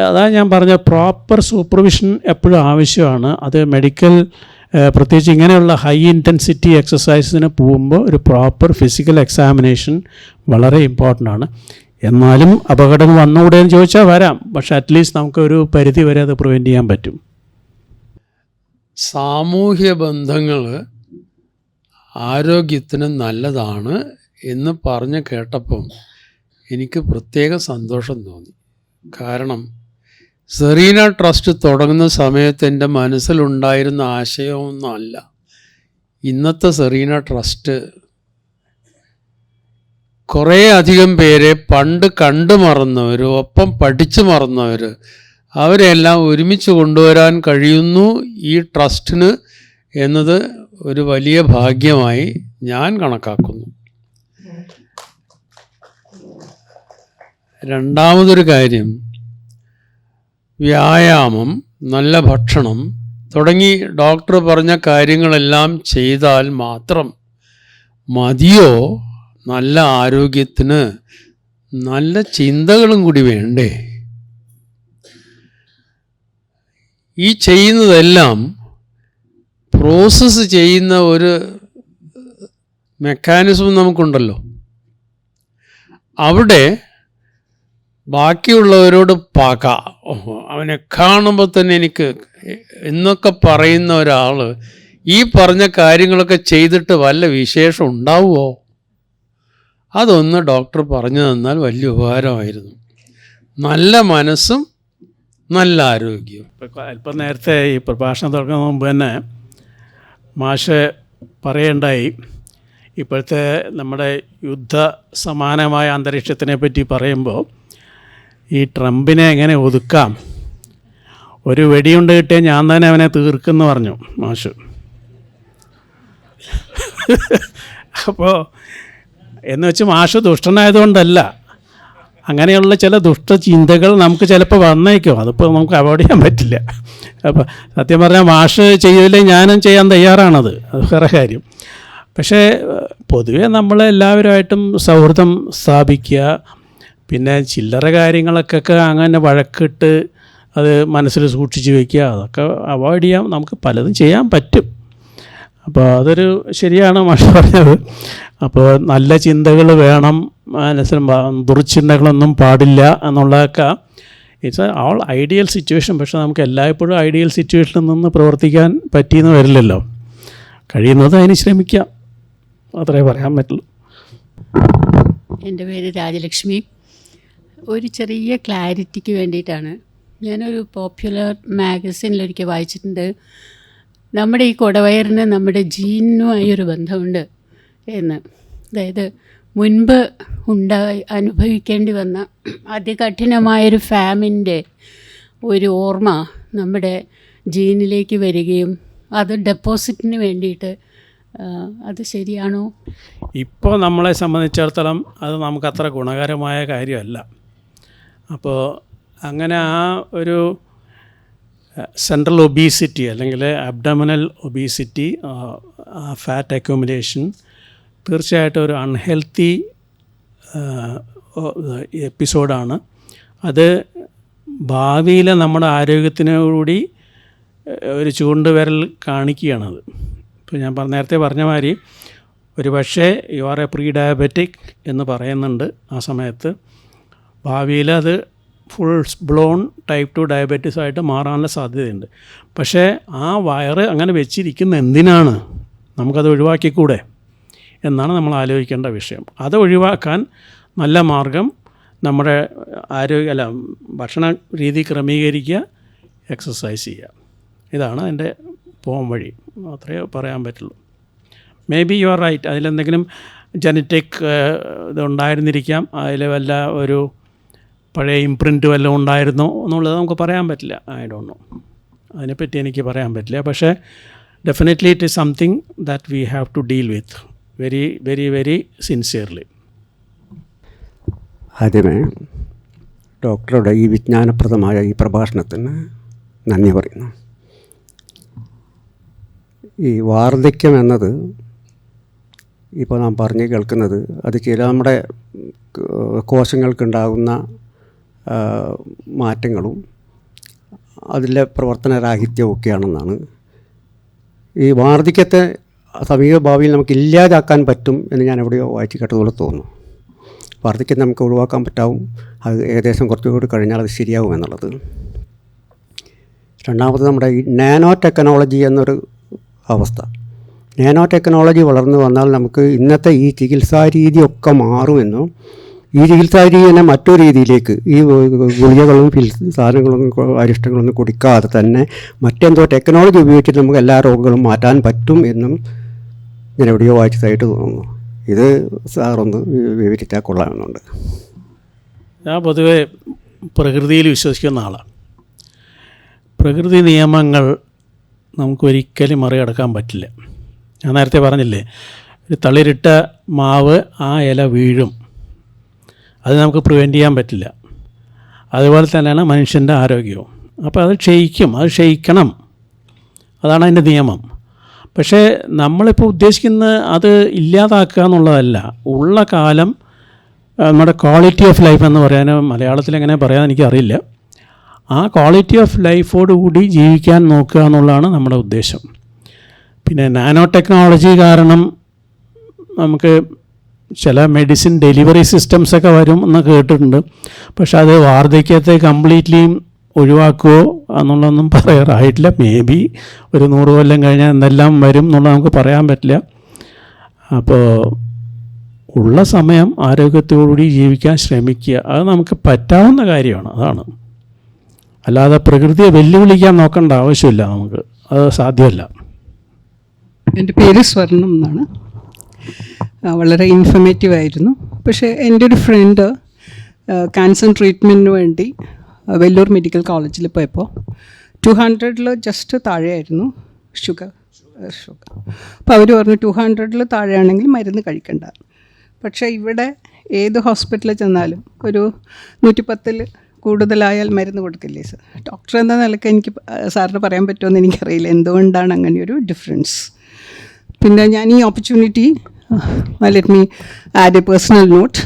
അതാ ഞാൻ പറഞ്ഞ പ്രോപ്പർ സൂപ്പർവിഷൻ എപ്പോഴും ആവശ്യമാണ്. അത് മെഡിക്കൽ പ്രത്യേകിച്ച് ഇങ്ങനെയുള്ള ഹൈ ഇൻറ്റൻസിറ്റി എക്സസൈസിന് പോകുമ്പോൾ ഒരു പ്രോപ്പർ ഫിസിക്കൽ എക്സാമിനേഷൻ വളരെ ഇമ്പോർട്ടൻ്റ് ആണ്. എന്നാലും അപകടം വന്നുകൂടെ എന്ന് ചോദിച്ചാൽ വരാം, പക്ഷേ അറ്റ്ലീസ്റ്റ് നമുക്കൊരു പരിധി വരെ അത് പ്രിവെൻറ്റ് ചെയ്യാൻ പറ്റും. സാമൂഹ്യ ബന്ധങ്ങൾ ആരോഗ്യത്തിന് നല്ലതാണ് എന്ന് പറഞ്ഞ് കേട്ടപ്പം എനിക്ക് പ്രത്യേക സന്തോഷം തോന്നി. കാരണം സെറീന ട്രസ്റ്റ് തുടങ്ങുന്ന സമയത്ത് എൻ്റെ മനസ്സിലുണ്ടായിരുന്ന ആശയമൊന്നുമല്ല ഇന്നത്തെ സെറീന ട്രസ്റ്റ്. കുറേ അധികം പേരെ പണ്ട് കണ്ടു മറന്നവർ, ഒപ്പം പഠിച്ചു മറന്നവർ, അവരെല്ലാം ഒരുമിച്ച് കൊണ്ടുവരാൻ കഴിയുന്നു ഈ ട്രസ്റ്റിന് എന്നത് ഒരു വലിയ ഭാഗ്യമായി ഞാൻ കണക്കാക്കുന്നു. രണ്ടാമതൊരു കാര്യം, വ്യായാമം, നല്ല ഭക്ഷണം തുടങ്ങി ഡോക്ടർ പറഞ്ഞ കാര്യങ്ങളെല്ലാം ചെയ്താൽ മാത്രം മതിയോ? നല്ല ആരോഗ്യത്തിന് നല്ല ചിന്തകളും കൂടി വേണ്ടേ? ഈ ചെയ്യുന്നതെല്ലാം പ്രോസസ്സ് ചെയ്യുന്ന ഒരു മെക്കാനിസം നമുക്കുണ്ടല്ലോ. അവിടെ ബാക്കിയുള്ളവരോട് പക, അവനെ കാണുമ്പോൾ തന്നെ എനിക്ക് എന്നൊക്കെ പറയുന്ന ഒരാൾ ഈ പറഞ്ഞ കാര്യങ്ങളൊക്കെ ചെയ്തിട്ട് വല്ല വിശേഷം ഉണ്ടാവുമോ? അതൊന്ന് ഡോക്ടർ പറഞ്ഞു തന്നാൽ വലിയ ഉപകാരമായിരുന്നു. നല്ല മനസ്സും നല്ല ആരോഗ്യവും. അല്പം നേരത്തെ ഈ പ്രഭാഷണം തുടങ്ങുന്നതിന് മുമ്പ് തന്നെ മാഷ് പറയേണ്ടായി, ഇപ്പോഴത്തെ നമ്മുടെ യുദ്ധ സമാനമായ അന്തരീക്ഷത്തിനെ പറ്റി പറയുമ്പോൾ ഈ ട്രംപിനെ എങ്ങനെ ഒതുക്കാം, ഒരു വെടിയുണ്ട് കിട്ടിയാൽ ഞാൻ തന്നെ അവനെ തീർക്കുമെന്ന് പറഞ്ഞു മാഷ്. അപ്പോൾ എന്ന് വെച്ച് മാഷ് ദുഷ്ടനായതുകൊണ്ടല്ല, അങ്ങനെയുള്ള ചില ദുഷ്ടചിന്തകൾ നമുക്ക് ചിലപ്പോൾ വന്നേക്കും, അതിപ്പോൾ നമുക്ക് അവോയ്ഡ് ചെയ്യാൻ പറ്റില്ല. അപ്പോൾ സത്യം പറഞ്ഞാൽ മാഷ് ചെയ്യില്ലേ ഞാനും ചെയ്യാൻ തയ്യാറാണത്, അത് വേറെ കാര്യം. പക്ഷേ പൊതുവേ നമ്മളെല്ലാവരുമായിട്ടും സൗഹൃദം സ്ഥാപിക്കുക, പിന്നെ ചില്ലറ കാര്യങ്ങളൊക്കെ അങ്ങനെ വഴക്കിട്ട് അത് മനസ്സിൽ സൂക്ഷിച്ച് വയ്ക്കുക, അതൊക്കെ അവോയ്ഡ് ചെയ്യാം. നമുക്ക് പലതും ചെയ്യാൻ പറ്റും. അപ്പോൾ അതൊരു ശരിയാണ് മാഷ് പറഞ്ഞത്. അപ്പോൾ നല്ല ചിന്തകൾ വേണം, ദുർചിന്തകളൊന്നും പാടില്ല എന്നുള്ളതൊക്കെ ഇറ്റ്സ് ഓൾ ഐഡിയൽ സിറ്റുവേഷൻ. പക്ഷേ നമുക്ക് എല്ലായ്പ്പോഴും ഐഡിയൽ സിറ്റുവേഷനിൽ നിന്ന് പ്രവർത്തിക്കാൻ പറ്റിയെന്ന് വരില്ലല്ലോ. കഴിയുന്നത് അതിന് ശ്രമിക്കാം, അത്രേ പറയാൻ പറ്റുള്ളൂ. എൻ്റെ പേര് രാജലക്ഷ്മി. ഒരു ചെറിയ ക്ലാരിറ്റിക്ക് വേണ്ടിയിട്ടാണ്. ഞാനൊരു പോപ്പുലർ മാഗസിനിലൊരിക്കൽ വായിച്ചിട്ടുണ്ട്, നമ്മുടെ ഈ കുടവയറിന് നമ്മുടെ ജീനുമായൊരു ബന്ധമുണ്ട് എന്ന്. അതായത് മുൻപ് അനുഭവിക്കേണ്ടി വന്ന അതികഠിനമായൊരു ഫാമിൻ്റെ ഒരു ഓർമ്മ നമ്മുടെ ജീനിലേക്ക് വരികയും അത് ഡെപ്പോസിറ്റിന് വേണ്ടിയിട്ട്, അത് ശരിയാണോ? ഇപ്പോൾ നമ്മളെ സംബന്ധിച്ചിടത്തോളം അത് നമുക്കത്ര ഗുണകരമായ കാര്യമല്ല. അപ്പോൾ അങ്ങനെ ആ ഒരു സെൻട്രൽ ഒബീസിറ്റി അല്ലെങ്കിൽ അബ്ഡമിനൽ ഒബീസിറ്റി, ഫാറ്റ് അക്യുമുലേഷൻ തീർച്ചയായിട്ടും ഒരു അൺഹെൽത്തി എപ്പിസോഡാണ്. അത് ഭാവിയിൽ നമ്മുടെ ആരോഗ്യത്തിന് കൂടി ഒരു ചൂണ്ടുവിരൽ കാണിക്കുകയാണത്. ഇപ്പോൾ ഞാൻ നേരത്തെ പറഞ്ഞ മാതിരി ഒരു പക്ഷേ you are A pre diabetic എന്ന് പറയുന്നുണ്ട് ആ സമയത്ത്. ഭാവിയിൽ അത് ഫുൾ ബ്ലോൺ ടൈപ്പ് 2 ഡയബറ്റീസ് ആയിട്ട് മാറാനുള്ള സാധ്യതയുണ്ട്. പക്ഷേ ആ വയറ് അങ്ങനെ വെച്ചിരിക്കുന്ന എന്തിനാണ്? നമുക്കത് ഒഴിവാക്കിക്കൂടെ എന്നാണ് നമ്മൾ ആലോചിക്കേണ്ട വിഷയം. അത് ഒഴിവാക്കാൻ നല്ല മാർഗം നമ്മുടെ ഭക്ഷണ രീതി ക്രമീകരിക്കുക, എക്സസൈസ് ചെയ്യുക. ഇതാണ് എൻ്റെ പോകാൻ വഴി. അത്രയേ പറയാൻ പറ്റുള്ളൂ. May be you are right, അതിലെന്തെങ്കിലും ജനറ്റിക് ഇതുണ്ടായിരുന്നിരിക്കാം, അതിൽ വല്ല ഒരു പഴയ ഇംപ്രിൻറ്റ് വല്ലതും ഉണ്ടായിരുന്നോ എന്നുള്ളത് നമുക്ക് പറയാൻ പറ്റില്ല. ഐ ഡോണ്ട് നോ, അതിനെപ്പറ്റി എനിക്ക് പറയാൻ പറ്റില്ല. പക്ഷേ definitely it is something that we have to deal with very very very sincerely. ആദ്യമേ ഡോക്ടറുടെ ഈ വിജ്ഞാനപ്രദമായ ഈ പ്രഭാഷണത്തിന് നന്ദി പറയുന്നു. ഈ വാർദ്ധക്യം എന്നത് ഇപ്പോൾ നാം പറഞ്ഞു കേൾക്കുന്നത് അത് ചില നമ്മുടെ കോശങ്ങൾക്കുണ്ടാകുന്ന മാറ്റങ്ങളും അതിലെ പ്രവർത്തനരാഹിത്യവും ഒക്കെയാണെന്നാണ്. ഈ വാർദ്ധക്യത്തെ സമീപ ഭാവിയിൽ നമുക്ക് ഇല്ലാതാക്കാൻ പറ്റും എന്ന് ഞാൻ എവിടെയോ വായിച്ച് കേട്ടതുപോലെ തോന്നുന്നു. വാർദ്ധക്യം നമുക്ക് ഒഴിവാക്കാൻ പറ്റാവും, അത് ഏകദേശം കുറച്ചുകൂടി കഴിഞ്ഞാൽ അത് ശരിയാവും എന്നുള്ളത്. രണ്ടാമത് നമ്മുടെ ഈ നാനോ ടെക്നോളജി എന്നൊരു അവസ്ഥ. നാനോ ടെക്നോളജി വളർന്നു വന്നാൽ നമുക്ക് ഇന്നത്തെ ഈ ചികിത്സാ രീതിയൊക്കെ മാറുമെന്നും ഈ ചികിത്സാ രീതി തന്നെ മറ്റൊരു രീതിയിലേക്ക് ഈ ഗുളികകളും സാധനങ്ങളും അരിഷ്ടങ്ങളൊന്നും കുടിക്കാതെ തന്നെ മറ്റെന്തോ ടെക്നോളജി ഉപയോഗിച്ചിട്ട് നമുക്ക് എല്ലാ രോഗങ്ങളും മാറ്റാൻ പറ്റും എന്നും ഞാൻ എവിടെയോ വായിച്ചതായിട്ട് തോന്നുന്നു. ഇത് സാറൊന്ന് വിവരിച്ചാൽ കൊള്ളാമെന്നുണ്ട്. ഞാൻ പൊതുവെ പ്രകൃതിയിൽ വിശ്വസിക്കുന്ന ആളാണ്. പ്രകൃതി നിയമങ്ങൾ നമുക്കൊരിക്കലും മറികടക്കാൻ പറ്റില്ല. ഞാൻ നേരത്തെ പറഞ്ഞില്ലേ, ഒരു തളിരിട്ട മാവ് ആ ഇല വീഴും, അത് നമുക്ക് പ്രിവെൻറ്റ് ചെയ്യാൻ പറ്റില്ല. അതുപോലെ തന്നെയാണ് മനുഷ്യൻ്റെ ആരോഗ്യവും. അപ്പോൾ അത് ക്ഷയിക്കണം, അതാണ് അതിൻ്റെ നിയമം. പക്ഷേ നമ്മളിപ്പോൾ ഉദ്ദേശിക്കുന്നത് അത് ഇല്ലാതാക്കുക എന്നുള്ളതല്ല. ഉള്ള കാലം നമ്മുടെ ക്വാളിറ്റി ഓഫ് ലൈഫ് എന്ന് പറയാൻ മലയാളത്തിൽ എങ്ങനെ പറയാൻ എനിക്കറിയില്ല. ആ ക്വാളിറ്റി ഓഫ് ലൈഫോടുകൂടി ജീവിക്കാൻ നോക്കുക എന്നുള്ളതാണ് നമ്മുടെ ഉദ്ദേശം. പിന്നെ നാനോ ടെക്നോളജി കാരണം നമുക്ക് ചില മെഡിസിൻ ഡെലിവറി സിസ്റ്റംസൊക്കെ വരും എന്ന് കേട്ടിട്ടുണ്ട്. പക്ഷെ അത് വാർദ്ധക്യത്തെ കംപ്ലീറ്റ്ലി ഒഴിവാക്കുമോ എന്നുള്ളതൊന്നും പറയാറായിട്ടില്ല. മേ ബി ഒരു 100 കൊല്ലം കഴിഞ്ഞാൽ എന്തെല്ലാം വരും എന്നുള്ളത് നമുക്ക് പറയാൻ പറ്റില്ല. അപ്പോൾ ഉള്ള സമയം ആരോഗ്യത്തോടുകൂടി ജീവിക്കാൻ ശ്രമിക്കുക, അത് നമുക്ക് പറ്റാവുന്ന കാര്യമാണ്. അതാണ്, അല്ലാതെ പ്രകൃതിയെ വെല്ലുവിളിക്കാൻ നോക്കേണ്ട ആവശ്യമില്ല, നമുക്ക് അത് സാധ്യമല്ല. എൻ്റെ പേര് സ്വർണം എന്നാണ്. വളരെ ഇൻഫർമേറ്റീവ് ആയിരുന്നു. പക്ഷേ എൻ്റെ ഒരു ഫ്രണ്ട് ക്യാൻസർ ട്രീറ്റ്മെൻറ്റിന് വേണ്ടി വെല്ലൂർ മെഡിക്കൽ കോളേജിൽ പോയപ്പോൾ 200 ജസ്റ്റ് താഴെയായിരുന്നു ഷുഗർ. അപ്പോൾ അവർ പറഞ്ഞു 200 താഴെയാണെങ്കിൽ മരുന്ന് കഴിക്കണ്ട. പക്ഷേ ഇവിടെ ഏത് ഹോസ്പിറ്റലിൽ ചെന്നാലും ഒരു 110 കൂടുതലായാൽ മരുന്ന് കൊടുക്കില്ലേ സർ? ഡോക്ടർ എന്ന നിലയ്ക്ക് എനിക്ക് സാറിന് പറയാൻ പറ്റുമെന്ന് എനിക്കറിയില്ല എന്തുകൊണ്ടാണ് അങ്ങനെയൊരു ഡിഫറൻസ്. പിന്നെ ഞാൻ ഈ opportunity let me add a personal note.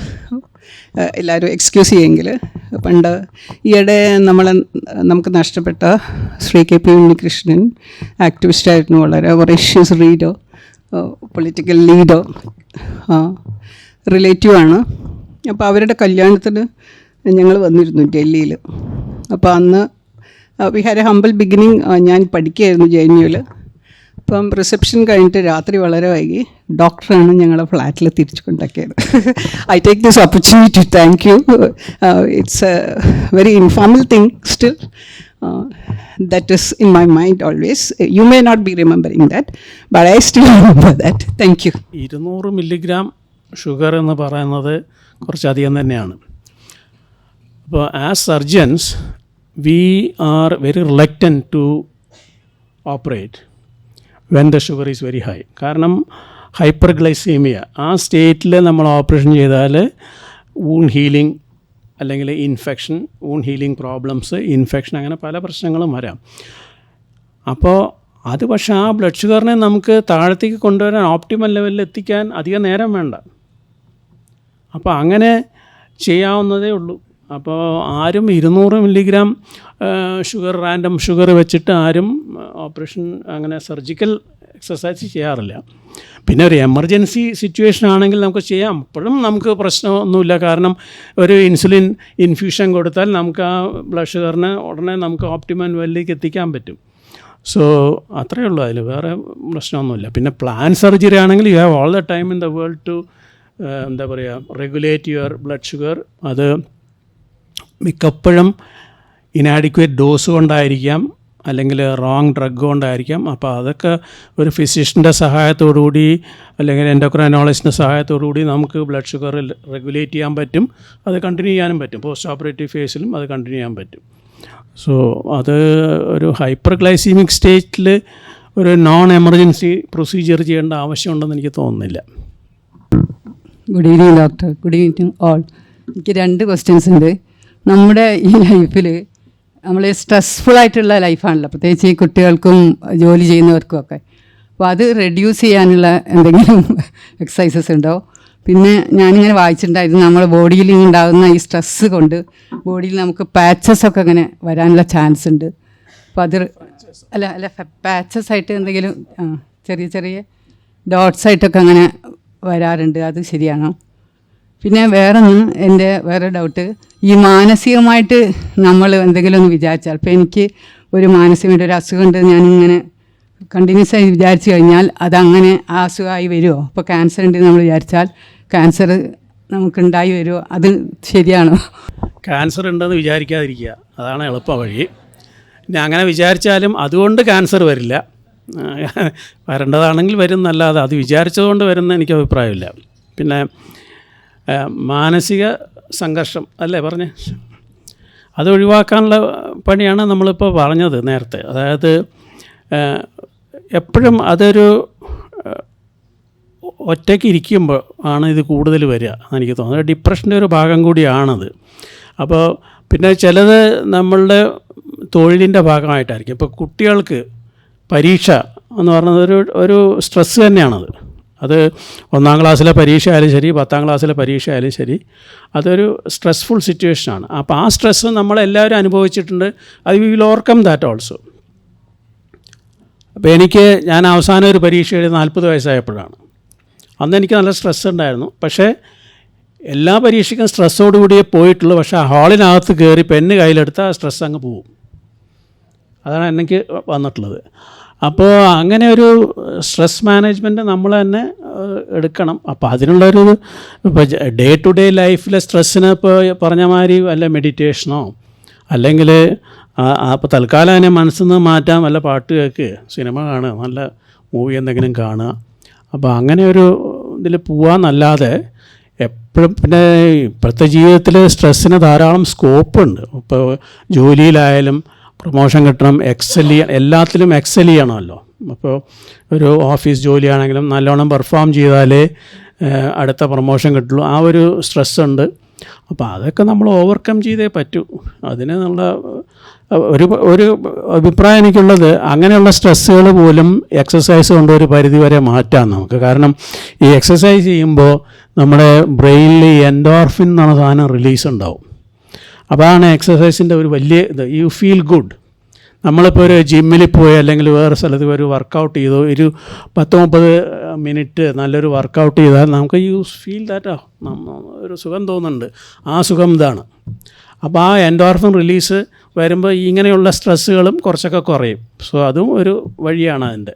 എല്ലാവരും എക്സ്ക്യൂസ് ചെയ്യുമെങ്കിൽ, പണ്ട് ഈയിടെ നമുക്ക് നഷ്ടപ്പെട്ട ശ്രീ KP ഉണ്ണികൃഷ്ണൻ ആക്ടിവിസ്റ്റായിരുന്നു, വളരെ വൊറേഷ്യസ് റീഡർ, പൊളിറ്റിക്കൽ ലീഡർ, റിലേറ്റീവാണ്. അപ്പോൾ അവരുടെ കല്യാണത്തിന് ഞങ്ങൾ വന്നിരുന്നു ഡൽഹിയിൽ. അപ്പോൾ അന്ന് we had a humble beginning. ഞാൻ പഠിക്കുകയായിരുന്നു JNUവിൽ. അപ്പം റിസപ്ഷൻ കഴിഞ്ഞിട്ട് രാത്രി വളരെ വൈകി ഡോക്ടറാണ് ഞങ്ങളെ ഫ്ലാറ്റിൽ തിരിച്ചു കൊണ്ടാക്കിയത്. I take this opportunity to thank you. It's a very informal thing still. That is in my mind always. You may not be remembering that, but I still remember that. Thank you. 200 milligram sugar എന്ന് പറയുന്നത് കുറച്ചധികം തന്നെയാണ്. അപ്പോൾ as surgeons we are very reluctant to operate when the sugar is very high. കാരണം hyperglycaemia ആ സ്റ്റേറ്റിൽ നമ്മൾ operation ചെയ്താൽ വൂണ്ട് ഹീലിംഗ് അല്ലെങ്കിൽ infection, wound healing problems, infection, അങ്ങനെ പല പ്രശ്നങ്ങളും വരാം. അപ്പോൾ അത് പക്ഷേ ആ ബ്ലഡ് ഷുഗറിനെ നമുക്ക് താഴത്തേക്ക് കൊണ്ടുവരാൻ, ഓപ്റ്റിമൽ ലെവലിൽ എത്തിക്കാൻ അധികം നേരം വേണ്ട. അപ്പോൾ അങ്ങനെ ചെയ്യാവുന്നതേ ഉള്ളൂ. അപ്പോൾ ആരും 200 മില്ലിഗ്രാം റാൻഡം ഷുഗർ വെച്ചിട്ട് ആരും ഓപ്പറേഷൻ അങ്ങനെ സർജിക്കൽ എക്സസൈസ് ചെയ്യാറില്ല. പിന്നെ ഒരു എമർജൻസി സിറ്റുവേഷൻ ആണെങ്കിൽ നമുക്ക് ചെയ്യാം, അപ്പോഴും നമുക്ക് പ്രശ്നമൊന്നുമില്ല. കാരണം ഒരു ഇൻസുലിൻ ഇൻഫ്യൂഷൻ കൊടുത്താൽ നമുക്ക് ആ ബ്ലഡ് ഷുഗറിനെ ഉടനെ നമുക്ക് ഓപ്റ്റിമം ലെവലിലേക്ക് എത്തിക്കാൻ പറ്റും. സോ അത്രയേ ഉള്ളൂ, അതിൽ വേറെ പ്രശ്നമൊന്നുമില്ല. പിന്നെ പ്ലാൻ സർജറി ആണെങ്കിൽ you have all the time in the world to എന്താ പറയുക റെഗുലേറ്റ് യുവർ ബ്ലഡ് ഷുഗർ. അത് മിക്കപ്പോഴും ഇനാഡിക്വേറ്റ് ഡോസ് കൊണ്ടായിരിക്കാം, അല്ലെങ്കിൽ റോങ് ഡ്രഗ് കൊണ്ടായിരിക്കാം. അപ്പോൾ അതൊക്കെ ഒരു ഫിസിഷ്യൻ്റെ സഹായത്തോടുകൂടി അല്ലെങ്കിൽ എൻഡോക്രൈനോളജിൻ്റെ സഹായത്തോടുകൂടി നമുക്ക് ബ്ലഡ് ഷുഗർ റെഗുലേറ്റ് ചെയ്യാൻ പറ്റും. അത് കണ്ടിന്യൂ ചെയ്യാനും പറ്റും. പോസ്റ്റ് ഓപ്പറേറ്റീവ് ഫേസിലും അത് കണ്ടിന്യൂ ചെയ്യാൻ പറ്റും. സോ അത് ഒരു ഹൈപ്പർ ഗ്ലൈസീമിക് സ്റ്റേറ്റിൽ ഒരു നോൺ എമർജൻസി പ്രൊസീജിയർ ചെയ്യേണ്ട ആവശ്യമുണ്ടെന്ന് എനിക്ക് തോന്നുന്നില്ല. Good evening doctor. Good evening all. എനിക്ക് 2 ക്വസ്റ്റ്യൻസ് ഉണ്ട്. നമ്മുടെ ഈ ലൈഫിൽ നമ്മൾ സ്ട്രെസ്ഫുൾ ആയിട്ടുള്ള ലൈഫാണല്ലോ, പ്രത്യേകിച്ച് ഈ കുട്ടികൾക്കും ജോലി ചെയ്യുന്നവർക്കും ഒക്കെ. അപ്പോൾ അത് റെഡ്യൂസ് ചെയ്യാനുള്ള എന്തെങ്കിലും എക്സസൈസസ് ഉണ്ടോ? പിന്നെ ഞാനിങ്ങനെ വായിച്ചിട്ടുണ്ടായിരുന്നു നമ്മുടെ ബോഡിയിൽ ഉണ്ടാകുന്ന ഈ സ്ട്രെസ്സ് കൊണ്ട് ബോഡിയിൽ നമുക്ക് പാച്ചസ് ഒക്കെ അങ്ങനെ വരാനുള്ള ചാൻസ് ഉണ്ട്. അപ്പോൾ അത് അല്ല പാച്ചസ് ആയിട്ട് എന്തെങ്കിലും ചെറിയ ചെറിയ ഡോട്ട്സ് ആയിട്ടൊക്കെ അങ്ങനെ വരാറുണ്ട്, അത് ശരിയാണോ? പിന്നെ എൻ്റെ വേറെ ഡൗട്ട്, ഈ മാനസികമായിട്ട് നമ്മൾ എന്തെങ്കിലും ഒന്ന് വിചാരിച്ചാൽ, ഇപ്പോൾ എനിക്ക് ഒരു മാനസികമായിട്ട് ഒരു അസുഖമുണ്ട്, ഞാനിങ്ങനെ കണ്ടിന്യൂസ് ആയി വിചാരിച്ചു കഴിഞ്ഞാൽ അതങ്ങനെ ആ അസുഖമായി വരുമോ? ഇപ്പോൾ ക്യാൻസർ ഉണ്ടെന്ന് നമ്മൾ വിചാരിച്ചാൽ ക്യാൻസർ നമുക്കുണ്ടായി വരുമോ? അത് ശരിയാണോ? ക്യാൻസർ ഉണ്ടെന്ന് വിചാരിക്കാതിരിക്കുക, അതാണ് എളുപ്പ വഴി. പിന്നെ അങ്ങനെ വിചാരിച്ചാലും അതുകൊണ്ട് ക്യാൻസർ വരില്ല. വരേണ്ടതാണെങ്കിൽ വരും എന്നല്ലാതെ അത് വിചാരിച്ചതുകൊണ്ട് വരുന്ന എനിക്ക് അഭിപ്രായമില്ല. പിന്നെ മാനസിക സംഘർഷം അല്ലേ പറഞ്ഞേ, അത് ഒഴിവാക്കാനുള്ള പണിയാണ് നമ്മളിപ്പോൾ പറഞ്ഞത് നേരത്തെ. അതായത് എപ്പോഴും അതൊരു ഒറ്റയ്ക്ക് ഇരിക്കുമ്പോൾ ആണ് ഇത് കൂടുതൽ വരിക എനിക്ക് തോന്നുന്നത്. ഡിപ്രഷൻ്റെ ഒരു ഭാഗം കൂടിയാണത്. അപ്പോൾ പിന്നെ ചിലത് നമ്മളുടെ തൊഴിലിൻ്റെ ഭാഗമായിട്ടായിരിക്കും. ഇപ്പോൾ കുട്ടികൾക്ക് പരീക്ഷ എന്ന് പറയുന്നത് ഒരു സ്ട്രെസ്സ് തന്നെയാണത്. അത് 1-ാം ക്ലാസ്സിലെ പരീക്ഷ ആയാലും ശരി, 10-ാം ക്ലാസ്സിലെ പരീക്ഷ ആയാലും ശരി, അതൊരു സ്ട്രെസ്ഫുൾ സിറ്റുവേഷനാണ്. അപ്പോൾ ആ സ്ട്രെസ്സ് നമ്മളെല്ലാവരും അനുഭവിച്ചിട്ടുണ്ട്. അത് we will overcome that also. അപ്പോൾ ഞാൻ അവസാനം ഒരു പരീക്ഷ എഴുതി 40 വയസ്സായപ്പോഴാണ്. അന്ന് എനിക്ക് നല്ല സ്ട്രെസ് ഉണ്ടായിരുന്നു. പക്ഷേ എല്ലാ പരീക്ഷയ്ക്കും സ്ട്രെസ്സോടുകൂടിയേ പോയിട്ടുള്ളൂ. പക്ഷേ ആ ഹാളിനകത്ത് കയറി പെണ്ണ് കയ്യിലെടുത്ത് ആ സ്ട്രെസ് അങ്ങ് പോവും. അതാണ് എനിക്ക് വന്നിട്ടുള്ളത്. അപ്പോൾ അങ്ങനെ ഒരു സ്ട്രെസ് മാനേജ്മെൻറ്റ് നമ്മൾ തന്നെ എടുക്കണം. അപ്പോൾ അതിനുള്ളൊരു ഇപ്പോൾ ഡേ ടു ഡേ ലൈഫിലെ സ്ട്രെസ്സിന് ഇപ്പോൾ പറഞ്ഞ മാതിരി വല്ല മെഡിറ്റേഷനോ അല്ലെങ്കിൽ അപ്പോൾ തൽക്കാലം അതിനെ മനസ്സിൽ നിന്ന് മാറ്റാൻ വല്ല പാട്ട് കേൾക്കുക, സിനിമ കാണുക, നല്ല മൂവി എന്തെങ്കിലും കാണുക. അപ്പോൾ അങ്ങനെ ഒരു ഇതിൽ പോവാന്നല്ലാതെ എപ്പോഴും പിന്നെ ഇപ്പോഴത്തെ ജീവിതത്തിൽ സ്ട്രെസ്സിന് ധാരാളം സ്കോപ്പുണ്ട്. ഇപ്പോൾ ജോലിയിലായാലും പ്രൊമോഷൻ കിട്ടണം, എല്ലാത്തിലും എക്സൽ ചെയ്യണമല്ലോ. അപ്പോൾ ഒരു ഓഫീസ് ജോലിയാണെങ്കിലും നല്ലോണം പെർഫോം ചെയ്താലേ അടുത്ത പ്രൊമോഷൻ കിട്ടുള്ളൂ. ആ ഒരു സ്ട്രെസ്സുണ്ട്. അപ്പോൾ അതൊക്കെ നമ്മൾ ഓവർകം ചെയ്തേ പറ്റൂ. അതിന് നല്ല ഒരു അഭിപ്രായം എനിക്കുള്ളത്, അങ്ങനെയുള്ള സ്ട്രെസ്സുകൾ പോലും എക്സസൈസ് കൊണ്ട് ഒരു പരിധി വരെ മാറ്റാം നമുക്ക്. കാരണം ഈ എക്സസൈസ് ചെയ്യുമ്പോൾ നമ്മുടെ ബ്രെയിനിൽ എൻഡോർഫിൻ എന്ന് പറഞ്ഞ സാധനം റിലീസ് ഉണ്ടാവും. അതാണ് എക്സസൈസിൻ്റെ ഒരു വലിയ ഇത്. You feel good. നമ്മളിപ്പോൾ ഒരു ജിമ്മിൽ പോയി അല്ലെങ്കിൽ വേറെ സ്ഥലത്ത് ഒരു വർക്കൗട്ട് ചെയ്തോ, ഒരു 10-30 മിനിറ്റ് നല്ലൊരു വർക്കൗട്ട് ചെയ്താൽ നമുക്ക് യു ഫീൽ ദാറ്റ് ഒരു സുഖം തോന്നുന്നുണ്ട്. ആ സുഖം ഇതാണ്. അപ്പോൾ ആ എൻഡോർഫിൻ റിലീസ് വരുമ്പോൾ ഇങ്ങനെയുള്ള സ്ട്രെസ്സുകളും കുറച്ചൊക്കെ കുറയും. സോ അതും ഒരു വഴിയാണ് അതിൻ്റെ.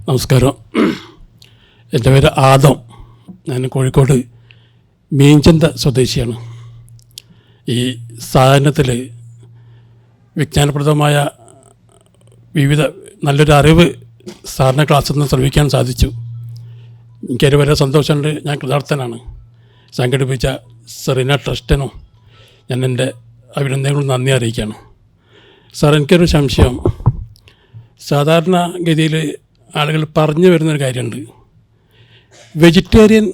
നമസ്കാരം. എൻ്റെ പേര് ആദം. ഞാൻ കോഴിക്കോട് മീൻചന്ത സ്വദേശിയാണ്. ഈ സാധനത്തിൽ വിജ്ഞാനപ്രദമായ വിവിധ നല്ലൊരു അറിവ് സാറിൻ്റെ ക്ലാസ്സിൽ നിന്ന് ശ്രമിക്കാൻ സാധിച്ചു. എനിക്കൊരു വളരെ സന്തോഷമുണ്ട്. ഞാൻ കൃതാർത്ഥനാണ്. സംഘടിപ്പിച്ച സെറീന ട്രസ്റ്റിനും ഞാൻ എൻ്റെ അഭിനന്ദനങ്ങളും നന്ദി അറിയിക്കുകയാണ്. സാർ, എനിക്കൊരു സംശയം. സാധാരണഗതിയിൽ ആളുകൾ പറഞ്ഞു വരുന്നൊരു കാര്യമുണ്ട്, വെജിറ്റേറിയൻ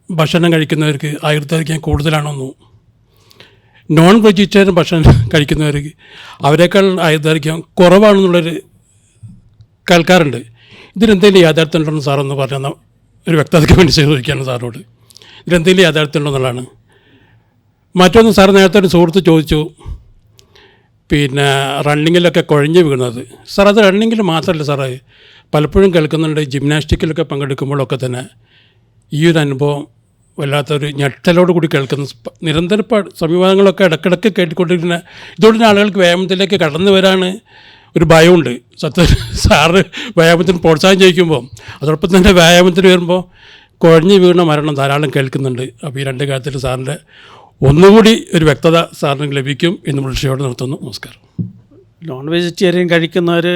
ഭക്ഷണം കഴിക്കുന്നവർക്ക് ആയുർദൈർഘ്യം കൂടുതലാണെന്നും നോൺ വെജിറ്റേറിയൻ ഭക്ഷണം കഴിക്കുന്നവർക്ക് അവരെക്കാൾ ആയുർദൈർഘ്യം കുറവാണെന്നുള്ളൊരു കേൾക്കാറുണ്ട്. ഇതിനെന്തെങ്കിലും യാഥാർത്ഥ്യം ഉണ്ടെന്ന് സാറൊന്ന് പറഞ്ഞാൽ ഒരു വ്യക്തതയ്ക്ക് വേണ്ടി ചോദിക്കുകയാണ് സാറിനോട്. ഇതിലെന്തെങ്കിലും യാഥാർത്ഥ്യം ഉണ്ടെന്നുള്ളതാണ്. മറ്റൊന്ന് സാർ നേരത്തെ ഒരു സുഹൃത്ത് ചോദിച്ചു, പിന്നെ റണ്ണിങ്ങിലൊക്കെ കുഴഞ്ഞു വീണത്. സാർ അത് റണ്ണിങ്ങിൽ മാത്രമല്ല സാറേ, പലപ്പോഴും കേൾക്കുന്നുണ്ട് ജിംനാസ്റ്റിക്കിലൊക്കെ പങ്കെടുക്കുമ്പോഴൊക്കെ തന്നെ ഈ ഒരു അനുഭവം വല്ലാത്തൊരു ഞെട്ടലോട് കൂടി കേൾക്കുന്ന നിരന്തര സമീപനങ്ങളൊക്കെ ഇടയ്ക്കിടയ്ക്ക് കേട്ടിക്കൊണ്ടിരിക്കുന്ന ഇതോടെ ആളുകൾക്ക് വ്യായാമത്തിലേക്ക് കടന്നു വരാൻ ഒരു ഭയമുണ്ട്. സാറ് വ്യായാമത്തിന് പ്രോത്സാഹനം ചെയ്യിക്കുമ്പോൾ അതോടൊപ്പം തന്നെ വ്യായാമത്തിന് വരുമ്പോൾ കുഴഞ്ഞു വീണ മരണം ധാരാളം കേൾക്കുന്നുണ്ട്. അപ്പോൾ ഈ രണ്ട് കാര്യത്തിൽ സാറിൻ്റെ ഒന്നുകൂടി ഒരു വ്യക്തത സാറിന് ലഭിക്കും എന്ന് പ്രതീക്ഷയോടെ നിർത്തുന്നു. നമസ്കാരം. നോൺ വെജിറ്റേറിയൻ കഴിക്കുന്നവർ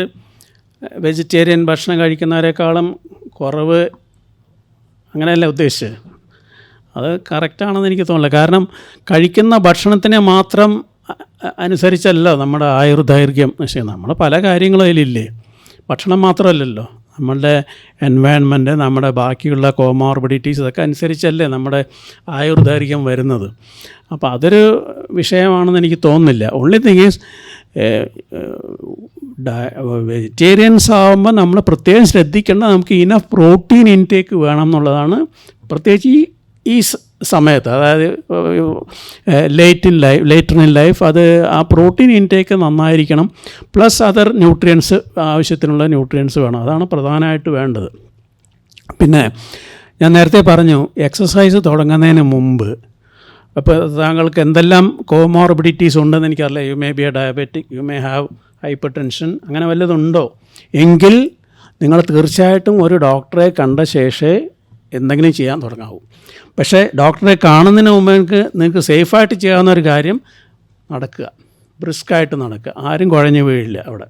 വെജിറ്റേറിയൻ ഭക്ഷണം കഴിക്കുന്നവരെക്കാളും കുറവ് അങ്ങനെയല്ല ഉദ്ദേശിച്ചത്. അത് കറക്റ്റാണെന്ന് എനിക്ക് തോന്നില്ല. കാരണം കഴിക്കുന്ന ഭക്ഷണത്തിനെ മാത്രം അനുസരിച്ചല്ല നമ്മുടെ ആയുർദൈർഘ്യം നിശ്ചയം. നമ്മുടെ പല കാര്യങ്ങളും അതിലില്ലേ, ഭക്ഷണം മാത്രമല്ലല്ലോ, നമ്മളുടെ എൻവയൺമെൻറ്റ്, നമ്മുടെ ബാക്കിയുള്ള കോമോർബിഡിറ്റീസ് ഇതൊക്കെ അനുസരിച്ചല്ലേ നമ്മുടെ ആയുർദൈർഘ്യം വരുന്നത്. അപ്പോൾ അതൊരു വിഷയമാണെന്ന് എനിക്ക് തോന്നുന്നില്ല. ഓൺലി തിങ് ഈസ് വെജിറ്റേറിയൻസ് ആകുമ്പോൾ നമ്മൾ പ്രത്യേകം ശ്രദ്ധിക്കേണ്ട നമുക്ക് ഇനഫ് പ്രോട്ടീൻ ഇൻടേക്ക് വേണം എന്നുള്ളതാണ്. പ്രത്യേകിച്ച് ഈ സമയത്ത്, അതായത് ലേറ്റർ ഇൻ ലൈഫ് അത് ആ പ്രോട്ടീൻ ഇൻടേക്ക് നന്നായിരിക്കണം. പ്ലസ് അതർ ന്യൂട്രിയൻസ്, ആവശ്യത്തിനുള്ള ന്യൂട്രിയൻസ് വേണം. അതാണ് പ്രധാനമായിട്ട് വേണ്ടത്. പിന്നെ ഞാൻ നേരത്തെ പറഞ്ഞു, എക്സസൈസ് തുടങ്ങുന്നതിന് മുമ്പ് അപ്പോൾ താങ്കൾക്ക് എന്തെല്ലാം കോമോർബിഡിറ്റീസ് ഉണ്ടെന്ന് എനിക്കറിയില്ല. You may be A diabetic, you may have hyper tension, അങ്ങനെ വല്ലതുണ്ടോ എങ്കിൽ നിങ്ങൾ തീർച്ചയായിട്ടും ഒരു ഡോക്ടറെ കണ്ട ശേഷമേ എന്തെങ്കിലും ചെയ്യാൻ തുടങ്ങാവൂ. പക്ഷേ ഡോക്ടറെ കാണുന്നതിന് മുമ്പ് നിങ്ങൾക്ക് സേഫായിട്ട് ചെയ്യാവുന്ന ഒരു കാര്യം നടക്കുക, ബ്രിസ്കായിട്ട് നടക്കുക, ആരും കുഴഞ്ഞു വീഴില്ല അവിടെ.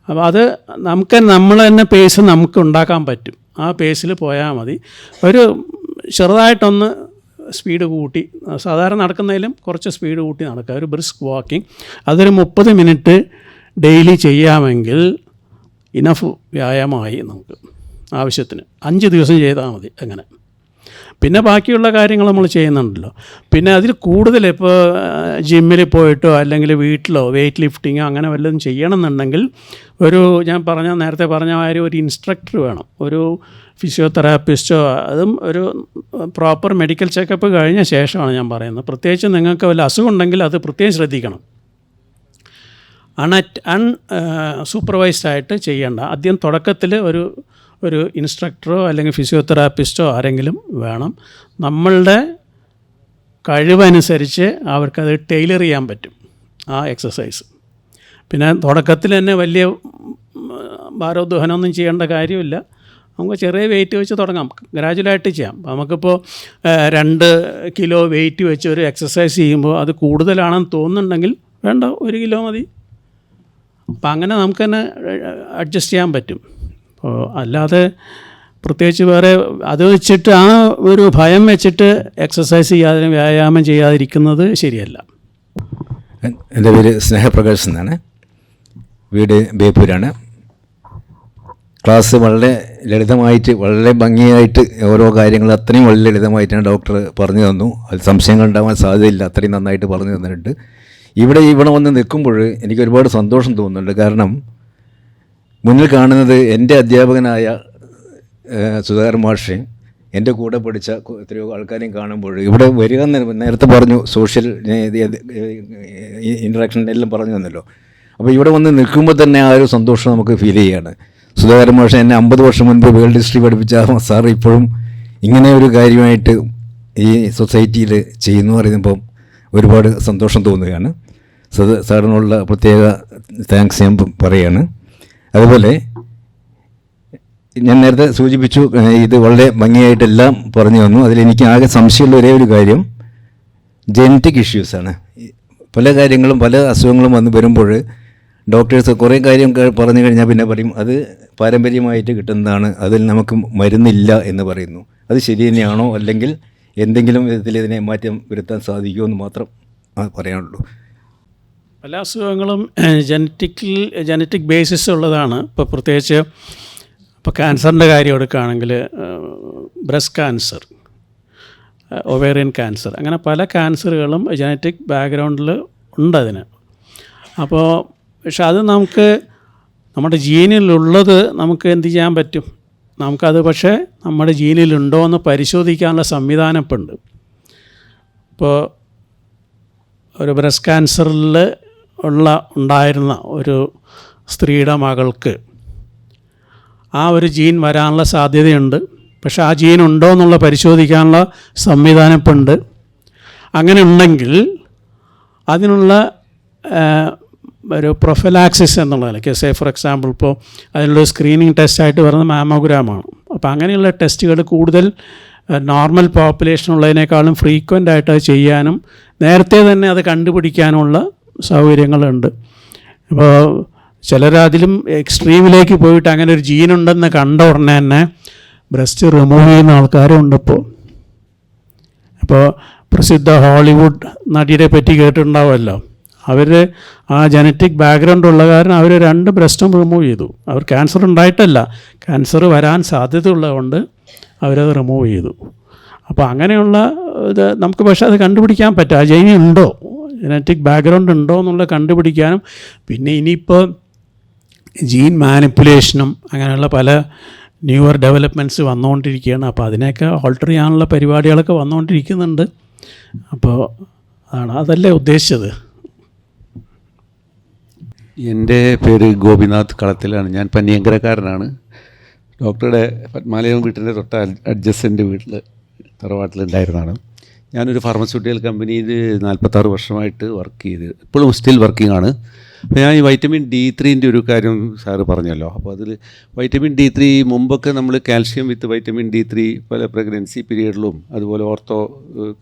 അപ്പോൾ അത് നമ്മൾ തന്നെ പേസ് നമുക്ക് ഉണ്ടാക്കാൻ പറ്റും. ആ പേസിൽ പോയാൽ മതി. ഒരു ചെറുതായിട്ടൊന്ന് സ്പീഡ് കൂട്ടി, സാധാരണ നടക്കുന്നതിലും കുറച്ച് സ്പീഡ് കൂട്ടി നടക്കുക, ഒരു ബ്രിസ്ക് വാക്കിംഗ്. അതൊരു 30 മിനിറ്റ് ഡെയിലി ചെയ്യാമെങ്കിൽ ഇനഫ് വ്യായാമമായി നമുക്ക് ആവശ്യത്തിന്. 5 ദിവസം ചെയ്താൽ മതി അങ്ങനെ. പിന്നെ ബാക്കിയുള്ള കാര്യങ്ങൾ നമ്മൾ ചെയ്യുന്നുണ്ടല്ലോ. പിന്നെ അതിൽ കൂടുതൽ ഇപ്പോൾ ജിമ്മിൽ പോയിട്ടോ അല്ലെങ്കിൽ വീട്ടിലോ വെയ്റ്റ് ലിഫ്റ്റിങ്ങോ അങ്ങനെ വല്ലതും ചെയ്യണമെന്നുണ്ടെങ്കിൽ ഞാൻ നേരത്തെ പറഞ്ഞ മാതിരി ഒരു ഇൻസ്ട്രക്ടർ വേണം, ഒരു ഫിസിയോതെറാപ്പിസ്റ്റോ. അതും ഒരു പ്രോപ്പർ മെഡിക്കൽ ചെക്കപ്പ് കഴിഞ്ഞ ശേഷമാണ് ഞാൻ പറയുന്നത്. പ്രത്യേകിച്ച് നിങ്ങൾക്ക് വല്ല അസുഖം ഉണ്ടെങ്കിൽ അത് പ്രത്യേകം ശ്രദ്ധിക്കണം. സൂപ്പർവൈസ്ഡ് ആയിട്ട് ചെയ്യേണ്ട. ആദ്യം തുടക്കത്തിൽ ഒരു ഇൻസ്ട്രക്ടറോ അല്ലെങ്കിൽ ഫിസിയോതെറാപ്പിസ്റ്റോ ആരെങ്കിലും വേണം. നമ്മളുടെ കഴിവനുസരിച്ച് അവർക്കത് ടൈലർ ചെയ്യാൻ പറ്റും ആ എക്സസൈസ്. പിന്നെ തുടക്കത്തിൽ തന്നെ വലിയ ഭാരോദ്വഹനമൊന്നും ചെയ്യേണ്ട കാര്യമില്ല. നമുക്ക് ചെറിയ വെയിറ്റ് വെച്ച് തുടങ്ങാം, ഗ്രാജുവലായിട്ട് ചെയ്യാം. നമുക്കിപ്പോൾ 2 കിലോ വെയിറ്റ് വെച്ച് ഒരു എക്സസൈസ് ചെയ്യുമ്പോൾ അത് കൂടുതലാണെന്ന് തോന്നുന്നുണ്ടെങ്കിൽ വേണ്ട, 1 കിലോ മതി. അപ്പം അങ്ങനെ നമുക്ക് തന്നെ അഡ്ജസ്റ്റ് ചെയ്യാൻ പറ്റും. അപ്പോൾ അല്ലാതെ പ്രത്യേകിച്ച് വേറെ അത് വെച്ചിട്ട് ആ ഒരു ഭയം വെച്ചിട്ട് എക്സസൈസ് ചെയ്യാതെ വ്യായാമം ചെയ്യാതിരിക്കുന്നത് ശരിയല്ല. എൻ്റെ പേര് സ്നേഹപ്രകാശ് എന്നാണ്, വീട് ബേപ്പൂരാണ്. ക്ലാസ് വളരെ ലളിതമായിട്ട് വളരെ ഭംഗിയായിട്ട് ഓരോ കാര്യങ്ങൾ അത്രയും വളരെ ലളിതമായിട്ടാണ് ഡോക്ടർ പറഞ്ഞു തന്നു. അത് സംശയങ്ങൾ ഉണ്ടാവാൻ സാധ്യതയില്ല, അത്രയും നന്നായിട്ട് പറഞ്ഞു തന്നിട്ടുണ്ട്. ഇവിടെ വന്ന് നിൽക്കുമ്പോൾ എനിക്ക് ഒരുപാട് സന്തോഷം തോന്നുന്നുണ്ട്. കാരണം മുന്നിൽ കാണുന്നത് എൻ്റെ അധ്യാപകനായ സുധാകരൻ മാഷ്, എൻ്റെ കൂടെ പഠിച്ച എത്രയോ ആൾക്കാരെയും കാണുമ്പോൾ ഇവിടെ വരിക എന്ന് നേരത്തെ പറഞ്ഞു, സോഷ്യൽ ഇൻട്രാക്ഷൻ എല്ലാം പറഞ്ഞു തന്നല്ലോ. അപ്പോൾ ഇവിടെ വന്ന് നിൽക്കുമ്പോൾ തന്നെ ആ ഒരു സന്തോഷം നമുക്ക് ഫീൽ ചെയ്യുകയാണ്. സുധാകരൻ മാഷ് എന്നെ 50 വർഷം മുൻപ് വേൾഡ് ഹിസ്റ്ററി പഠിപ്പിച്ച സാർ ഇപ്പോഴും ഇങ്ങനെ ഒരു കാര്യമായിട്ട് ഈ സൊസൈറ്റിയിൽ ചെയ്യുന്നു പറയുമ്പം ഒരുപാട് സന്തോഷം തോന്നുകയാണ്. സാറിനുള്ള പ്രത്യേക താങ്ക്സ് ഞാൻ പറയുകയാണ്. അതുപോലെ ഞാൻ നേരത്തെ സൂചിപ്പിച്ചു, ഇത് വളരെ ഭംഗിയായിട്ടെല്ലാം പറഞ്ഞു തന്നു. അതിലെനിക്ക് ആകെ സംശയമുള്ള ഒരേ ഒരു കാര്യം ജനറ്റിക് ഇഷ്യൂസാണ്. പല കാര്യങ്ങളും പല അസുഖങ്ങളും വന്ന് വരുമ്പോൾ ഡോക്ടേഴ്സ് കുറേ കാര്യം പറഞ്ഞു കഴിഞ്ഞാൽ പിന്നെ പറയും അത് പാരമ്പര്യമായിട്ട് കിട്ടുന്നതാണ്, അതിൽ നമുക്ക് മരുന്നില്ല എന്ന് പറയുന്നു. അത് ശരി തന്നെയാണോ, അല്ലെങ്കിൽ എന്തെങ്കിലും വിധത്തിൽ ഇതിനെ മാറ്റം വരുത്താൻ സാധിക്കുമോ എന്ന് മാത്രം പറയാനുള്ളൂ. പല അസുഖങ്ങളും ജനറ്റിക് ബേസിസ് ഉള്ളതാണ്. ഇപ്പോൾ പ്രത്യേകിച്ച് ഇപ്പോൾ ക്യാൻസറിൻ്റെ കാര്യം എടുക്കുകയാണെങ്കിൽ ബ്രസ്റ്റ് ക്യാൻസർ, ഒവേറിയൻ ക്യാൻസർ, അങ്ങനെ പല ക്യാൻസറുകളും ജനറ്റിക് ബാക്ക്ഗ്രൗണ്ടിൽ ഉണ്ടതിന്. അപ്പോൾ പക്ഷെ അത് നമുക്ക് നമ്മുടെ ജീനിലുള്ളത് നമുക്ക് എന്ത് ചെയ്യാൻ പറ്റും, നമുക്കത് പക്ഷേ നമ്മുടെ ജീനിലുണ്ടോ എന്ന് പരിശോധിക്കാനുള്ള സംവിധാനം ഇപ്പം ഉണ്ട്. ഇപ്പോൾ ഒരു ബ്രസ്റ്റ് ക്യാൻസറിൽ ഉണ്ടായിരുന്ന ഒരു സ്ത്രീയുടെ മകൾക്ക് ആ ഒരു ജീൻ വരാനുള്ള സാധ്യതയുണ്ട്. പക്ഷേ ആ ജീൻ ഉണ്ടോ എന്നുള്ള പരിശോധിക്കാനുള്ള സംവിധാനം ഇപ്പം ഉണ്ട്. അങ്ങനെ ഉണ്ടെങ്കിൽ അതിനുള്ള ഒരു പ്രൊഫലാക്സിസ് എന്നുള്ള നിലയ്ക്ക്, സേ ഫോർ എക്സാമ്പിൾ ഇപ്പോൾ അതിനുള്ള സ്ക്രീനിങ് ടെസ്റ്റായിട്ട് വരുന്ന മാമോഗ്രാമാണ്. അപ്പോൾ അങ്ങനെയുള്ള ടെസ്റ്റുകൾ കൂടുതൽ നോർമൽ പോപ്പുലേഷൻ ഉള്ളതിനേക്കാളും ഫ്രീക്വൻ്റ് ആയിട്ട് അത് ചെയ്യാനും നേരത്തെ തന്നെ അത് കണ്ടുപിടിക്കാനുള്ള സൗകര്യങ്ങളുണ്ട്. ഇപ്പോൾ ചിലരതിലും എക്സ്ട്രീമിലേക്ക് പോയിട്ട് അങ്ങനെ ഒരു ജീനുണ്ടെന്ന് കണ്ട ഉടനെ തന്നെ ബ്രസ്റ്റ് റിമൂവ് ചെയ്യുന്ന ആൾക്കാരുണ്ട്. ഇപ്പോൾ പ്രസിദ്ധ ഹോളിവുഡ് നടിയെ പറ്റി കേട്ടിട്ടുണ്ടാവുമല്ലോ. അവർ ആ ജനറ്റിക് ബാക്ക്ഗ്രൗണ്ട് ഉള്ള കാരണം അവർ 2 ബ്രസ്റ്റും റിമൂവ് ചെയ്തു. അവർ ക്യാൻസർ ഉണ്ടായിട്ടല്ല, ക്യാൻസർ വരാൻ സാധ്യതയുള്ളതുകൊണ്ട് അവരത് റിമൂവ് ചെയ്തു. അപ്പോൾ അങ്ങനെയുള്ള ഇത് നമുക്ക് പക്ഷേ അത് കണ്ടുപിടിക്കാൻ പറ്റും. ആ ജീൻ ഉണ്ടോ, ജനറ്റിക് ബാക്ക്ഗ്രൗണ്ട് ഉണ്ടോ എന്നുള്ളത് കണ്ടുപിടിക്കാനും, പിന്നെ ഇനിയിപ്പോൾ ജീൻ മാനിപ്പുലേഷനും അങ്ങനെയുള്ള പല ന്യൂവർ ഡെവലപ്മെൻറ്റ്സ് വന്നുകൊണ്ടിരിക്കുകയാണ്. അപ്പോൾ അതിനെയൊക്കെ ഓൾട്ടർ ചെയ്യാനുള്ള പരിപാടികളൊക്കെ വന്നുകൊണ്ടിരിക്കുന്നുണ്ട്. അപ്പോൾ അതല്ലേ ഉദ്ദേശിച്ചത്. എൻ്റെ പേര് ഗോപിനാഥ് കളത്തിലാണ്. ഞാൻ പന്നിയങ്കരക്കാരനാണ്. ഡോക്ടറുടെ പത്മാലയം വീട്ടിൻ്റെ തൊട്ട് അഡ്ജസ്റ്റൻ്റ് വീട്ടിൽ തറവാട്ടിലുണ്ടായിരുന്നതാണ്. ഞാനൊരു ഫാർമസ്യൂട്ടിക്കൽ കമ്പനിയിൽ 46 വർഷമായിട്ട് വർക്ക് ചെയ്ത് ഇപ്പോഴും സ്റ്റിൽ വർക്കിംഗ് ആണ്. അപ്പോൾ ഞാൻ ഈ വൈറ്റമിൻ D3 ഒരു കാര്യം സാറ് പറഞ്ഞല്ലോ. അപ്പോൾ അതിൽ വൈറ്റമിൻ D3 മുമ്പൊക്കെ നമ്മൾ കാൽഷ്യം വിത്ത് വൈറ്റമിൻ D3 പല പ്രഗ്നൻസി പീരീഡിലും അതുപോലെ ഓർത്തോ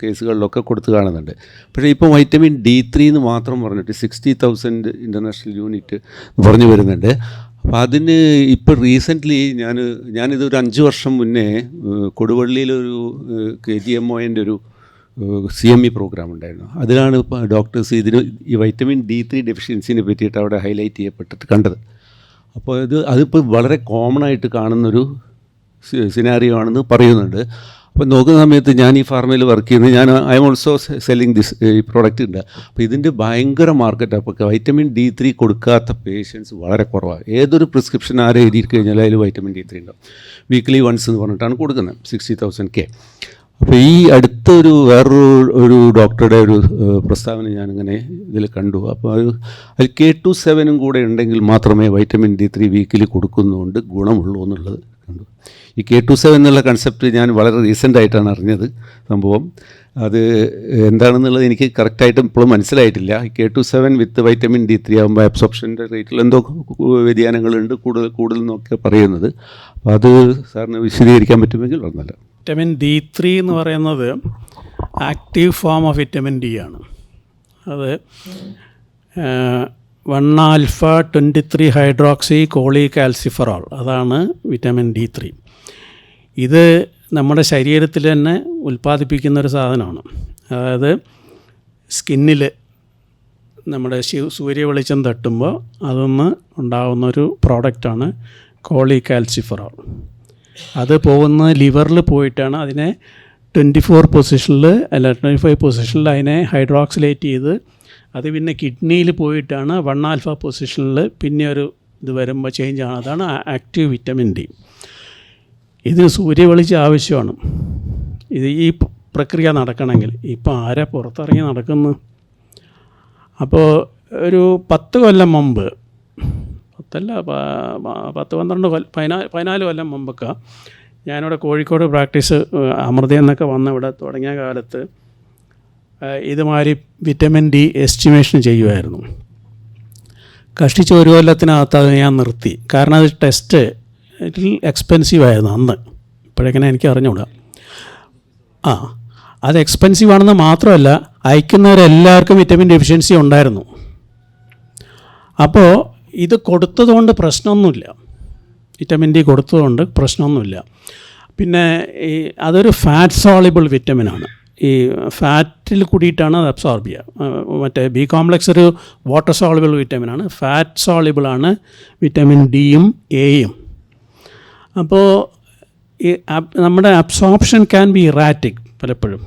കേസുകളിലൊക്കെ കൊടുത്ത് കാണുന്നുണ്ട്. പക്ഷേ ഇപ്പോൾ വൈറ്റമിൻ D3 എന്ന് മാത്രം പറഞ്ഞിട്ട് 60,000 ഇൻ്റർനാഷണൽ യൂണിറ്റ് പറഞ്ഞു വരുന്നുണ്ട്. അപ്പോൾ അതിന് ഇപ്പോൾ റീസെൻ്റ്ലി ഞാനിതൊരു 5 വർഷം മുന്നേ കൊടുവള്ളിയിലൊരു KGMOൻ്റെ ഒരു CME പ്രോഗ്രാം ഉണ്ടായിരുന്നു. അതിലാണ് ഇപ്പോൾ ഡോക്ടേഴ്സ് ഈ വൈറ്റമിൻ D3 ഡെഫിഷ്യൻസിനെ പറ്റിയിട്ട് അവിടെ ഹൈലൈറ്റ് ചെയ്യപ്പെട്ടിട്ട് കണ്ടത്. അപ്പോൾ അതിപ്പോൾ വളരെ കോമൺ ആയിട്ട് കാണുന്നൊരു സിനാരിയോ ആണെന്ന് പറയുന്നുണ്ട്. അപ്പോൾ നോക്കുന്ന സമയത്ത് ഞാൻ ഈ ഫാർമയിൽ വർക്ക് ചെയ്യുന്നത്, I am also selling this ഈ പ്രോഡക്റ്റ് ഉണ്ട്. അപ്പോൾ ഇതിൻ്റെ ഭയങ്കര മാർക്കറ്റ്. അപ്പോൾ വൈറ്റമിൻ D3 കൊടുക്കാത്ത പേഷ്യൻസ് വളരെ കുറവാണ്. ഏതൊരു പ്രിസ്ക്രിപ്ഷൻ ആരെ എഴുതി കഴിഞ്ഞാൽ അതിൽ വൈറ്റമിൻ D3 ഉണ്ടാവും. വീക്ക്ലി വൺസ് എന്ന് പറഞ്ഞിട്ടാണ് കൊടുക്കുന്നത്, 60,000 അപ്പോൾ ഈ അടുത്തൊരു വേറൊരു ഡോക്ടറുടെ ഒരു പ്രസ്താവന ഞാനിങ്ങനെ ഇതിൽ കണ്ടു. അപ്പോൾ അത് K27 കൂടെ ഉണ്ടെങ്കിൽ മാത്രമേ വൈറ്റമിൻ D3 വീക്കിലി കൊടുക്കുന്നതുകൊണ്ട് ഗുണമുള്ളൂ എന്നുള്ളത് കണ്ടു. ഈ K27 എന്നുള്ള കൺസെപ്റ്റ് ഞാൻ വളരെ റീസെൻ്റായിട്ടാണ് അറിഞ്ഞത്. സംഭവം അത് എന്താണെന്നുള്ളത് എനിക്ക് കറക്റ്റായിട്ട് ഇപ്പോഴും മനസ്സിലായിട്ടില്ല. K27 വിത്ത് വൈറ്റമിൻ D3 ആകുമ്പോൾ അബ്സോർപ്ഷൻ്റെ റേറ്റിൽ എന്തോ വ്യതിയാനങ്ങളുണ്ട് കൂടുതൽ എന്നൊക്കെ പറയുന്നത്. അപ്പോൾ അത് സാറിന് വിശദീകരിക്കാൻ പറ്റുമെങ്കിൽ പറഞ്ഞല്ലോ. വിറ്റമിൻ D3 എന്ന് പറയുന്നത് active form of vitamin D ആണ്. അത് 1-alpha-23 ഹൈഡ്രോക്സി കോളികാൽസിഫറോൾ, അതാണ് വിറ്റമിൻ D3. ഇത് നമ്മുടെ ശരീരത്തിൽ തന്നെ ഉൽപ്പാദിപ്പിക്കുന്നൊരു സാധനമാണ്. അതായത് സ്കിന്നിൽ നമ്മുടെ സൂര്യ വെളിച്ചം തട്ടുമ്പോൾ അതൊന്ന് ഉണ്ടാകുന്നൊരു പ്രോഡക്റ്റാണ് കോളികാൽസിഫറോൾ. അത് പോകുന്ന ലിവറിൽ പോയിട്ടാണ് അതിനെ 24 പൊസിഷനിൽ അല്ല 25 പൊസിഷനിൽ അതിനെ ഹൈഡ്രോക്സിലേറ്റ് ചെയ്ത് അത് പിന്നെ കിഡ്നിയിൽ പോയിട്ടാണ് 1-alpha പൊസിഷനിൽ പിന്നെ ഒരു ഇത് വരുമ്പോൾ ചേഞ്ച് ആണ്. അതാണ് ആക്റ്റീവ് വിറ്റമിൻ D. ഇതിന് സൂര്യവെളിച്ചം ആവശ്യമാണ്. ഈ പ്രക്രിയ നടക്കണമെങ്കിൽ. ഇപ്പോൾ ആരാ പുറത്തിറങ്ങി നടക്കുന്നു? അപ്പോൾ ഒരു 10 കൊല്ലം മുമ്പ്, 14 കൊല്ലം മുമ്പൊക്കെ ഞാനിവിടെ കോഴിക്കോട് പ്രാക്ടീസ് അമൃത എന്നൊക്കെ വന്ന് ഇവിടെ തുടങ്ങിയ കാലത്ത് ഇതുമാതിരി വിറ്റമിൻ D എസ്റ്റിമേഷൻ ചെയ്യുമായിരുന്നു. കഷ്ടിച്ച് 1 കൊല്ലത്തിനകത്ത് അത് ഞാൻ നിർത്തി. കാരണം അത് ടെസ്റ്റ് എക്സ്പെൻസീവ് ആയിരുന്നു അന്ന്. ഇപ്പോഴെങ്ങനെ എനിക്ക് അറിഞ്ഞുകൂടാ. അത് എക്സ്പെൻസീവ് ആണെന്ന് മാത്രമല്ല, അയക്കുന്നവരെല്ലാവർക്കും വിറ്റമിൻ ഡെഫിഷ്യൻസി ഉണ്ടായിരുന്നു. അപ്പോൾ ഇത് കൊടുത്തതുകൊണ്ട് പ്രശ്നമൊന്നുമില്ല, വിറ്റമിൻ D കൊടുത്തതുകൊണ്ട് പ്രശ്നമൊന്നുമില്ല. പിന്നെ അതൊരു ഫാറ്റ് സോളിബിൾ വിറ്റമിനാണ്. ഈ ഫാറ്റിൽ കൂടിയിട്ടാണ് അത് അബ്സോർബ് ചെയ്യുക. മറ്റേ B കോംപ്ലക്സ് ഒരു വാട്ടർ സോളിബിൾ വിറ്റമിനാണ്. ഫാറ്റ് സോളിബിളാണ് വിറ്റമിൻ Dയും Aയും. അപ്പോൾ ഈ നമ്മുടെ അബ്സോർപ്ഷൻ ക്യാൻ ബി ഇറാറ്റിക് പലപ്പോഴും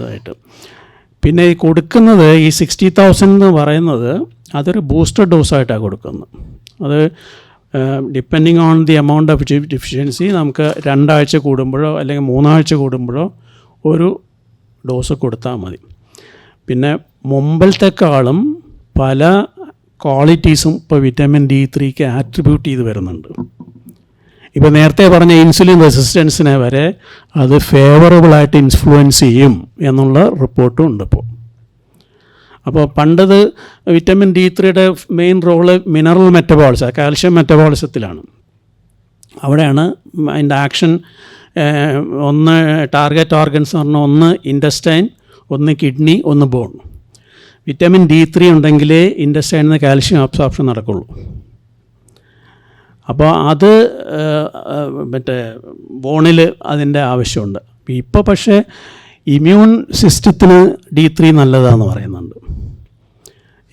ആയിട്ട്. പിന്നെ ഈ കൊടുക്കുന്നത് ഈ 60,000 എന്ന് പറയുന്നത് അതൊരു ബൂസ്റ്റർ ഡോസായിട്ടാണ് കൊടുക്കുന്നത്. അത് depending on the amount of deficiency നമുക്ക് 2 ആഴ്ച കൂടുമ്പോഴോ അല്ലെങ്കിൽ 3 ആഴ്ച കൂടുമ്പോഴോ ഒരു ഡോസ് കൊടുത്താൽ മതി. പിന്നെ മുമ്പിലത്തെക്കാളും പല ക്വാളിറ്റീസും ഇപ്പോൾ വിറ്റാമിൻ D3 ആട്രിബ്യൂട്ട് ചെയ്ത് വരുന്നുണ്ട്. ഇപ്പോൾ നേരത്തെ പറഞ്ഞ ഇൻസുലിൻ റെസിസ്റ്റൻസിനെ വരെ അത് ഫേവറബിളായിട്ട് ഇൻഫ്ലുവൻസ് ചെയ്യും എന്നുള്ള റിപ്പോർട്ടും ഉണ്ട് ഇപ്പോൾ. അപ്പോൾ പണ്ടത് vitamin D3 main role mineral metabolism, calcium മെറ്റബോളിസത്തിലാണ്. അവിടെയാണ് അതിൻ്റെ ആക്ഷൻ. ഒന്ന് ടാർഗറ്റ് ഓർഗൻസ് എന്ന് പറഞ്ഞാൽ ഒന്ന് ഇൻറ്റസ്റ്റൈൻ, ഒന്ന് കിഡ്നി, ഒന്ന് ബോൺ. വിറ്റാമിൻ D3 ഉണ്ടെങ്കിലേ ഇൻറ്റസ്റ്റൈനിൽ നിന്ന് കാൽഷ്യം അബ്സോർപ്ഷൻ നടക്കുള്ളൂ. അപ്പോൾ അത് മറ്റേ ബോണിൽ അതിൻ്റെ ആവശ്യമുണ്ട്. ഇപ്പോൾ പക്ഷേ ഇമ്മ്യൂൺ സിസ്റ്റത്തിന് D3 നല്ലതാണെന്ന് പറയുന്നുണ്ട്.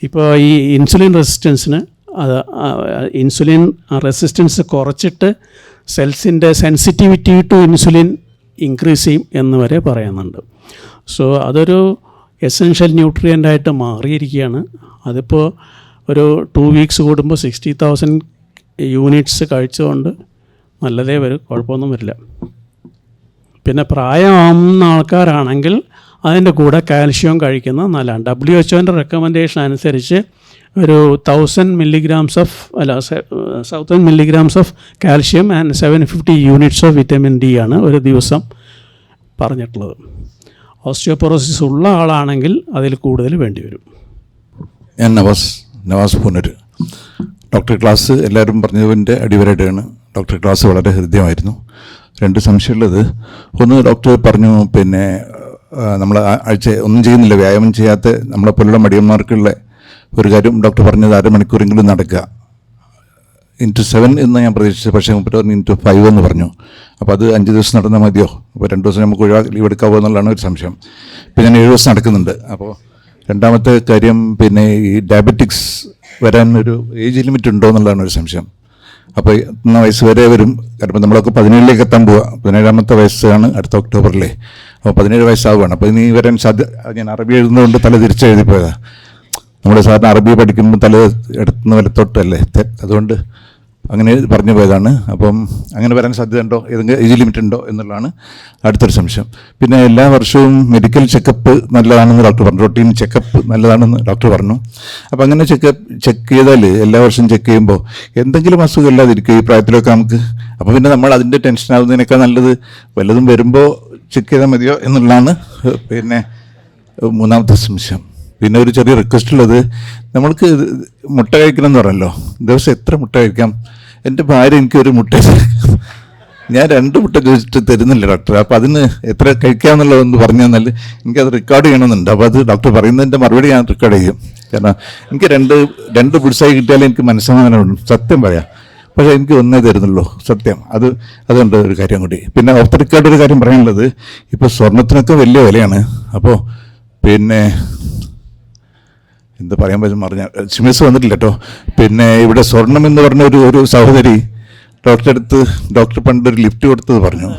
ഇപ്പോൾ ഈ ഇൻസുലിൻ റെസിസ്റ്റൻസിന് അത് ഇൻസുലിൻ റെസിസ്റ്റൻസ് കുറച്ചിട്ട് സെൽസിൻ്റെ സെൻസിറ്റിവിറ്റി ടു ഇൻസുലിൻ ഇൻക്രീസ് ചെയ്യും എന്ന് വരെ പറയുന്നുണ്ട്. സോ അതൊരു എസെൻഷ്യൽ ന്യൂട്രിയൻ്റായിട്ട് മാറിയിരിക്കുകയാണ്. അതിപ്പോൾ ഒരു 2 വീക്സ് കൂടുമ്പോൾ 60,000 യൂണിറ്റ്സ് കഴിച്ചുകൊണ്ട് നല്ലതേ വരും, കുഴപ്പമൊന്നും വരില്ല. പിന്നെ പ്രായമാകുന്ന ആൾക്കാരാണെങ്കിൽ അതിൻ്റെ കൂടെ കാൽഷ്യം കഴിക്കുന്നത് നല്ലതാണ്. WHO റെക്കമെൻഡേഷൻ അനുസരിച്ച് ഒരു 1000 milligrams of calcium and 750 units of vitamin D ആണ് ഒരു ദിവസം പറഞ്ഞിട്ടുള്ളത്. ഓസ്റ്റിയോപൊറോസിസ് ഉള്ള ആളാണെങ്കിൽ അതിൽ കൂടുതൽ വേണ്ടി വരും. ഞാൻ നവാസ് പൂനൂർ. ഡോക്ടർ ക്ലാസ് എല്ലാവരും പറഞ്ഞതിൻ്റെ അടിവരായിട്ടാണ്. ഡോക്ടർ ക്ലാസ് വളരെ ഹൃദ്യമായിരുന്നു. 2 സംശയമുള്ളത്, ഒന്ന് ഡോക്ടർ പറഞ്ഞു പിന്നെ നമ്മൾ ആഴ്ച ഒന്നും ചെയ്യുന്നില്ല, വ്യായാമം ചെയ്യാത്ത നമ്മളെപ്പോലുള്ള മടിയന്മാർക്കുള്ള ഒരു കാര്യം ഡോക്ടർ പറഞ്ഞത് 1/2 മണിക്കൂറെങ്കിലും നടക്കുക. × 7 എന്ന് ഞാൻ പ്രതീക്ഷിച്ചത്, പക്ഷേ 32 × 5 എന്ന് പറഞ്ഞു. അപ്പോൾ അത് 5 ദിവസം നടന്നാൽ മതിയോ? അപ്പോൾ 2 ദിവസം നമുക്ക് ലീവ് എടുക്കാവോ എന്നുള്ളതാണ് ഒരു സംശയം. പിന്നെ ഞാൻ 7 ദിവസം നടക്കുന്നുണ്ട്. അപ്പോൾ രണ്ടാമത്തെ കാര്യം, പിന്നെ ഈ ഡയബറ്റിക്സ് വരാൻ ഒരു ഏജ് ലിമിറ്റ് ഉണ്ടോ എന്നുള്ളതാണ് ഒരു സംശയം. അപ്പോൾ 1 വയസ്സ് വരെ വരും. കാരണം നമ്മളൊക്കെ 17ലേക്ക് എത്താൻ പോവുക. 17ാമത്തെ വയസ്സാണ് അടുത്ത ഒക്ടോബറിലെ. അപ്പോൾ 17 വയസ്സാവുകയാണ്. അപ്പോൾ ഇനി വരാൻ ഞാൻ അറബി എഴുതുന്നതുകൊണ്ട് തല തിരിച്ച് എഴുതിപ്പോയതാണ്. നമ്മൾ സാധാരണ അറബി പഠിക്കുമ്പോൾ തല എടുത്തുന്ന വലത്തോട്ടല്ലേ, അതുകൊണ്ട് അങ്ങനെ പറഞ്ഞു പോയതാണ്. അപ്പം അങ്ങനെ വരാൻ സാധ്യതയുണ്ടോ, ഏതെങ്കിലും ഏജ് ലിമിറ്റ് ഉണ്ടോ എന്നുള്ളതാണ് അടുത്തൊരു സംശയം. പിന്നെ എല്ലാ വർഷവും മെഡിക്കൽ ചെക്കപ്പ് നല്ലതാണെന്ന് ഡോക്ടർ പറഞ്ഞു, റൊട്ടീൻ ചെക്കപ്പ് നല്ലതാണെന്ന് ഡോക്ടർ പറഞ്ഞു. അപ്പോൾ അങ്ങനെ ചെക്ക് ചെയ്താൽ എല്ലാ വർഷവും ചെക്ക് ചെയ്യുമ്പോൾ എന്തെങ്കിലും അസുഖം ഇല്ലാതിരിക്കും ഈ പ്രായത്തിലൊക്കെ നമുക്ക്. അപ്പോൾ പിന്നെ നമ്മൾ അതിൻ്റെ ടെൻഷനാവുന്നതിനേക്കാൾ നല്ലത് വല്ലതും വരുമ്പോൾ ചെക്ക് ചെയ്താൽ മതിയോ എന്നുള്ളതാണ് പിന്നെ 3ാമത്തെ സംശയം. പിന്നെ ഒരു ചെറിയ റിക്വസ്റ്റ് ഉള്ളത്, നമ്മൾക്ക് മുട്ട കഴിക്കണം എന്ന് പറഞ്ഞല്ലോ, ദിവസം എത്ര മുട്ട കഴിക്കാം? എൻ്റെ ഭാര്യ എനിക്കൊരു മുട്ട, ഞാൻ 2 മുട്ട ചോദിച്ചിട്ട് തരുന്നില്ല ഡോക്ടർ. അപ്പോൾ അതിന് എത്ര കഴിക്കാമെന്നുള്ളതൊന്ന് പറഞ്ഞു തന്നാൽ എനിക്കത് റെക്കോർഡ് ചെയ്യണമെന്നുണ്ട്. അപ്പോൾ അത് ഡോക്ടർ പറയുന്നതിൻ്റെ മറുപടി ഞാൻ റെക്കോർഡ് ചെയ്യും. കാരണം എനിക്ക് രണ്ട് ബുഡ്സായി കിട്ടിയാലേ എനിക്ക് മനസ്സമാധാനമുള്ളൂ, സത്യം പറയാം. പക്ഷേ എനിക്ക് ഒന്നേ തരുന്നുള്ളൂ, സത്യം. അതുകൊണ്ട് ഒരു കാര്യം കൂടി. പിന്നെ ഓഫ് ദ റെക്കോർഡ് ഒരു കാര്യം പറയാനുള്ളത്, ഇപ്പോൾ സ്വർണത്തിനൊക്കെ വലിയ വിലയാണ്. അപ്പോൾ പിന്നെ എന്താ പറയാൻ പറ്റും പറഞ്ഞാൽ സിമിസ് വന്നിട്ടില്ല കേട്ടോ. പിന്നെ ഇവിടെ സ്വർണം എന്ന് പറഞ്ഞ ഒരു സഹോദരി ഡോക്ടർ പണ്ടൊരു ലിഫ്റ്റ് കൊടുത്തത് പറഞ്ഞു.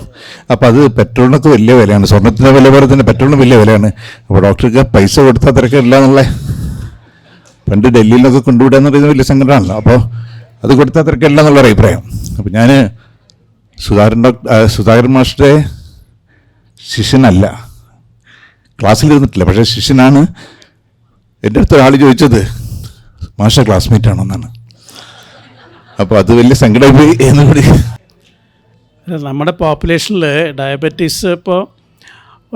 അപ്പോൾ അത് പെട്രോളിനൊക്കെ വലിയ വിലയാണ്, സ്വർണത്തിൻ്റെ വില പോലെ തന്നെ പെട്രോളിന് വലിയ വിലയാണ്. അപ്പോൾ ഡോക്ടർക്ക് പൈസ കൊടുത്താൽ തിരക്കില്ല എന്നുള്ള, പണ്ട് ഡൽഹിയിലൊക്കെ കൊണ്ടുവിടാന്ന് പറയുന്നത് വലിയ സംഘടനയാണല്ലോ. അപ്പോൾ അത് കൊടുത്താൽ തിരക്കില്ല എന്നുള്ളൊരു അഭിപ്രായം. അപ്പോൾ ഞാൻ സുധാകരൻ മാസ്റ്ററെ ശിഷ്യനല്ല, ക്ലാസ്സിലിരുന്നിട്ടില്ല, പക്ഷേ ശിഷ്യനാണ്. എൻ്റെ അടുത്ത് ഒരാൾ ചോദിച്ചത് മാഷ ക്ലാസ്മേറ്റ് ആണെന്നാണ്. അപ്പോൾ അത് വലിയ സങ്കടമായി എന്നുകൂടി. നമ്മുടെ പോപ്പുലേഷനിൽ ഡയബറ്റീസ് ഇപ്പോൾ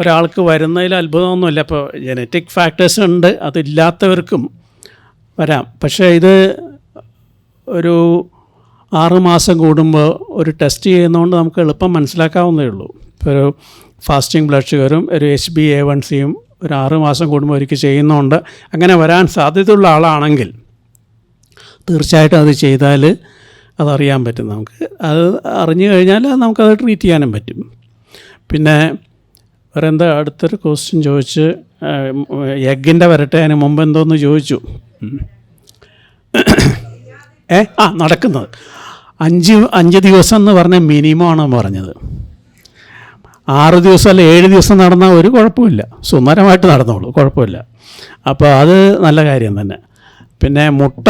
ഒരാൾക്ക് വരുന്നതിൽ അത്ഭുതമൊന്നുമില്ല. ഇപ്പോൾ ജനറ്റിക് ഫാക്ടേഴ്സ് ഉണ്ട്, അതില്ലാത്തവർക്കും വരാം. പക്ഷേ ഇത് ഒരു 6 മാസം കൂടുമ്പോൾ ഒരു ടെസ്റ്റ് ചെയ്യുന്നതുകൊണ്ട് നമുക്ക് എളുപ്പം മനസ്സിലാക്കാവുന്നതേ ഉള്ളൂ. ഇപ്പോൾ ഒരു ഫാസ്റ്റിംഗ് ബ്ലഡ് ഷുഗറും ഒരു HbA1cയും ഒരു 6 മാസം കൂടുമ്പോൾ ഒരിക്കൽ ചെയ്യുന്നതുകൊണ്ട് അങ്ങനെ വരാൻ സാധ്യതയുള്ള ആളാണെങ്കിൽ തീർച്ചയായിട്ടും അത് ചെയ്താൽ അതറിയാൻ പറ്റും നമുക്ക്. അത് അറിഞ്ഞു കഴിഞ്ഞാൽ നമുക്കത് ട്രീറ്റ് ചെയ്യാനും പറ്റും. പിന്നെ വേറെ എന്താ അടുത്തൊരു ക്വസ്റ്റ്യൻ ചോദിച്ച്, എഗ്ഗിൻ്റെ വരട്ടെ, അതിന് മുമ്പ് എന്തോന്ന് ചോദിച്ചു. നടക്കുന്നത് 5 ദിവസം എന്ന് പറഞ്ഞ മിനിമമാണ് പറഞ്ഞത്. 6 ദിവസം അല്ല 7 ദിവസം നടന്നാൽ ഒരു കുഴപ്പമില്ല, സുന്ദരമായിട്ട് നടന്നോളൂ, കുഴപ്പമില്ല. അപ്പോൾ അത് നല്ല കാര്യം തന്നെ. പിന്നെ മുട്ട,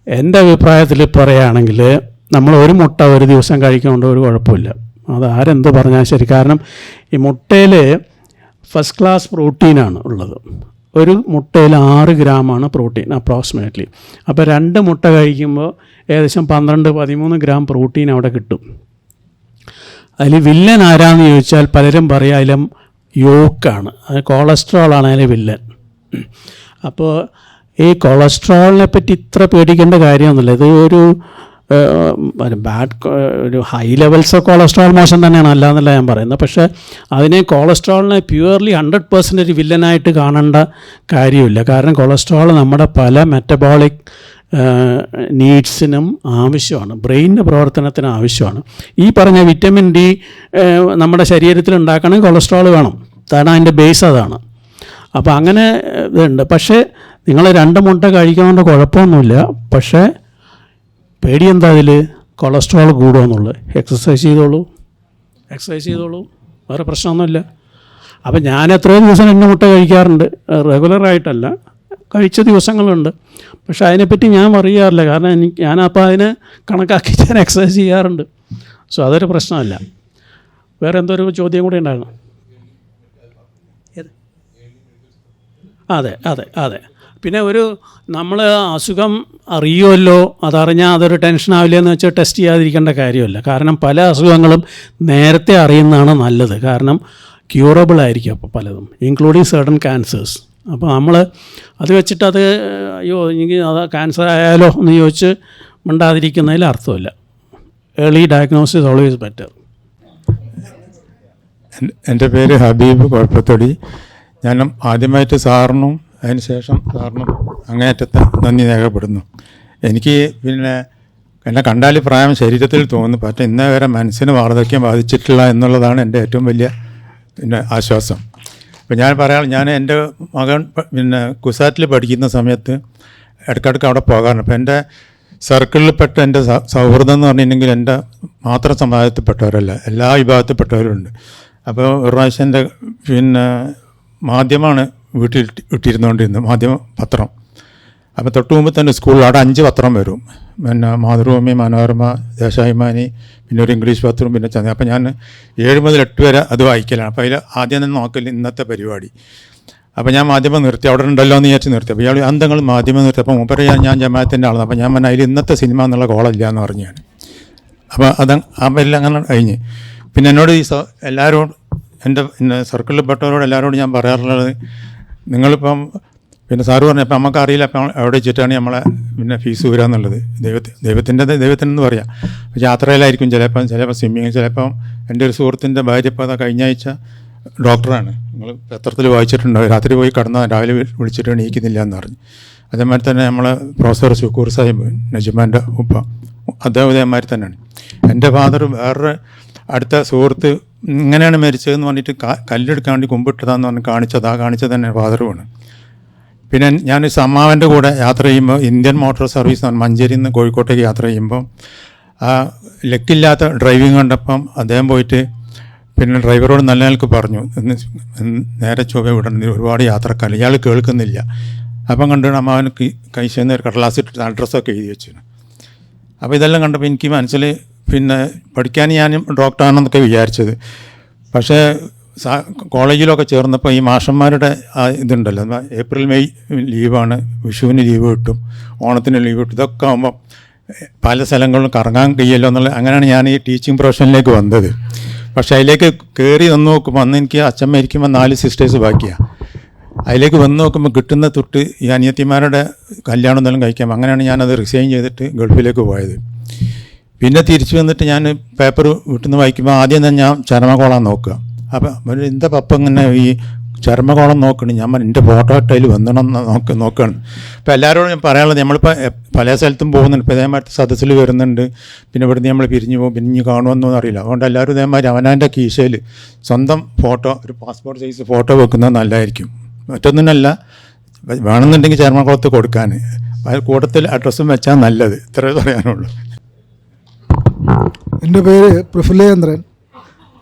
എൻ്റെ അഭിപ്രായത്തിൽ പറയുകയാണെങ്കിൽ നമ്മൾ ഒരു മുട്ട ഒരു ദിവസം കഴിക്കുന്നതുകൊണ്ട് ഒരു കുഴപ്പമില്ല. അത് ആരെന്ത് പറഞ്ഞാൽ ശരി. കാരണം ഈ മുട്ടയിൽ ഫസ്റ്റ് ക്ലാസ് പ്രോട്ടീനാണ് ഉള്ളത്. ഒരു മുട്ടയിൽ 6 ഗ്രാമാണ് പ്രോട്ടീൻ അപ്രോക്സിമേറ്റ്ലി. അപ്പോൾ 2 മുട്ട കഴിക്കുമ്പോൾ ഏകദേശം 12-13 ഗ്രാം പ്രോട്ടീൻ അവിടെ കിട്ടും. അതിൽ വില്ലൻ ആരാന്ന് ചോദിച്ചാൽ പലരും പറയും അതിലും യോക്കാണ്, അത് കൊളസ്ട്രോളാണ് അതിലെ വില്ലൻ. അപ്പോൾ ഈ കൊളസ്ട്രോളിനെ പറ്റി ഇത്ര പേടിക്കേണ്ട കാര്യമൊന്നുമില്ല. ഇത് ഒരു ഒരു ഹൈ ലെവൽസ് ഓഫ് കൊളസ്ട്രോൾ മോശം തന്നെയാണ്, അല്ലാന്നല്ല ഞാൻ പറയുന്നത്. പക്ഷേ അതിനെ കൊളസ്ട്രോളിനെ പ്യുവർലി 100% ഒരു വില്ലനായിട്ട് കാണേണ്ട കാര്യമില്ല. കാരണം കൊളസ്ട്രോൾ നമ്മുടെ പല മെറ്റബോളിക് നീഡ്സിനും ആവശ്യമാണ്, ബ്രെയിനിൻ്റെ പ്രവർത്തനത്തിന് ആവശ്യമാണ്. ഈ പറഞ്ഞ വിറ്റമിൻ ഡി നമ്മുടെ ശരീരത്തിൽ ഉണ്ടാക്കണമെങ്കിൽ കൊളസ്ട്രോൾ വേണം, കാരണം അതിൻ്റെ ബേസ് അതാണ്. അപ്പോൾ അങ്ങനെ ഇതുണ്ട്. പക്ഷേ നിങ്ങൾ 2 മുട്ട കഴിക്കുന്നതുകൊണ്ട് കുഴപ്പമൊന്നുമില്ല. പക്ഷേ പേടി എന്താ അതിൽ, കൊളസ്ട്രോൾ കൂടുമെന്നുള്ളത്. എക്സസൈസ് ചെയ്തോളൂ, വേറെ പ്രശ്നമൊന്നുമില്ല. അപ്പം ഞാൻ എത്രയോ ദിവസം 2 മുട്ട കഴിക്കാറുണ്ട്, റെഗുലറായിട്ടല്ല, കഴിച്ച ദിവസങ്ങളുണ്ട്. പക്ഷേ അതിനെപ്പറ്റി ഞാൻ പറയാറില്ല, കാരണം ഞാനപ്പോൾ അതിനെ കണക്കാക്കി ഞാൻ എക്സസൈസ് ചെയ്യാറുണ്ട്. സോ അതൊരു പ്രശ്നമല്ല. വേറെ എന്തോ ഒരു ചോദ്യം കൂടി ഉണ്ടായിരുന്നു. അതെ. പിന്നെ നമ്മൾ അസുഖം അറിയുമല്ലോ, അതറിഞ്ഞാൽ അതൊരു ടെൻഷൻ ആവില്ല എന്ന് വെച്ചാൽ ടെസ്റ്റ് ചെയ്യാതിരിക്കേണ്ട കാര്യമല്ല. കാരണം പല അസുഖങ്ങളും നേരത്തെ അറിയുന്നതാണ് നല്ലത്. കാരണം ക്യൂറബിൾ ആയിരിക്കും അപ്പോൾ പലതും, ഇൻക്ലൂഡിങ് സർട്ടൺ ക്യാൻസേഴ്സ്. അപ്പോൾ നമ്മൾ അത് വെച്ചിട്ട് അയ്യോ എനിക്ക് അത് ക്യാൻസർ ആയാലോ എന്ന് ചോദിച്ച് മിണ്ടാതിരിക്കുന്നതിൽ അർത്ഥമില്ല. Early diagnosis always better. എൻ്റെ പേര് ഹബീബ് കുഴപ്പത്തൊടി. ഞാൻ ആദ്യമായിട്ട് സാറിനും അതിന് ശേഷം സാറിനും അങ്ങേയറ്റത്തെ നന്ദി രേഖപ്പെടുന്നു. എനിക്ക് പിന്നെ എന്നെ കണ്ടാൽ പ്രായം ശരീരത്തിൽ തോന്നുന്നു, പക്ഷേ ഇന്നേ വരെ മനസ്സിന് വാർദ്ധക്യം ബാധിച്ചിട്ടില്ല എന്നുള്ളതാണ് എൻ്റെ ഏറ്റവും വലിയ ആശ്വാസം. അപ്പോൾ ഞാൻ എൻ്റെ മകൻ പിന്നെ കുസാറ്റിൽ പഠിക്കുന്ന സമയത്ത് ഇടയ്ക്കിടയ്ക്ക് അവിടെ പോകാറുണ്ട്. അപ്പോൾ എൻ്റെ സർക്കിളിൽപ്പെട്ട എൻ്റെ സൗഹൃദം എന്ന് പറഞ്ഞിട്ടുണ്ടെങ്കിൽ എൻ്റെ മാത്രം സമുദായത്തിൽപ്പെട്ടവരല്ല, എല്ലാ വിഭാഗത്തിൽപ്പെട്ടവരുണ്ട്. അപ്പോൾ ഒരു പ്രാവശ്യം എൻ്റെ പിന്നെ മാധ്യമമാണ് വീട്ടിൽ ഇട്ടിരുന്നുകൊണ്ടിരുന്നത്, മാധ്യമ പത്രം. അപ്പോൾ തൊട്ട് മുമ്പ് തന്നെ സ്കൂളിൽ അവിടെ 5 പത്രം വരും, പിന്നെ മാതൃഭൂമി, മനോരമ, ദേശാഭിമാനി, പിന്നെ ഒരു ഇംഗ്ലീഷ് പത്രവും, പിന്നെ ചന്ദ്ര. അപ്പോൾ ഞാൻ 7 മുതൽ 8 വരെ അത് വായിക്കലാണ്. അപ്പോൾ അതിൽ ആദ്യം തന്നെ നോക്കൽ ഇന്നത്തെ പരിപാടി. അപ്പോൾ ഞാൻ മാധ്യമം നിർത്തി, അവിടെ ഉണ്ടല്ലോ എന്ന് വിചാരിച്ച് നിർത്തി. അപ്പോൾ ഇയാൾ അന്തങ്ങൾ മാധ്യമം നിർത്തി. അപ്പോൾ മൂപ്പര് ഞാൻ ജമാഅത്തിൻ്റെ ആളാണ്. അപ്പോൾ ഞാൻ പറഞ്ഞാൽ അതിൽ ഇന്നത്തെ സിനിമ എന്നുള്ള കോളമില്ല എന്ന് പറഞ്ഞു ഞാൻ. അപ്പോൾ അപ്പോൾ എല്ലാം അങ്ങനെ കഴിഞ്ഞ്. പിന്നെ എന്നോട് എല്ലാവരോടും എൻ്റെ സർക്കിളിൽപ്പെട്ടവരോട് എല്ലാവരോടും ഞാൻ പറയാറുള്ളത്, നിങ്ങളിപ്പം പിന്നെ സാറ് പറഞ്ഞു അപ്പം നമുക്കറിയില്ല അപ്പം എവിടെ വെച്ചിട്ടാണ് നമ്മളെ പിന്നെ ഫീസ് വരാന്നുള്ളത്. ദൈവത്തിൻ്റെ പറയാം. യാത്രയിലായിരിക്കും ചിലപ്പോൾ സ്വിമ്മിങ്. ചിലപ്പം എൻ്റെ ഒരു സുഹൃത്തിൻ്റെ ഭാര്യ ഇപ്പോൾ കഴിഞ്ഞ ആഴ്ച ഡോക്ടറാണ്, നിങ്ങൾ പത്രത്തിൽ വായിച്ചിട്ടുണ്ടാവും, രാത്രി പോയി കിടന്നാൽ രാവിലെ വിളിച്ചിട്ട് എണീക്കുന്നില്ല എന്ന് പറഞ്ഞു. അതേമാതിരി തന്നെ നമ്മളെ പ്രൊഫസർ ഷുക്കൂർ സാഹിബ്, നജ്മാൻ്റെ ഉപ്പ, അതേമാതിരി തന്നെയാണ്. എൻ്റെ ഫാദർ വേറൊരു അടുത്ത സുഹൃത്ത് ഇങ്ങനെയാണ് മരിച്ചതെന്ന് പറഞ്ഞിട്ട് കല്ലെടുക്കാൻ വേണ്ടി കുമ്പിട്ടതാന്ന് പറഞ്ഞ് കാണിച്ചത് തന്നെ ഫാദറുമാണ്. പിന്നെ ഞാൻ സമ്മാവൻ്റെ കൂടെ യാത്ര ചെയ്യുമ്പോൾ ഇന്ത്യൻ മോട്ടോർ സർവീസ് എന്ന് പറഞ്ഞാൽ മഞ്ചേരിയിൽ നിന്ന് കോഴിക്കോട്ടേക്ക് യാത്ര ചെയ്യുമ്പോൾ ആ ലക്കില്ലാത്ത ഡ്രൈവിങ് കണ്ടപ്പം അദ്ദേഹം പോയിട്ട് പിന്നെ ഡ്രൈവറോട് നല്ല നിലക്ക് പറഞ്ഞു, നേരെ ചൊവ്വ വിടണം, ഒരുപാട് യാത്രക്കാർ, ഇയാൾ കേൾക്കുന്നില്ല. അപ്പം കണ്ടിട്ട് അമ്മാവന് കൈശന്ന് ഒരു കടലാസ് ഇട്ടിട്ട് അഡ്രസ്സൊക്കെ എഴുതി വെച്ചു. അപ്പോൾ ഇതെല്ലാം കണ്ടപ്പോൾ എനിക്ക് മനസ്സിൽ പിന്നെ പഠിക്കാൻ ഞാൻ ഡോക്ടറാണെന്നൊക്കെ വിചാരിച്ചത്. പക്ഷേ കോളേജിലൊക്കെ ചേർന്നപ്പോൾ ഈ മാഷന്മാരുടെ ഇതുണ്ടല്ലോ, ഏപ്രിൽ മെയ് ലീവാണ്, വിഷുവിന് ലീവ് കിട്ടും, ഓണത്തിന് ലീവ് കിട്ടും. ഇതൊക്കെ ആകുമ്പോൾ പല സ്ഥലങ്ങളിലും കറങ്ങാൻ കഴിയല്ലോ എന്നുള്ള, അങ്ങനെയാണ് ഞാൻ ഈ ടീച്ചിങ് പ്രൊഫഷനിലേക്ക് വന്നത്. പക്ഷേ അതിലേക്ക് കയറി വന്ന് നോക്കുമ്പോൾ അന്ന് എനിക്ക് അച്ഛമ്മ ഇരിക്കുമ്പോൾ 4 സിസ്റ്റേഴ്സ് ബാക്കിയാണ്. അതിലേക്ക് വന്ന് നോക്കുമ്പോൾ കിട്ടുന്ന തൊട്ട് ഈ അനിയത്തിമാരുടെ കല്യാണം എന്തെങ്കിലും കഴിക്കാം. അങ്ങനെയാണ് ഞാനത് റിസൈൻ ചെയ്തിട്ട് ഗൾഫിലേക്ക് പോയത്. പിന്നെ തിരിച്ചു വന്നിട്ട് ഞാൻ പേപ്പർ വീട്ടിൽ നിന്ന് വായിക്കുമ്പോൾ ആദ്യം തന്നെ ഞാൻ ചരമകോളം നോക്കുക. അപ്പം എന്താ പപ്പ ഇങ്ങനെ ഈ ചരമകോളം നോക്കണം, ഞാൻ എൻ്റെ ഫോട്ടോ ഇട്ടതിൽ വന്നണം നോക്കുകയാണ്. അപ്പോൾ എല്ലാവരോടും ഞാൻ പറയാനുള്ളത്, നമ്മളിപ്പോൾ പല സ്ഥലത്തും പോകുന്നുണ്ട്, ഇപ്പോൾ ഇതേമാതിരി സദസ്സിൽ വരുന്നുണ്ട്, പിന്നെ ഇവിടുന്ന് നമ്മൾ പിരിഞ്ഞു പോകും, പിന്നെ കാണുമെന്നൊന്നും അറിയില്ല. അതുകൊണ്ട് എല്ലാവരും ഇതേമാതിരി അവനവൻ്റെ കീശയിൽ സ്വന്തം ഫോട്ടോ, ഒരു പാസ്പോർട്ട് സൈസ് ഫോട്ടോ വെക്കുന്നത് നല്ലതായിരിക്കും. മറ്റൊന്നിനല്ല, വേണമെന്നുണ്ടെങ്കിൽ ചരമകോളത്ത് കൊടുക്കാൻ, കൂട്ടത്തിൽ അഡ്രസ്സും വെച്ചാൽ നല്ലത്. ഇത്രേ പറയാനുള്ളൂ. എൻ്റെ പേര് പ്രഫുല്ലേന്ദ്രൻ.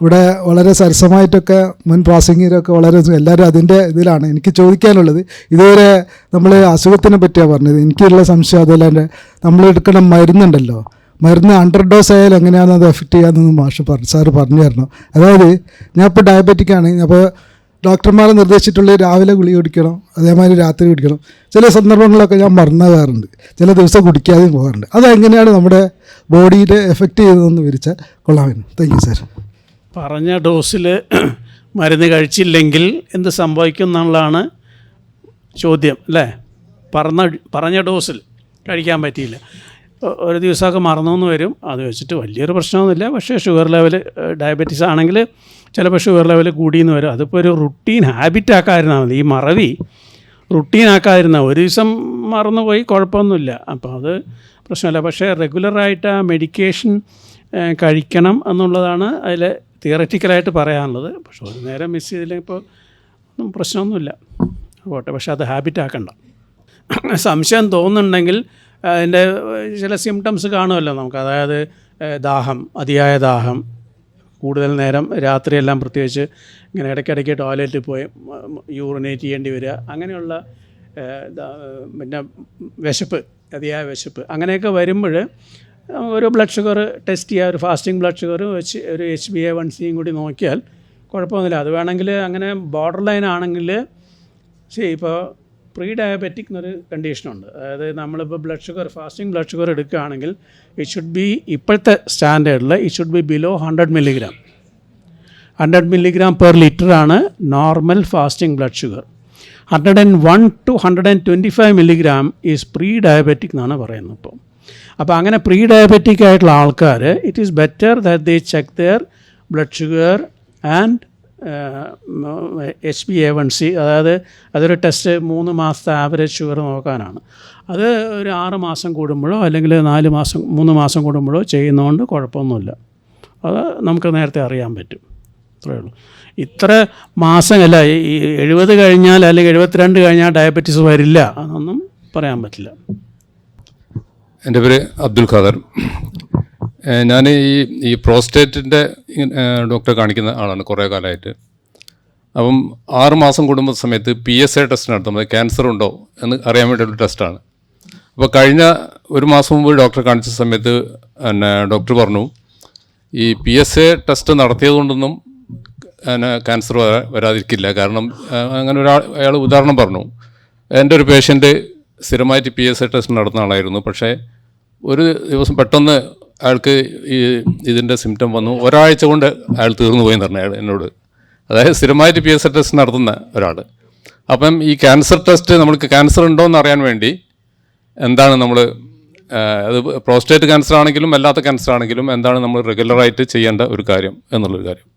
ഇവിടെ വളരെ സരസമായിട്ടൊക്കെ മുൻ പ്രാസംഗികരൊക്കെ വളരെ എല്ലാവരും അതിൻ്റെ ഇതിലാണ്. എനിക്ക് ചോദിക്കാനുള്ളത്, ഇതുവരെ നമ്മൾ അസുഖത്തിനെ പറ്റിയാണ് പറഞ്ഞത്. എനിക്കുള്ള സംശയം അതല്ലാണ്ട് നമ്മൾ എടുക്കുന്ന മരുന്നുണ്ടല്ലോ, മരുന്ന് അണ്ടർ ഡോസ് ആയാലും എങ്ങനെയാണ് അത് എഫക്റ്റ് ചെയ്യാമെന്ന് സാറ് പറഞ്ഞു തരണം. അതായത് ഞാൻ ഇപ്പോൾ ഡയബറ്റിക്കാണ്, അപ്പോൾ ഡോക്ടർമാർ നിർദ്ദേശിച്ചിട്ടുള്ള രാവിലെ ഗുളിക കുടിക്കണം, അതേമാതിരി രാത്രി കുടിക്കണം. ചില സന്ദർഭങ്ങളിലൊക്കെ ഞാൻ മറന്നാകാറുണ്ട്, ചില ദിവസം കുടിക്കാതെയും പോകാറുണ്ട്. അതെങ്ങനെയാണ് നമ്മുടെ ബോഡിയിൽ എഫക്റ്റ് ചെയ്തതെന്ന് വിവരിച്ചാൽ കൊള്ളാമായിരുന്നു. Thank you sir. പറഞ്ഞ ഡോസിൽ മരുന്ന് കഴിച്ചില്ലെങ്കിൽ എന്ത് സംഭവിക്കും എന്നുള്ളതാണ് ചോദ്യം അല്ലേ? പറഞ്ഞ ഡോസിൽ കഴിക്കാൻ പറ്റിയില്ല, ഒരു ദിവസമൊക്കെ മറന്നു വരും. അത് വെച്ചിട്ട് വലിയൊരു പ്രശ്നമൊന്നുമില്ല. പക്ഷേ ഷുഗർ ലെവൽ, ഡയബറ്റീസ് ആണെങ്കിൽ ചിലപ്പോൾ ഷുഗർ ലെവൽ കൂടിയെന്ന് വരും. അതിപ്പോൾ ഒരു റുട്ടീൻ ഹാബിറ്റ് ആക്കാതിരുന്നാൽ മതി. ഈ മറവി റുട്ടീൻ ആക്കാതിരുന്നാൽ ഒരു ദിവസം മറന്നുപോയി കുഴപ്പമൊന്നുമില്ല, അപ്പോൾ അത് പ്രശ്നമില്ല. പക്ഷേ റെഗുലറായിട്ട് ആ മെഡിക്കേഷൻ കഴിക്കണം എന്നുള്ളതാണ് അതിൽ തിയററ്റിക്കലായിട്ട് പറയാനുള്ളത്. പക്ഷേ ഒരു നേരം മിസ് ചെയ്തില്ലെങ്കിൽ ഇപ്പോൾ ഒന്നും പ്രശ്നമൊന്നുമില്ല, പോട്ടെ. പക്ഷേ അത് ഹാബിറ്റ് ആക്കണ്ട. സംശയം തോന്നുന്നുണ്ടെങ്കിൽ അതിൻ്റെ ചില സിംറ്റംസ് കാണുമല്ലോ നമുക്ക്. അതായത് ദാഹം, അതിയായ ദാഹം, കൂടുതൽ നേരം രാത്രിയെല്ലാം പ്രത്യേകിച്ച് ഇങ്ങനെ ഇടയ്ക്കിടയ്ക്ക് ടോയ്ലറ്റിൽ പോയി യൂറിനേറ്റ് ചെയ്യേണ്ടി വരിക, അങ്ങനെയുള്ള പിന്നെ വിശപ്പ്, അതിയായ വിശപ്പ്, അങ്ങനെയൊക്കെ വരുമ്പോൾ ഒരു ബ്ലഡ് ഷുഗർ ടെസ്റ്റ് ചെയ്യുക. ഒരു ഫാസ്റ്റിംഗ് ബ്ലഡ് ഷുഗർ വെച്ച് ഒരു HbA1c കൂടി നോക്കിയാൽ കുഴപ്പമൊന്നുമില്ല. അത് വേണമെങ്കിൽ അങ്ങനെ ബോർഡർ ലൈൻ ആണെങ്കിൽ ഇപ്പോൾ പ്രീ ഡയബറ്റിക് എന്നൊരു കണ്ടീഷനുണ്ട്. അതായത് നമ്മളിപ്പോൾ blood sugar, fasting blood sugar എടുക്കുകയാണെങ്കിൽ ഇറ്റ് ഷുഡ് ബി, ഇപ്പോഴത്തെ സ്റ്റാൻഡേർഡിൽ it should be below 100 milligram. 100 milligram per ലിറ്ററാണ് normal fasting blood sugar. 101 to 125 milligram is pre diabetic എന്നാണ് പറയുന്നത് ഇപ്പോൾ. അപ്പോൾ അങ്ങനെ പ്രീ ഡയബറ്റിക് ആയിട്ടുള്ള ആൾക്കാർ it is better that they check their blood sugar and HbA1c. അതായത് അതൊരു ടെസ്റ്റ് 3 മാസത്തെ ആവറേജ് ഷുഗർ നോക്കാനാണ്. അത് ഒരു 6 മാസം കൂടുമ്പോഴോ അല്ലെങ്കിൽ 3 മാസം കൂടുമ്പോഴോ ചെയ്യുന്നതുകൊണ്ട് കുഴപ്പമൊന്നുമില്ല. അത് നമുക്ക് നേരത്തെ അറിയാൻ പറ്റും, അത്രയേ ഉള്ളൂ. ഇത്ര മാസമല്ല, ഈ 70 കഴിഞ്ഞാൽ അല്ലെങ്കിൽ 72 കഴിഞ്ഞാൽ ഡയബറ്റീസ് വരില്ല അതൊന്നും പറയാൻ പറ്റില്ല. എൻ്റെ പേര് അബ്ദുൽ ഖാദർ. ഞാൻ ഈ പ്രോസ്റ്റേറ്റിൻ്റെ ഡോക്ടറെ കാണിക്കുന്ന ആളാണ് കുറേ കാലമായിട്ട്. അപ്പം 6 മാസം കൂടുമ്പോൾ സമയത്ത് PSA ടെസ്റ്റ് നടത്തും. അത് ക്യാൻസർ ഉണ്ടോ എന്ന് അറിയാൻ വേണ്ടിയൊരു ടെസ്റ്റാണ്. അപ്പോൾ കഴിഞ്ഞ 1 മാസം മുമ്പ് ഡോക്ടറെ കാണിച്ച സമയത്ത് ഡോക്ടർ പറഞ്ഞു ഈ PSA ടെസ്റ്റ് നടത്തിയത് കൊണ്ടൊന്നും ക്യാൻസർ വരാതിരിക്കില്ല. കാരണം അങ്ങനെ അയാൾ ഉദാഹരണം പറഞ്ഞു. എൻ്റെ ഒരു പേഷ്യൻ്റ് സ്ഥിരമായിട്ട് PSA ടെസ്റ്റ് നടത്തുന്ന ആളായിരുന്നു. പക്ഷേ ഒരു ദിവസം പെട്ടെന്ന് അയാൾക്ക് ഇതിൻ്റെ സിംറ്റം വന്നു. ഒരാഴ്ച കൊണ്ട് അയാൾ തീർന്നു പോയെന്ന് പറഞ്ഞു അയാൾ എന്നോട്. അതായത് സ്ഥിരമായിട്ട് PSA ടെസ്റ്റ് നടത്തുന്ന ഒരാൾ. അപ്പം ഈ ക്യാൻസർ ടെസ്റ്റ് നമ്മൾക്ക് ക്യാൻസർ ഉണ്ടോ എന്ന് അറിയാൻ വേണ്ടി എന്താണ് നമ്മൾ, അത് പ്രോസ്റ്റേറ്റ് ക്യാൻസർ ആണെങ്കിലും അല്ലാത്ത ക്യാൻസർ ആണെങ്കിലും എന്താണ് നമ്മൾ റെഗുലറായിട്ട് ചെയ്യേണ്ട ഒരു കാര്യം എന്നുള്ളൊരു കാര്യം.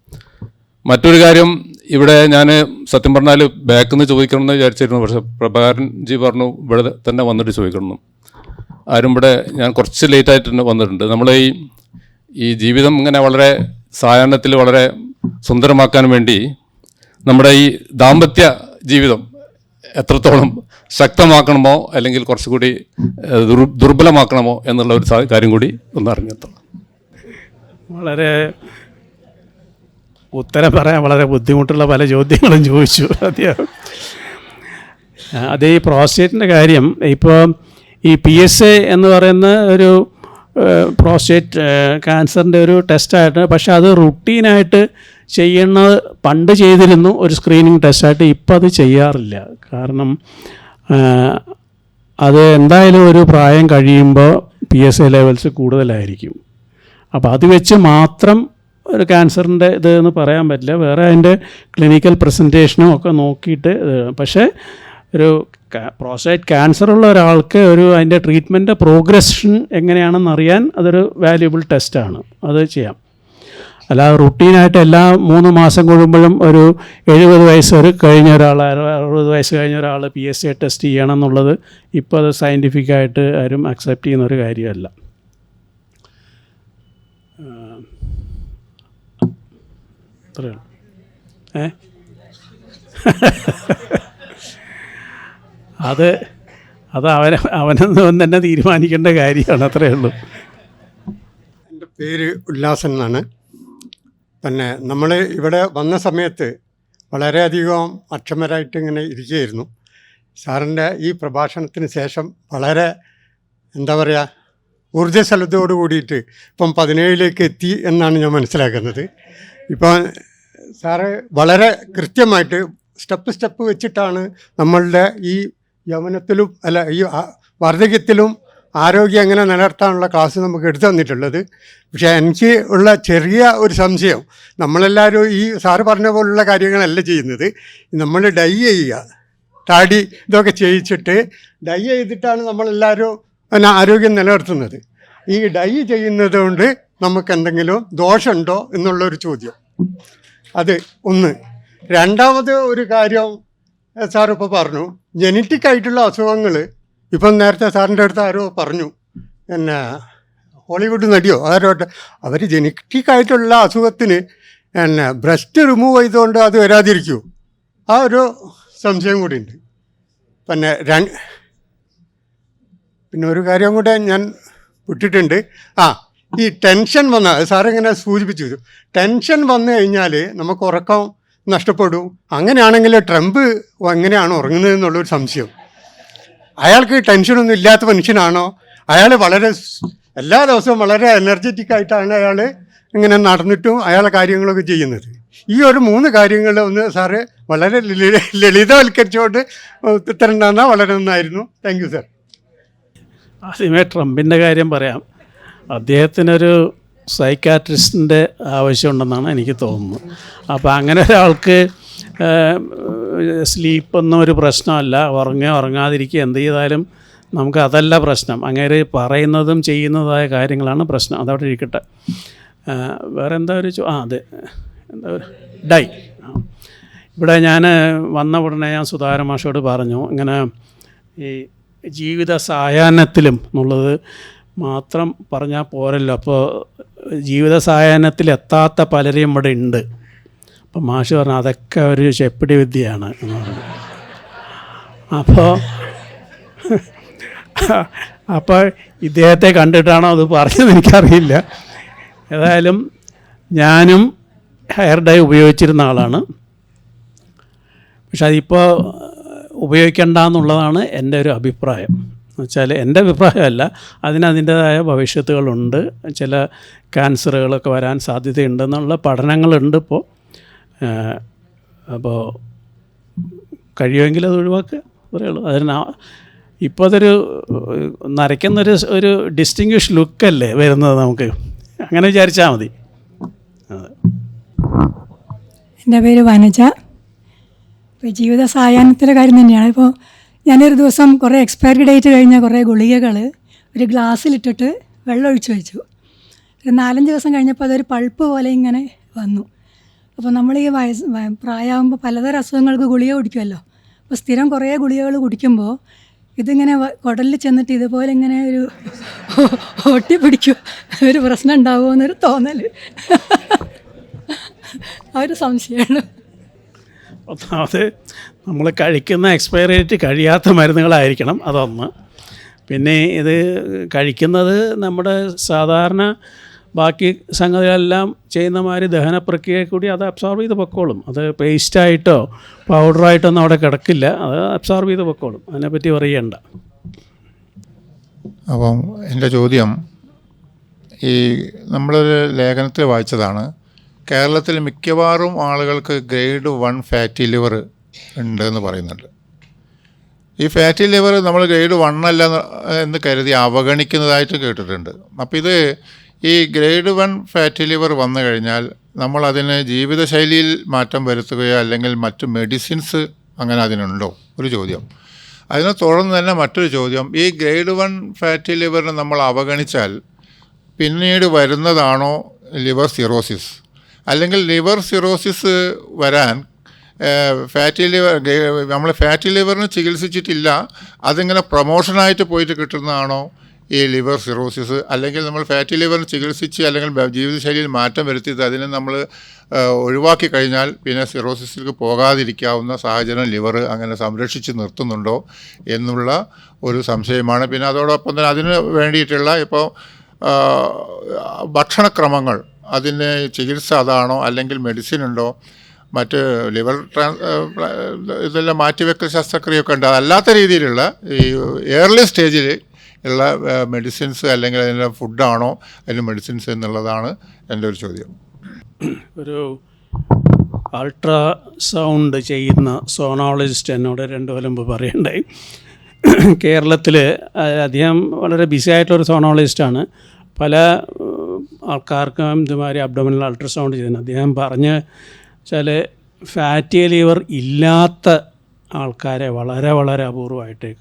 മറ്റൊരു കാര്യം, ഇവിടെ ഞാൻ സത്യം പറഞ്ഞാൽ ബാക്കിൽ നിന്ന് ചോദിക്കണമെന്ന് വിചാരിച്ചിരുന്നു. പക്ഷേ പ്രഭാകരൻ ജി പറഞ്ഞു ഇവിടെ തന്നെ വന്നിട്ട് ചോദിക്കണം. ആരും ഇവിടെ, ഞാൻ കുറച്ച് ലേറ്റായിട്ട് വന്നിട്ടുണ്ട്. നമ്മൾ ഈ ജീവിതം ഇങ്ങനെ വളരെ സായാഹ്നത്തിൽ വളരെ സുന്ദരമാക്കാൻ വേണ്ടി നമ്മുടെ ഈ ദാമ്പത്യ ജീവിതം എത്രത്തോളം ശക്തമാക്കണമോ അല്ലെങ്കിൽ കുറച്ചുകൂടി ദുർബലമാക്കണമോ എന്നുള്ള ഒരു കാര്യം കൂടി ഒന്ന് അറിഞ്ഞെത്തണം. വളരെ ഉത്തരം പറയാൻ വളരെ ബുദ്ധിമുട്ടുള്ള പല ചോദ്യങ്ങളും ചോദിച്ചു അദ്ദേഹം. അതേ ഈ പ്രോസ്റ്റേറ്റിൻ്റെ കാര്യം, ഇപ്പോൾ ഈ PSA എന്ന് പറയുന്ന ഒരു പ്രോസ്റ്റേറ്റ് ക്യാൻസറിൻ്റെ ഒരു ടെസ്റ്റായിട്ട്, പക്ഷേ അത് റുട്ടീനായിട്ട് ചെയ്യുന്നത് പണ്ട് ചെയ്തിരുന്നു ഒരു സ്ക്രീനിങ് ടെസ്റ്റായിട്ട്. ഇപ്പം അത് ചെയ്യാറില്ല. കാരണം അത് എന്തായാലും ഒരു പ്രായം കഴിയുമ്പോൾ PSA ലെവൽസ് കൂടുതലായിരിക്കും. അപ്പോൾ അത് വെച്ച് മാത്രം ഒരു ക്യാൻസറിൻ്റെ ഇത് എന്ന് പറയാൻ പറ്റില്ല. വേറെ അതിൻ്റെ ക്ലിനിക്കൽ പ്രസൻറ്റേഷനും ഒക്കെ നോക്കിയിട്ട്. പക്ഷേ ഒരു പ്രോസ്റ്റേറ്റ് ക്യാൻസർ ഉള്ള ഒരാൾക്ക് അതിൻ്റെ ട്രീറ്റ്മെൻറ്റ് പ്രോഗ്രഷൻ എങ്ങനെയാണെന്ന് അറിയാൻ അതൊരു വാല്യുബിൾ ടെസ്റ്റാണ്, അത് ചെയ്യാം. അല്ലാതെ റുട്ടീനായിട്ട് എല്ലാ 3 മാസം കൂടുമ്പോഴും ഒരു 70 വയസ്സ് കഴിഞ്ഞ ഒരാൾ, 60 വയസ്സ് കഴിഞ്ഞ ഒരാൾ PSA ടെസ്റ്റ് ചെയ്യണം എന്നുള്ളത് ഇപ്പോൾ അത് സയൻറ്റിഫിക്കായിട്ട് ആരും അക്സെപ്റ്റ് ചെയ്യുന്ന ഒരു കാര്യമല്ല. അത്രയാണ്. അത് അവനൊന്നും തന്നെ തീരുമാനിക്കേണ്ട കാര്യമാണ്, അത്രയേ ഉള്ളൂ. എൻ്റെ പേര് ഉല്ലാസൻ എന്നാണ്. പിന്നെ നമ്മൾ ഇവിടെ വന്ന സമയത്ത് വളരെയധികം അക്ഷമരായിട്ട് ഇങ്ങനെ ഇരിക്കുകയായിരുന്നു. സാറിൻ്റെ ഈ പ്രഭാഷണത്തിന് ശേഷം വളരെ എന്താ പറയുക, ഊർജ്ജസ്വലതയോട് കൂടിയിട്ട് ഇപ്പം 17ലേക്ക് എത്തി എന്നാണ് ഞാൻ മനസ്സിലാക്കുന്നത്. ഇപ്പം സാറ് വളരെ കൃത്യമായിട്ട് സ്റ്റെപ്പ് വെച്ചിട്ടാണ് നമ്മളുടെ ഈ യൗവനത്തിലും അല്ല ഈ വാർദ്ധക്യത്തിലും ആരോഗ്യം എങ്ങനെ നിലനിർത്താനുള്ള ക്ലാസ് നമുക്ക് എടുത്തു തന്നിട്ടുള്ളത്. പക്ഷേ എനിക്ക് ഉള്ള ചെറിയ ഒരു സംശയം, നമ്മളെല്ലാവരും ഈ സാറ് പറഞ്ഞ പോലുള്ള കാര്യങ്ങളല്ല ചെയ്യുന്നത്. നമ്മൾ ഡൈ ചെയ്യുക, താടി ഇതൊക്കെ ചെയ്യിച്ചിട്ട് ഡൈ ചെയ്തിട്ടാണ് നമ്മളെല്ലാവരും ആരോഗ്യം നിലനിർത്തുന്നത്. ഈ ഡൈ ചെയ്യുന്നത് കൊണ്ട് നമുക്ക് എന്തെങ്കിലും ദോഷമുണ്ടോ എന്നുള്ളൊരു ചോദ്യം. അത് ഒന്ന്. രണ്ടാമത് ഒരു കാര്യം സാർ ഇപ്പോൾ പറഞ്ഞു, ജനറ്റിക് ആയിട്ടുള്ള അസുഖങ്ങൾ. ഇപ്പം നേരത്തെ സാറിൻ്റെ അടുത്ത് ആരോ പറഞ്ഞു, പിന്നെ ഹോളിവുഡ് നടിയോ ആരോട്ടെ, അവർ ജനറ്റിക് ആയിട്ടുള്ള അസുഖത്തിന് പിന്നെ ബ്രസ്റ്റ് റിമൂവ് ചെയ്തുകൊണ്ട് അത് വരാതിരിക്കുമോ? ആ ഒരു സംശയം കൂടി ഉണ്ട്. പിന്നെ ഒരു കാര്യം കൂടെ ഞാൻ വിട്ടിട്ടുണ്ട്. ഈ ടെൻഷൻ വന്ന സാറിങ്ങനെ സൂചിപ്പിച്ചു, ടെൻഷൻ വന്നു കഴിഞ്ഞാൽ നമുക്ക് ഉറക്കം നഷ്ടപ്പെടും. അങ്ങനെയാണെങ്കിൽ ട്രംപ് എങ്ങനെയാണ് ഉറങ്ങുന്നത് എന്നുള്ളൊരു സംശയം. അയാൾക്ക് ടെൻഷനൊന്നും ഇല്ലാത്ത മനുഷ്യനാണോ? അയാൾ വളരെ എല്ലാ ദിവസവും വളരെ എനർജറ്റിക് ആയിട്ടാണ് അയാൾ ഇങ്ങനെ നടന്നിട്ടും അയാളെ കാര്യങ്ങളൊക്കെ ചെയ്യുന്നത്. ഈ ഒരു 3 കാര്യങ്ങൾ ഒന്ന് സാറ് വളരെ ലളിതവൽക്കരിച്ചുകൊണ്ട് ഉത്തരം തന്നാൽ വളരെ നന്നായിരുന്നു. Thank you sir. ആദ്യമേ ട്രംപിൻ്റെ കാര്യം പറയാം. അദ്ദേഹത്തിനൊരു സൈക്കാട്രിസ്റ്റിൻ്റെ ആവശ്യമുണ്ടെന്നാണ് എനിക്ക് തോന്നുന്നത്. അപ്പോൾ അങ്ങനെ ഒരാൾക്ക് സ്ലീപ്പൊന്നും ഒരു പ്രശ്നമല്ല, ഉറങ്ങാതിരിക്കുക എന്ത് ചെയ്താലും നമുക്ക് അതല്ല പ്രശ്നം. അങ്ങനെ പറയുന്നതും ചെയ്യുന്നതായ കാര്യങ്ങളാണ് പ്രശ്നം. അതവിടെ ഇരിക്കട്ടെ. വേറെ എന്താ ഒരു അതെ എന്താ ഡൈ. ഇവിടെ ഞാൻ വന്ന ഉടനെ ഞാൻ സുധാകര മാഷോട് പറഞ്ഞു, ഇങ്ങനെ ഈ ജീവിത സായാഹ്നത്തിലും എന്നുള്ളത് മാത്രം പറഞ്ഞാൽ പോരല്ലോ. അപ്പോൾ ജീവിത സായാഹ്നത്തിലെത്താത്ത പലരെയും ഇവിടെ ഉണ്ട്. അപ്പം മാഷ് പറഞ്ഞു അതൊക്കെ ഒരു ചെപ്പിടി വിദ്യയാണ് എന്ന് പറഞ്ഞു. അപ്പോൾ ഇദ്ദേഹത്തെ കണ്ടിട്ടാണോ അത് പറഞ്ഞത് എനിക്കറിയില്ല. ഏതായാലും ഞാനും ഹെയർ ഡൈ ഉപയോഗിച്ചിരുന്ന ആളാണ്. പക്ഷെ അതിപ്പോൾ ഉപയോഗിക്കേണ്ട എന്നുള്ളതാണ് എൻ്റെ ഒരു അഭിപ്രായം. എന്നുവെച്ചാൽ എൻ്റെ അഭിപ്രായമല്ല, അതിൻ്റേതായ ഭവിഷ്യത്തുകളുണ്ട്. ചില ക്യാൻസറുകളൊക്കെ വരാൻ സാധ്യതയുണ്ടെന്നുള്ള പഠനങ്ങളുണ്ട് ഇപ്പോൾ. അപ്പോൾ കഴിയുമെങ്കിൽ അത് ഒഴിവാക്കുക, അത്രയേ ഉള്ളൂ. അതിന് ഇപ്പോൾ അതൊരു നരയ്ക്കുന്നൊരു ഡിസ്റ്റിങ്വിഷ് ലുക്കല്ലേ വരുന്നത് നമുക്ക്, അങ്ങനെ വിചാരിച്ചാൽ മതി. എൻ്റെ പേര് വനജ. ഇപ്പോൾ ജീവിത സായാഹ്നത്തിൻ്റെ കാര്യം തന്നെയാണ്. ഇപ്പോൾ ഞാനൊരു ദിവസം കുറേ എക്സ്പയറി ഡേറ്റ് കഴിഞ്ഞ കുറേ ഗുളികകൾ ഒരു ഗ്ലാസ്സിലിട്ടിട്ട് വെള്ളം ഒഴിച്ച് വെച്ചു. ഒരു 4-5 ദിവസം കഴിഞ്ഞപ്പോൾ അതൊരു പൾപ്പ് പോലെ ഇങ്ങനെ വന്നു. അപ്പോൾ നമ്മൾ ഈ പ്രായമാകുമ്പോൾ പലതരം അസുഖങ്ങൾക്ക് ഗുളിക കുടിക്കുമല്ലോ. അപ്പോൾ സ്ഥിരം കുറേ ഗുളികകൾ കുടിക്കുമ്പോൾ ഇതിങ്ങനെ കുടലിൽ ചെന്നിട്ട് ഇതുപോലെ ഇങ്ങനെ ഒരു ഒട്ടി പിടിക്കും, ഒരു പ്രശ്നം ഉണ്ടാവുമോ എന്നൊരു തോന്നൽ, ആ ഒരു സംശയമാണ്. ഒന്നാമത് നമ്മൾ കഴിക്കുന്ന എക്സ്പയറി ഡേറ്റ് കഴിയാത്ത മരുന്നുകളായിരിക്കണം, അതൊന്ന്. പിന്നെ ഇത് കഴിക്കുന്നത് നമ്മുടെ സാധാരണ ബാക്കി സംഗതികളെല്ലാം ചെയ്യുന്ന മാതിരി ദഹന പ്രക്രിയയെ കൂടി അത് അബ്സോർബ് ചെയ്ത് പൊക്കോളും. അത് പേസ്റ്റായിട്ടോ പൗഡറായിട്ടൊന്നും അവിടെ കിടക്കില്ല, അത് അബ്സോർബ് ചെയ്ത് പൊക്കോളും. അതിനെപ്പറ്റി പറയണ്ട. അപ്പം എൻ്റെ ചോദ്യം, ഈ നമ്മളൊരു ലേഖനത്തിൽ വായിച്ചതാണ്, കേരളത്തിൽ മിക്കവാറും ആളുകൾക്ക് ഗ്രേഡ് 1 ഫാറ്റി ലിവർ ഉണ്ട് എന്ന് പറയുന്നുണ്ട്. ഈ ഫാറ്റി ലിവർ നമ്മൾ ഗ്രേഡ് 1 അല്ല എന്ന് കരുതി അവഗണിക്കുന്നതായിട്ട് കേട്ടിട്ടുണ്ട്. അപ്പോൾ ഇത് ഈ ഗ്രേഡ് 1 ഫാറ്റി ലിവർ വന്നു കഴിഞ്ഞാൽ നമ്മൾ അതിന് ജീവിതശൈലിയിൽ മാറ്റം വരുത്തുകയോ അല്ലെങ്കിൽ മറ്റു മെഡിസിൻസ് അങ്ങനെ അതിനുണ്ടോ? ഒരു ചോദ്യം. അതിനെ തുടർന്ന് തന്നെ മറ്റൊരു ചോദ്യം, ഈ ഗ്രേഡ് 1 ഫാറ്റി ലിവറിനെ നമ്മൾ അവഗണിച്ചാൽ പിന്നീട് വരുന്നതാണോ ലിവർ സിറോസിസ്? അല്ലെങ്കിൽ ലിവർ സിറോസിസ് വരാൻ നമ്മൾ ഫാറ്റി ലിവറിന് ചികിത്സിച്ചിട്ടില്ല, അതിങ്ങനെ പ്രൊമോഷനായിട്ട് പോയിട്ട് കിട്ടുന്നതാണോ ഈ ലിവർ സിറോസിസ്? അല്ലെങ്കിൽ നമ്മൾ ഫാറ്റി ലിവറിന് ചികിത്സിച്ച് അല്ലെങ്കിൽ ജീവിതശൈലിയിൽ മാറ്റം വരുത്തിയത് അതിനെ നമ്മൾ ഒഴിവാക്കി കഴിഞ്ഞാൽ പിന്നെ സിറോസിസിലേക്ക് പോകാതിരിക്കാവുന്ന സാഹചര്യം ലിവർ അങ്ങനെ സംരക്ഷിച്ച് നിർത്തുന്നുണ്ടോ എന്നുള്ള ഒരു സംശയമാണ്. പിന്നെ അതോടൊപ്പം തന്നെ അതിന് വേണ്ടിയിട്ടുള്ള ഇപ്പോൾ ഭക്ഷണക്രമങ്ങൾ, അതിന് ചികിത്സ അതാണോ അല്ലെങ്കിൽ മെഡിസിൻ ഉണ്ടോ? മറ്റ് ലിവർ ഇതെല്ലാം മാറ്റിവെക്കൽ ശസ്ത്രക്രിയയൊക്കെ ഉണ്ട്. അതല്ലാത്ത രീതിയിലുള്ള ഈ ഏർലി സ്റ്റേജിൽ ഉള്ള മെഡിസിൻസ് അല്ലെങ്കിൽ അതിൻ്റെ ഫുഡാണോ അതിന് മെഡിസിൻസ് എന്നുള്ളതാണ് എൻ്റെ ഒരു ചോദ്യം. ഒരു അൾട്രാസൗണ്ട് ചെയ്യുന്ന സോണോളജിസ്റ്റ് എന്നോട് 2 കൊല്ലം മുമ്പ് പറയണ്ടായി. കേരളത്തിൽ അദ്ദേഹം വളരെ ബിസി ആയിട്ടുള്ളൊരു സോണോളജിസ്റ്റാണ്. പല ആൾക്കാർക്കും ഇതുമാതിരി അബ്ഡോമിനൽ അൾട്രാസൗണ്ട് ചെയ്യുന്നത്. അദ്ദേഹം പറഞ്ഞ് വെച്ചാൽ ഫാറ്റി ലിവർ ഇല്ലാത്ത ആൾക്കാരെ വളരെ വളരെ അപൂർവമായിട്ടേ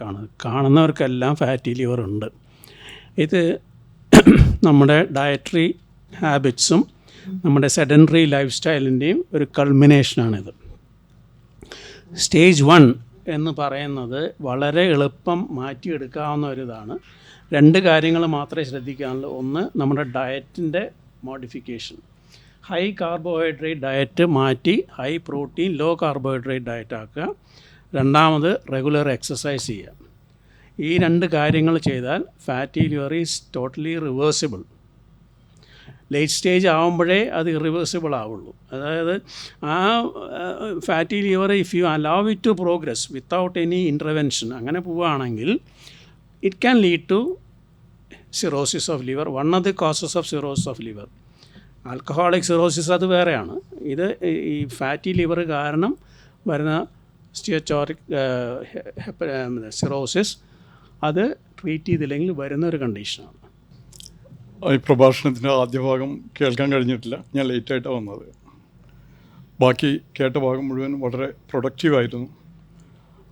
കാണുന്നവർക്കെല്ലാം ഫാറ്റി ലിവർ ഉണ്ട്. ഇത് നമ്മുടെ ഡയറ്ററി ഹാബിറ്റ്സും നമ്മുടെ സെഡൻറ്ററി ലൈഫ് സ്റ്റൈലിൻ്റെയും ഒരു കൾമിനേഷനാണിത്. സ്റ്റേജ് 1 എന്ന് പറയുന്നത് വളരെ എളുപ്പം മാറ്റിയെടുക്കാവുന്ന ഒരിതാണ്. 2 കാര്യങ്ങൾ മാത്രമേ ശ്രദ്ധിക്കാനുള്ളൂ. ഒന്ന്, നമ്മുടെ ഡയറ്റിൻ്റെ മോഡിഫിക്കേഷൻ. ഹൈ കാർബോഹൈഡ്രേറ്റ് ഡയറ്റ് മാറ്റി high protein low carbohydrate diet ആക്കുക. രണ്ടാമത്, റെഗുലർ എക്സസൈസ് ചെയ്യുക. ഈ 2 കാര്യങ്ങൾ ചെയ്താൽ fatty liver is totally reversible. Late stage ആകുമ്പോഴേ അത് ഇറിവേഴ്സിബിൾ ആവുള്ളൂ. അതായത് ആ ഫാറ്റി ലിവർ if you allow it to progress without any intervention അങ്ങനെ പോവുകയാണെങ്കിൽ it can lead to cirrhosis of liver. One of the causes of cirrhosis of liver. Alcoholic cirrhosis അത് വേറെയാണ്. ഇത് ഈ ഫാറ്റി ലിവർ കാരണം വരുന്ന സ്റ്റിയറ്റോറിക് സിറോസിസ് അത് ട്രീറ്റ് ചെയ്തില്ലെങ്കിൽ വരുന്നൊരു കണ്ടീഷനാണ്. ഈ പ്രഭാഷണത്തിൻ്റെ ആദ്യ ഭാഗം കേൾക്കാൻ കഴിഞ്ഞിട്ടില്ല, ഞാൻ ലേറ്റായിട്ടാണ് വന്നത്. ബാക്കി കേട്ട ഭാഗം മുഴുവൻ വളരെ പ്രൊഡക്റ്റീവായിരുന്നു,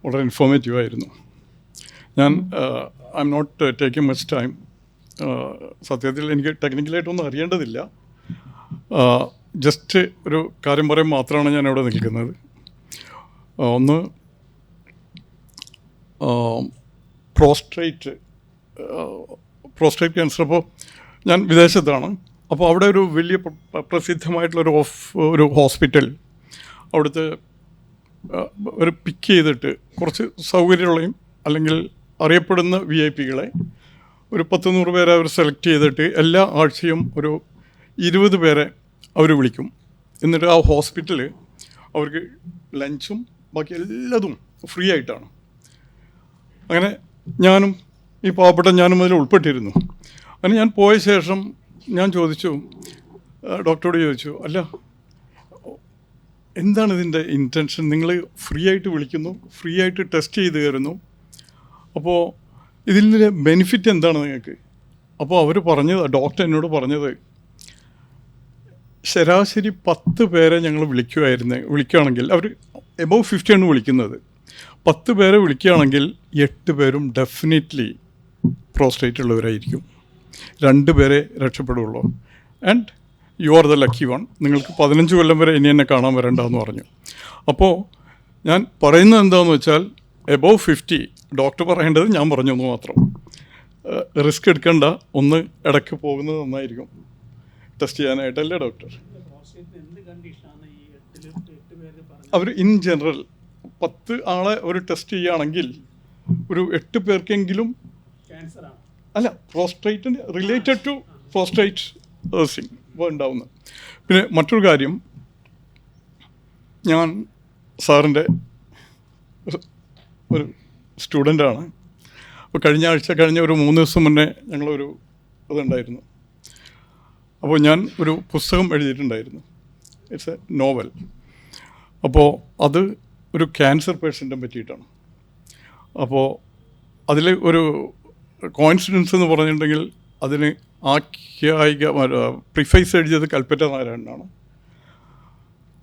വളരെ ഇൻഫോർമേറ്റീവായിരുന്നു. ഞാൻ I am not taking much time. സത്യത്തിൽ എനിക്ക് ടെക്നിക്കലായിട്ടൊന്നും അറിയേണ്ടതില്ല. ജസ്റ്റ് ഒരു കാര്യം പറയാൻ മാത്രമാണ് ഞാൻ ഇവിടെ നിൽക്കുന്നത്. ഒന്ന്, പ്രോസ്റ്റേറ്റ് ക്യാൻസർ. അപ്പോൾ ഞാൻ വിദേശത്താണ്. അപ്പോൾ അവിടെ ഒരു വലിയ പ്രസിദ്ധമായിട്ടുള്ളൊരു ഹോസ്പിറ്റൽ, അവിടുത്തെ ഒരു പിക്ക് ചെയ്തിട്ട് കുറച്ച് സൗകര്യമുള്ളയും അല്ലെങ്കിൽ അറിയപ്പെടുന്ന VIP-കളെ ഒരു 10-100 പേരെ അവർ സെലക്ട് ചെയ്തിട്ട് എല്ലാ ആഴ്ചയും ഒരു 20 പേരെ അവർ വിളിക്കും. എന്നിട്ട് ആ ഹോസ്പിറ്റൽ അവർക്ക് ലഞ്ചും ബാക്കി എല്ലാതും ഫ്രീ ആയിട്ടാണ്. അങ്ങനെ ഞാനും ഈ പാവപ്പെട്ട ഞാനും അതിൽ ഉൾപ്പെട്ടിരുന്നു. അങ്ങനെ ഞാൻ പോയ ശേഷം ഞാൻ ചോദിച്ചു, ഡോക്ടറോട് ചോദിച്ചു, അല്ല എന്താണ് ഇതിൻ്റെ ഇൻറ്റൻഷൻ? നിങ്ങൾ ഫ്രീ ആയിട്ട് വിളിക്കുന്നു, ഫ്രീ ആയിട്ട് ടെസ്റ്റ് ചെയ്ത് തരുന്നു, അപ്പോൾ ഇതിൻ്റെ ബെനിഫിറ്റ് എന്താണ് നിങ്ങൾക്ക്? അപ്പോൾ അവർ പറഞ്ഞത്, ഡോക്ടർ എന്നോട് പറഞ്ഞത്, ശരാശരി 10 പേരെ ഞങ്ങൾ വിളിക്കുകയാണെങ്കിൽ അവർ എബവ് 50 ആണ് വിളിക്കുന്നത്. 10 പേരെ വിളിക്കുകയാണെങ്കിൽ 8 പേരും ഡെഫിനറ്റ്ലി പ്രോസ്റ്റേറ്റ് ഉള്ളവരായിരിക്കും. 2 പേരെ രക്ഷപ്പെടുള്ളൂ. And you are the lucky one. നിങ്ങൾക്ക് 15 കൊല്ലം വരെ ഇനി എന്നെ കാണാൻ വരണ്ടെന്ന് പറഞ്ഞു. അപ്പോൾ ഞാൻ പറയുന്നത് എന്താണെന്ന് വെച്ചാൽ, എബവ് 50 ഡോക്ടർ പറയേണ്ടത് ഞാൻ പറഞ്ഞു എന്ന് മാത്രം. റിസ്ക് എടുക്കേണ്ട, ഒന്ന് ഇടയ്ക്ക് പോകുന്നത് നന്നായിരിക്കും ടെസ്റ്റ് ചെയ്യാനായിട്ടല്ലേ ഡോക്ടർ? അവർ ഇൻ ജനറൽ 10 ആളെ ഒരു ടെസ്റ്റ് ചെയ്യുകയാണെങ്കിൽ ഒരു 8 പേർക്കെങ്കിലും അല്ല പ്രോസ്റ്റേറ്റിന് റിലേറ്റഡ് ടു പ്രോസ്റ്റേറ്റ് ഉണ്ടാവുന്നത്. പിന്നെ മറ്റൊരു കാര്യം, ഞാൻ സാറിൻ്റെ ഒരു സ്റ്റുഡൻ്റാണ്. അപ്പോൾ കഴിഞ്ഞ ഒരു 3 ദിവസം മുന്നേ ഞങ്ങളൊരു ഇതുണ്ടായിരുന്നു. അപ്പോൾ ഞാൻ ഒരു പുസ്തകം എഴുതിയിട്ടുണ്ടായിരുന്നു. It's A novel. അപ്പോൾ അത് ഒരു ക്യാൻസർ പേഷ്യൻറ്റിനെ പറ്റിയിട്ടാണ്. അപ്പോൾ അതിൽ ഒരു കോയിൻസിഡൻസ് എന്ന് പറഞ്ഞിട്ടുണ്ടെങ്കിൽ അതിന് ആഖ്യായിക പ്രിഫൈസ് എഴുതിയത് കൽപ്പറ്റ നാരായണനാണ്,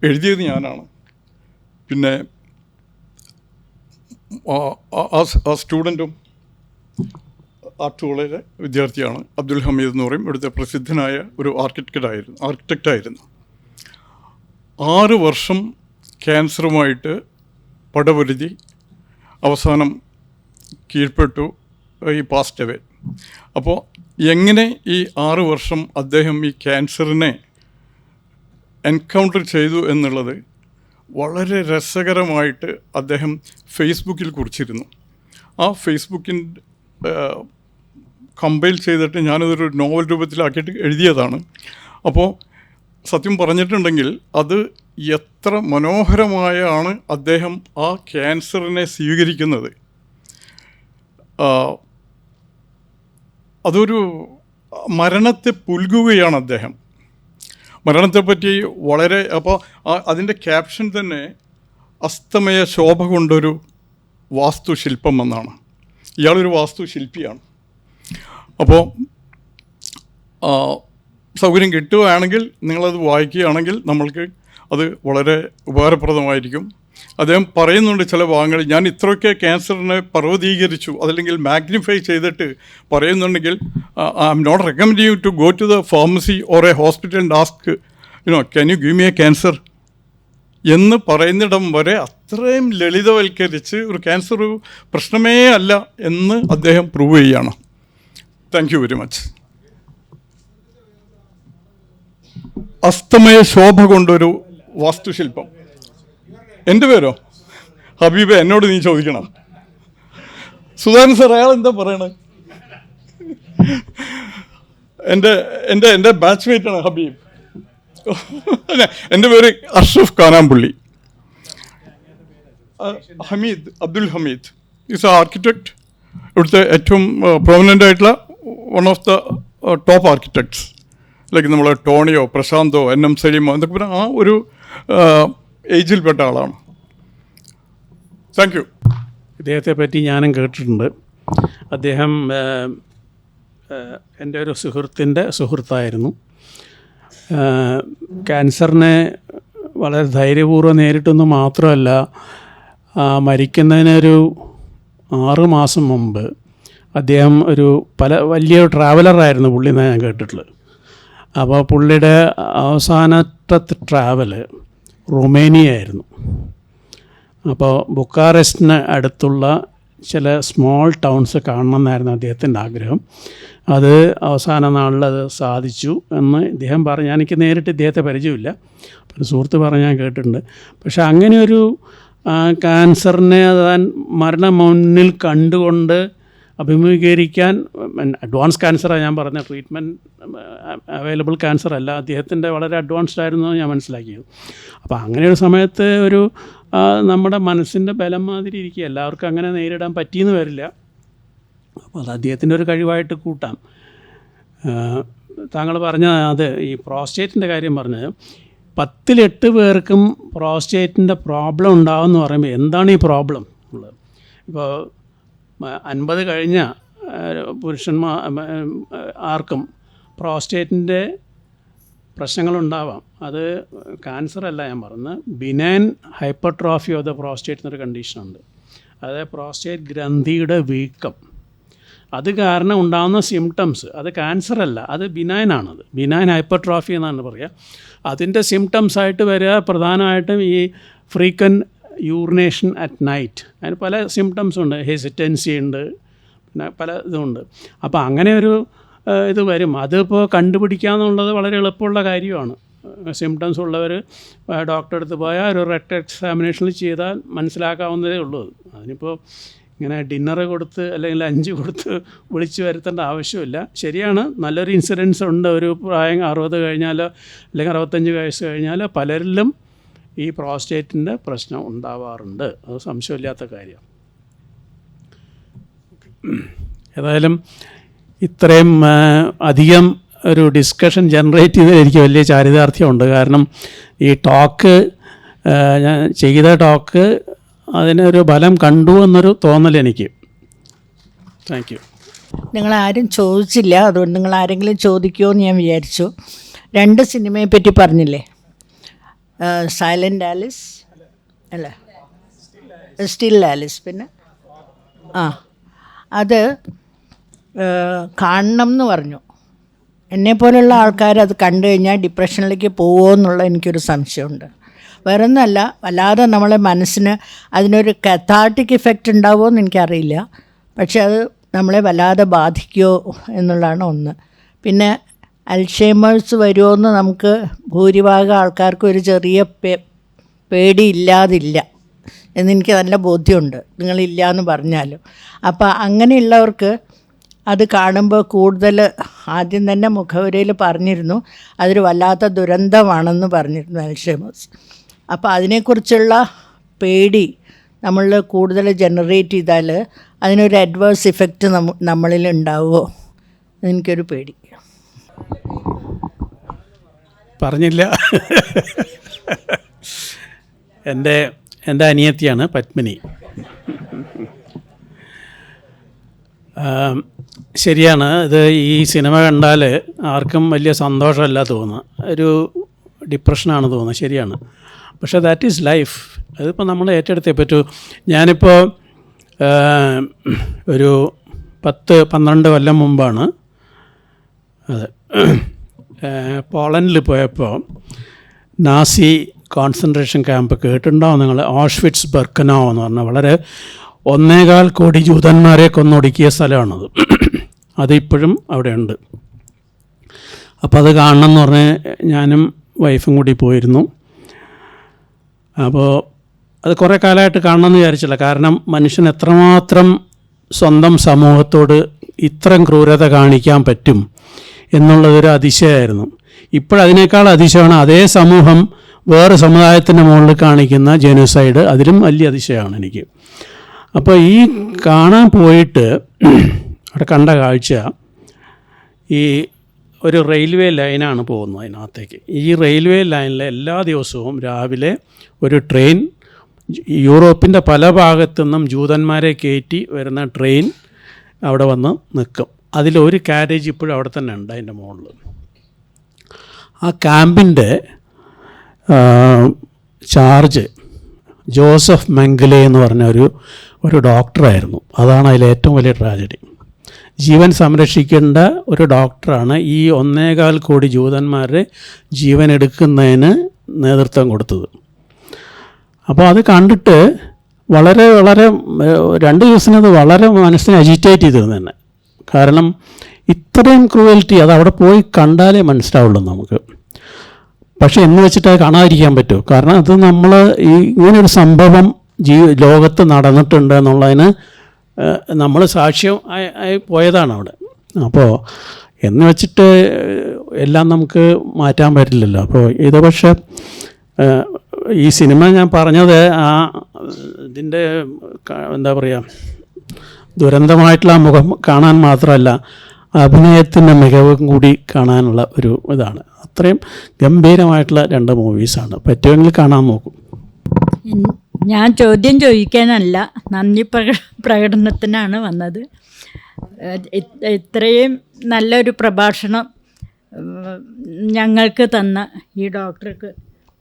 എഴുതിയത് ഞാനാണ്. പിന്നെ ആ സ്റ്റുഡൻറ്റും ആർട്ട് കോളേജിലെ വിദ്യാർത്ഥിയാണ്. അബ്ദുൽ ഹമീദ് എന്ന് പറയും. ഇവിടുത്തെ പ്രസിദ്ധനായ ഒരു ആർക്കിടെക്റ്റായിരുന്നു. 6 വർഷം ക്യാൻസറുമായിട്ട് പടപൊരുതി അവസാനം കീഴ്പ്പെട്ടു. ഈ പാസ്റ്റ് അവേ. അപ്പോൾ എങ്ങനെ ഈ 6 വർഷം അദ്ദേഹം ഈ ക്യാൻസറിനെ എൻകൗണ്ടർ ചെയ്തു എന്നുള്ളത് വളരെ രസകരമായിട്ട് അദ്ദേഹം ഫേസ്ബുക്കിൽ കുറിച്ചിരുന്നു. ആ ഫേസ്ബുക്കിൻ്റെ കമ്പൈൽ ചെയ്തിട്ട് ഞാനതൊരു നോവൽ രൂപത്തിലാക്കിയിട്ട് എഴുതിയതാണ്. അപ്പോൾ സത്യം പറഞ്ഞിട്ടുണ്ടെങ്കിൽ അത് എത്ര മനോഹരമായാണ് അദ്ദേഹം ആ ക്യാൻസറിനെ സ്വീകരിക്കുന്നത്. അതൊരു മരണത്തെ പുൽകുകയാണ് അദ്ദേഹം. മരണത്തെപ്പറ്റി വളരെ അപ്പോൾ അതിൻ്റെ ക്യാപ്ഷൻ തന്നെ അസ്തമയ ശോഭ കൊണ്ടൊരു വാസ്തുശില്പം എന്നാണ്. ഇയാളൊരു വാസ്തുശില്പിയാണ്. അപ്പോൾ സൗകര്യം കിട്ടുകയാണെങ്കിൽ നിങ്ങളത് വായിക്കുകയാണെങ്കിൽ നമ്മൾക്ക് അത് വളരെ ഉപകാരപ്രദമായിരിക്കും. അദ്ദേഹം പറയുന്നുണ്ട് ചില ഭാഗങ്ങൾ, ഞാൻ ഇത്രയൊക്കെ ക്യാൻസറിനെ പർവ്വതീകരിച്ചു അതല്ലെങ്കിൽ മാഗ്നിഫൈ ചെയ്തിട്ട് പറയുന്നുണ്ടെങ്കിൽ I am not recommend you to go to the pharmacy or a hospital and ask can you give me a cancer എന്ന് പറയുന്നിടം വരെ അത്രയും ലളിതവൽക്കരിച്ച് ഒരു ക്യാൻസർ ഒരു പ്രശ്നമേ അല്ല എന്ന് അദ്ദേഹം പ്രൂവ് ചെയ്യുകയാണ്. Thank you very much. അസ്തമയ ശോഭ കൊണ്ടൊരു വാസ്തുശില്പം. എൻ്റെ പേരോ ഹബീബ്, എന്നോട് നീ ചോദിക്കണം. സുധാകരൻ സാർ, അയാൾ എന്താ പറയണത്? എൻ്റെ ബാച്ച്മേറ്റാണ് ഹബീബ്. എൻ്റെ പേര് Ashraf Kanampully. Hameed, Abdul Hameed is an architect. ഇവിടുത്തെ ഏറ്റവും പ്രൊമിനൻ്റ് ആയിട്ടുള്ള one of the top architects. Like നമ്മൾ ടോണിയോ, പ്രശാന്തോ, NM സലീമോ എന്നൊക്കെ പറഞ്ഞാൽ ആ ഒരു ഏജിൽപ്പെട്ട ആളാണ്. Thank you. ഇദ്ദേഹത്തെ പറ്റി ഞാനും കേട്ടിട്ടുണ്ട്. അദ്ദേഹം എൻ്റെ ഒരു സുഹൃത്തിൻ്റെ സുഹൃത്തായിരുന്നു. ക്യാൻസറിനെ വളരെ ധൈര്യപൂർവ്വം നേരിട്ടെന്ന് മാത്രമല്ല, മരിക്കുന്നതിനൊരു 6 മാസം മുമ്പ് അദ്ദേഹം വലിയ ട്രാവലറായിരുന്നു പുള്ളി എന്നാണ് ഞാൻ കേട്ടിട്ടുള്ളത്. അപ്പോൾ പുള്ളിയുടെ അവസാനത്തെ ട്രാവൽ റൊമേനിയ ആയിരുന്നു. അപ്പോൾ ബുക്കാറസ്റ്റിന് അടുത്തുള്ള ചില സ്മോൾ ടൗൺസ് കാണണമെന്നായിരുന്നു അദ്ദേഹത്തിൻ്റെ ആഗ്രഹം. അത് അവസാന നാളിൽ അത് സാധിച്ചു എന്ന് ഇദ്ദേഹം പറഞ്ഞു. എനിക്ക് നേരിട്ട് ഇദ്ദേഹത്തെ പരിചയമില്ല, ഒരു സുഹൃത്ത് പറഞ്ഞ് ഞാൻ കേട്ടിട്ടുണ്ട്. പക്ഷെ അങ്ങനെയൊരു ക്യാൻസറിനെ താൻ മരണം മുന്നിൽ കണ്ടുകൊണ്ട് അഭിമുഖീകരിക്കാൻ, അഡ്വാൻസ് ക്യാൻസറാണ് ഞാൻ പറഞ്ഞ, ട്രീറ്റ്മെൻറ്റ് അവൈലബിൾ ക്യാൻസർ അല്ല, അദ്ദേഹത്തിൻ്റെ വളരെ അഡ്വാൻസ്ഡ് ആയിരുന്നു ഞാൻ മനസ്സിലാക്കിയത്. അപ്പോൾ അങ്ങനെ ഒരു സമയത്ത് നമ്മുടെ മനസ്സിൻ്റെ ബലം മാതിരി ഇരിക്കുക, എല്ലാവർക്കും അങ്ങനെ നേരിടാൻ പറ്റിയെന്ന് വരില്ല. അപ്പോൾ അത് അദ്ദേഹത്തിൻ്റെ ഒരു കഴിവായിട്ട് കൂട്ടാം. താങ്കൾ പറഞ്ഞ അത് ഈ പ്രോസ്റ്റേറ്റിൻ്റെ കാര്യം പറഞ്ഞത്, 10-8 പേർക്കും പ്രോസ്റ്റേറ്റിൻ്റെ പ്രോബ്ലം ഉണ്ടാകുമെന്ന് പറയുമ്പോൾ എന്താണ് ഈ പ്രോബ്ലം ഉള്ളത്? ഇപ്പോൾ 50 കഴിഞ്ഞ ആർക്കും പ്രോസ്റ്റേറ്റിൻ്റെ പ്രശ്നങ്ങളുണ്ടാവാം. അത് ക്യാൻസർ അല്ല ഞാൻ പറഞ്ഞത്, benign hypertrophy of the prostate എന്നൊരു കണ്ടീഷനുണ്ട്. അതായത് പ്രോസ്റ്റേറ്റ് ഗ്രന്ഥിയുടെ വീക്കം, അത് കാരണം ഉണ്ടാകുന്ന സിംറ്റംസ്, അത് ക്യാൻസർ അല്ല, അത് ബിനൈനാണത്. ബിനൈൻ ഹൈപ്പർട്രോഫി എന്നാണ് പറയുക. അതിൻ്റെ സിംറ്റംസായിട്ട് വരിക പ്രധാനമായിട്ടും ഈ ഫ്രീക്വൻറ്റ് യൂറിനേഷൻ അറ്റ് നൈറ്റ്. അതിന് പല സിംറ്റംസും ഉണ്ട്, ഹെസിറ്റൻസി ഉണ്ട്, പിന്നെ പല ഇതുമുണ്ട്. അപ്പോൾ അങ്ങനെ ഒരു ഇത് വരും. അതിപ്പോൾ കണ്ടുപിടിക്കുക എന്നുള്ളത് വളരെ എളുപ്പമുള്ള കാര്യമാണ്. സിംറ്റംസ് ഉള്ളവർ ഡോക്ടറെ അടുത്ത് പോയാൽ ഒരു റെക്ട് എക്സാമിനേഷനിൽ ചെയ്താൽ മനസ്സിലാക്കാവുന്നതേ ഉള്ളൂ. അതിനിപ്പോൾ ഇങ്ങനെ ഡിന്നറ് കൊടുത്ത് അല്ലെങ്കിൽ ലഞ്ച് കൊടുത്ത് വിളിച്ച് വരുത്തേണ്ട ആവശ്യമില്ല. ശരിയാണ്, നല്ലൊരു ഇൻസിഡൻസ് ഉണ്ട്. ഒരു പ്രായം 60 കഴിഞ്ഞാലോ അല്ലെങ്കിൽ 65 വയസ്സ് കഴിഞ്ഞാലോ പലരിലും ഈ പ്രോസ്റ്റേറ്റിൻ്റെ പ്രശ്നം ഉണ്ടാവാറുണ്ട്. അത് സംശയമില്ലാത്ത കാര്യം. ഏതായാലും ഇത്രയും അധികം ഒരു ഡിസ്കഷൻ ജനറേറ്റ് ചെയ്തതിൽ എനിക്ക് വലിയ ചാരിതാർത്ഥ്യമുണ്ട്. കാരണം ഈ ടോക്ക് ഞാൻ ചെയ്ത ടോക്ക് അതിനൊരു ഫലം കണ്ടു എന്നൊരു തോന്നൽ എനിക്ക്. Thank you. നിങ്ങളാരും ചോദിച്ചില്ല, അതുകൊണ്ട് നിങ്ങൾ ആരെങ്കിലും ചോദിക്കുമോ എന്ന് ഞാൻ വിചാരിച്ചു. 2 സിനിമയെ പറ്റി പറഞ്ഞില്ലേ, സൈലൻ്റ് ആലിസ് അല്ല, സ്റ്റിൽ ആലിസ്, പിന്നെ അത് കാണണം എന്ന് പറഞ്ഞു. എന്നെപ്പോലുള്ള ആൾക്കാർ അത് കണ്ടു കഴിഞ്ഞാൽ ഡിപ്രഷനിലേക്ക് പോകുമോ എന്നുള്ള എനിക്കൊരു സംശയമുണ്ട്. വേറെ ഒന്നുമല്ല, വല്ലാതെ നമ്മളെ മനസ്സിന് അതിനൊരു കഥാർട്ടിക് ഇഫക്റ്റ് ഉണ്ടാവുമോ എന്ന് എനിക്കറിയില്ല. പക്ഷെ അത് നമ്മളെ വല്ലാതെ ബാധിക്കുമോ എന്നുള്ളതാണ് ഒന്ന്. പിന്നെ അൽഷൈമേഴ്സ് വരുമോ എന്ന് നമുക്ക് ഭൂരിഭാഗം ആൾക്കാർക്കും ഒരു ചെറിയ പേടിയില്ലാതില്ല എന്നെനിക്ക് നല്ല ബോധ്യമുണ്ട്, നിങ്ങളില്ല എന്ന് പറഞ്ഞാലും. അപ്പോൾ അങ്ങനെയുള്ളവർക്ക് അത് കാണുമ്പോൾ കൂടുതൽ, ആദ്യം തന്നെ മുഖവുരയിൽ പറഞ്ഞിരുന്നു അതൊരു വല്ലാത്ത ദുരന്തമാണെന്ന് പറഞ്ഞിരുന്നു അൽഷൈമേഴ്സ്. അപ്പോൾ അതിനെക്കുറിച്ചുള്ള പേടി നമ്മൾ കൂടുതൽ ജനറേറ്റ് ചെയ്താൽ അതിനൊരു അഡ്വേഴ്സ് ഇഫക്റ്റ് നമ്മളിൽ ഉണ്ടാവുമോ എനിക്കൊരു പേടി. പറഞ്ഞില്ല. എൻ്റെ അനിയത്തിയാണ് പത്മിനി. ശരിയാണ്, ഇത് ഈ സിനിമ കണ്ടാൽ ആർക്കും വലിയ സന്തോഷമല്ല തോന്നുക, ഒരു ഡിപ്രഷനാണ് തോന്നുന്നത്. ശരിയാണ്. പക്ഷേ ദാറ്റ് ഈസ് ലൈഫ്. അതിപ്പോൾ നമ്മൾ ഏറ്റെടുത്തേ പറ്റൂ. ഞാനിപ്പോൾ ഒരു 10-12 കൊല്ലം മുമ്പാണ് പോളണ്ടിൽ പോയപ്പോൾ നാസി കോൺസെൻട്രേഷൻ ക്യാമ്പ് കേട്ടിട്ടുണ്ടാവും നിങ്ങൾ. ഓഷ്വിറ്റ്സ് ബെർക്കനോ എന്ന് പറഞ്ഞാൽ വളരെ 1.25 കോടി ജൂതന്മാരെ കൊന്നൊടുക്കിയ സ്ഥലമാണത്. അതിപ്പോഴും അവിടെ ഉണ്ട്. അപ്പോൾ അത് കാണണം എന്ന് പറഞ്ഞ് ഞാനും വൈഫും കൂടി പോയിരുന്നു. അപ്പോൾ അത് കുറേ കാലമായിട്ട് കാണണമെന്ന് വിചാരിച്ചില്ല. കാരണം മനുഷ്യൻ എത്രമാത്രം സ്വന്തം സമൂഹത്തോട് ഇത്രയും ക്രൂരത കാണിക്കാൻ പറ്റും എന്നുള്ളതൊരു അതിശയമായിരുന്നു. ഇപ്പോഴതിനേക്കാൾ അതിശയമാണ് അതേ സമൂഹം വേറെ സമുദായത്തിൻ്റെ മുകളിൽ കാണിക്കുന്ന ജെനോസൈഡ്. അതിലും വലിയ അതിശയമാണ് എനിക്ക്. അപ്പോൾ ഈ കാണാൻ പോയിട്ട് അവിടെ കണ്ട കാഴ്ച, ഈ ഒരു റെയിൽവേ ലൈനാണ് പോകുന്നത് അതിനകത്തേക്ക്. ഈ റെയിൽവേ ലൈനിൽ എല്ലാ ദിവസവും രാവിലെ ഒരു ട്രെയിൻ യൂറോപ്പിൻ്റെ പല ഭാഗത്തു നിന്നും ജൂതന്മാരെ കയറ്റി വരുന്ന ട്രെയിൻ അവിടെ വന്ന് നിൽക്കും. അതിലൊരു കാരേജ് ഇപ്പോഴും അവിടെ തന്നെ ഉണ്ട് അതിൻ്റെ മുകളിൽ. ആ ക്യാമ്പിൻ്റെ ചാർജ് ജോസഫ് മെങ്കലെ എന്ന് പറഞ്ഞ ഒരു ഡോക്ടറായിരുന്നു. അതാണ് അതിലെ ഏറ്റവും വലിയ ട്രാജഡി. ജീവൻ സംരക്ഷിക്കേണ്ട ഒരു ഡോക്ടറാണ് ഈ 1.25 കോടി ജൂതന്മാരുടെ ജീവൻ എടുക്കുന്നതിന് നേതൃത്വം കൊടുത്തത്. അപ്പോൾ അത് കണ്ടിട്ട് വളരെ 2 ദിവസത്തിനത് വളരെ മനസ്സിനെ അജിറ്റേറ്റ് ചെയ്തിരുന്നു തന്നെ. കാരണം ഇത്രയും ക്രൂവൽറ്റി അത് അവിടെ പോയി കണ്ടാലേ മനസ്സിലാവുള്ളൂ നമുക്ക്. പക്ഷേ എന്ന് വെച്ചിട്ട് അത് കാണാതിരിക്കാൻ പറ്റുമോ? കാരണം അത് നമ്മൾ ഇങ്ങനൊരു സംഭവം ലോകത്ത് നടന്നിട്ടുണ്ട് എന്നുള്ളതിന് നമ്മൾ സാക്ഷ്യം ആയി പോയതാണ് അവിടെ. അപ്പോൾ എന്ന് വെച്ചിട്ട് എല്ലാം നമുക്ക് മാറ്റാൻ പറ്റില്ലല്ലോ. അപ്പോൾ ഇത് പക്ഷേ ഈ സിനിമ ഞാൻ പറഞ്ഞത് ഇതിൻ്റെ എന്താ പറയുക, ദുരന്തമായിട്ടുള്ള ആ മുഖം കാണാൻ മാത്രമല്ല അഭിനയത്തിൻ്റെ മികവും കൂടി കാണാനുള്ള ഒരു ഇതാണ്. അത്രയും ഗംഭീരമായിട്ടുള്ള 2 മൂവീസാണ്. പറ്റുമെങ്കിൽ കാണാൻ നോക്കും. ഞാൻ ചോദ്യം ചോദിക്കാനല്ല, നന്ദി പ്രകടനത്തിനാണ് വന്നത്. ഇത്രയും നല്ലൊരു പ്രഭാഷണം ഞങ്ങൾക്ക് തന്ന ഈ ഡോക്ടർക്ക്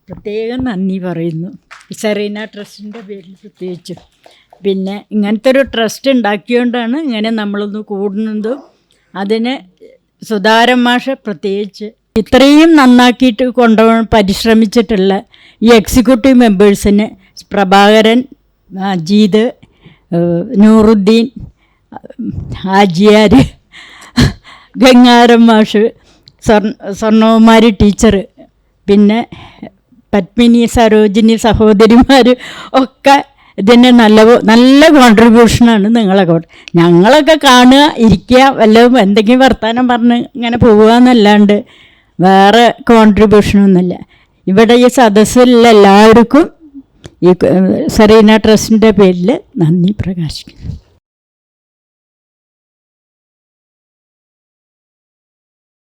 പ്രത്യേകം നന്ദി പറയുന്നു. സെറീന ട്രസ്റ്റിൻ്റെ പേരിൽ പ്രത്യേകിച്ച്. പിന്നെ ഇങ്ങനത്തെ ഒരു ട്രസ്റ്റ് ഉണ്ടാക്കിയോണ്ടാണ് ഇങ്ങനെ നമ്മളൊന്ന് കൂടുന്നതും. അതിന് സുധാരൻ മാഷ് പ്രത്യേകിച്ച് ഇത്രയും നന്നാക്കിയിട്ട് കൊണ്ടുപോകാൻ പരിശ്രമിച്ചിട്ടുള്ള ഈ എക്സിക്യൂട്ടീവ് മെമ്പേഴ്സിന് പ്രഭാകരൻ, അജീത്, നൂറുദ്ദീൻ, ആജിയാർ, ഗംഗാരം മാഷ്, സ്വർണ്ണകുമാരി ടീച്ചർ, പിന്നെ പത്മിനി, സരോജിനി സഹോദരിമാർ ഒക്കെ ഇതിൻ്റെ നല്ല കോൺട്രിബ്യൂഷനാണ് നിങ്ങളൊക്കെ. ഞങ്ങളൊക്കെ കാണുക, ഇരിക്കുക, വല്ലതും എന്തെങ്കിലും വർത്തമാനം പറഞ്ഞ് ഇങ്ങനെ പോവുക എന്നല്ലാണ്ട് വേറെ കോൺട്രിബ്യൂഷനൊന്നുമില്ല. ഇവിടെ ഈ സദസ്സിലുള്ള എല്ലാവർക്കും ഈ സെറീന ട്രസ്റ്റിൻ്റെ പേരിൽ നന്ദി പ്രകാശിക്കുന്നു.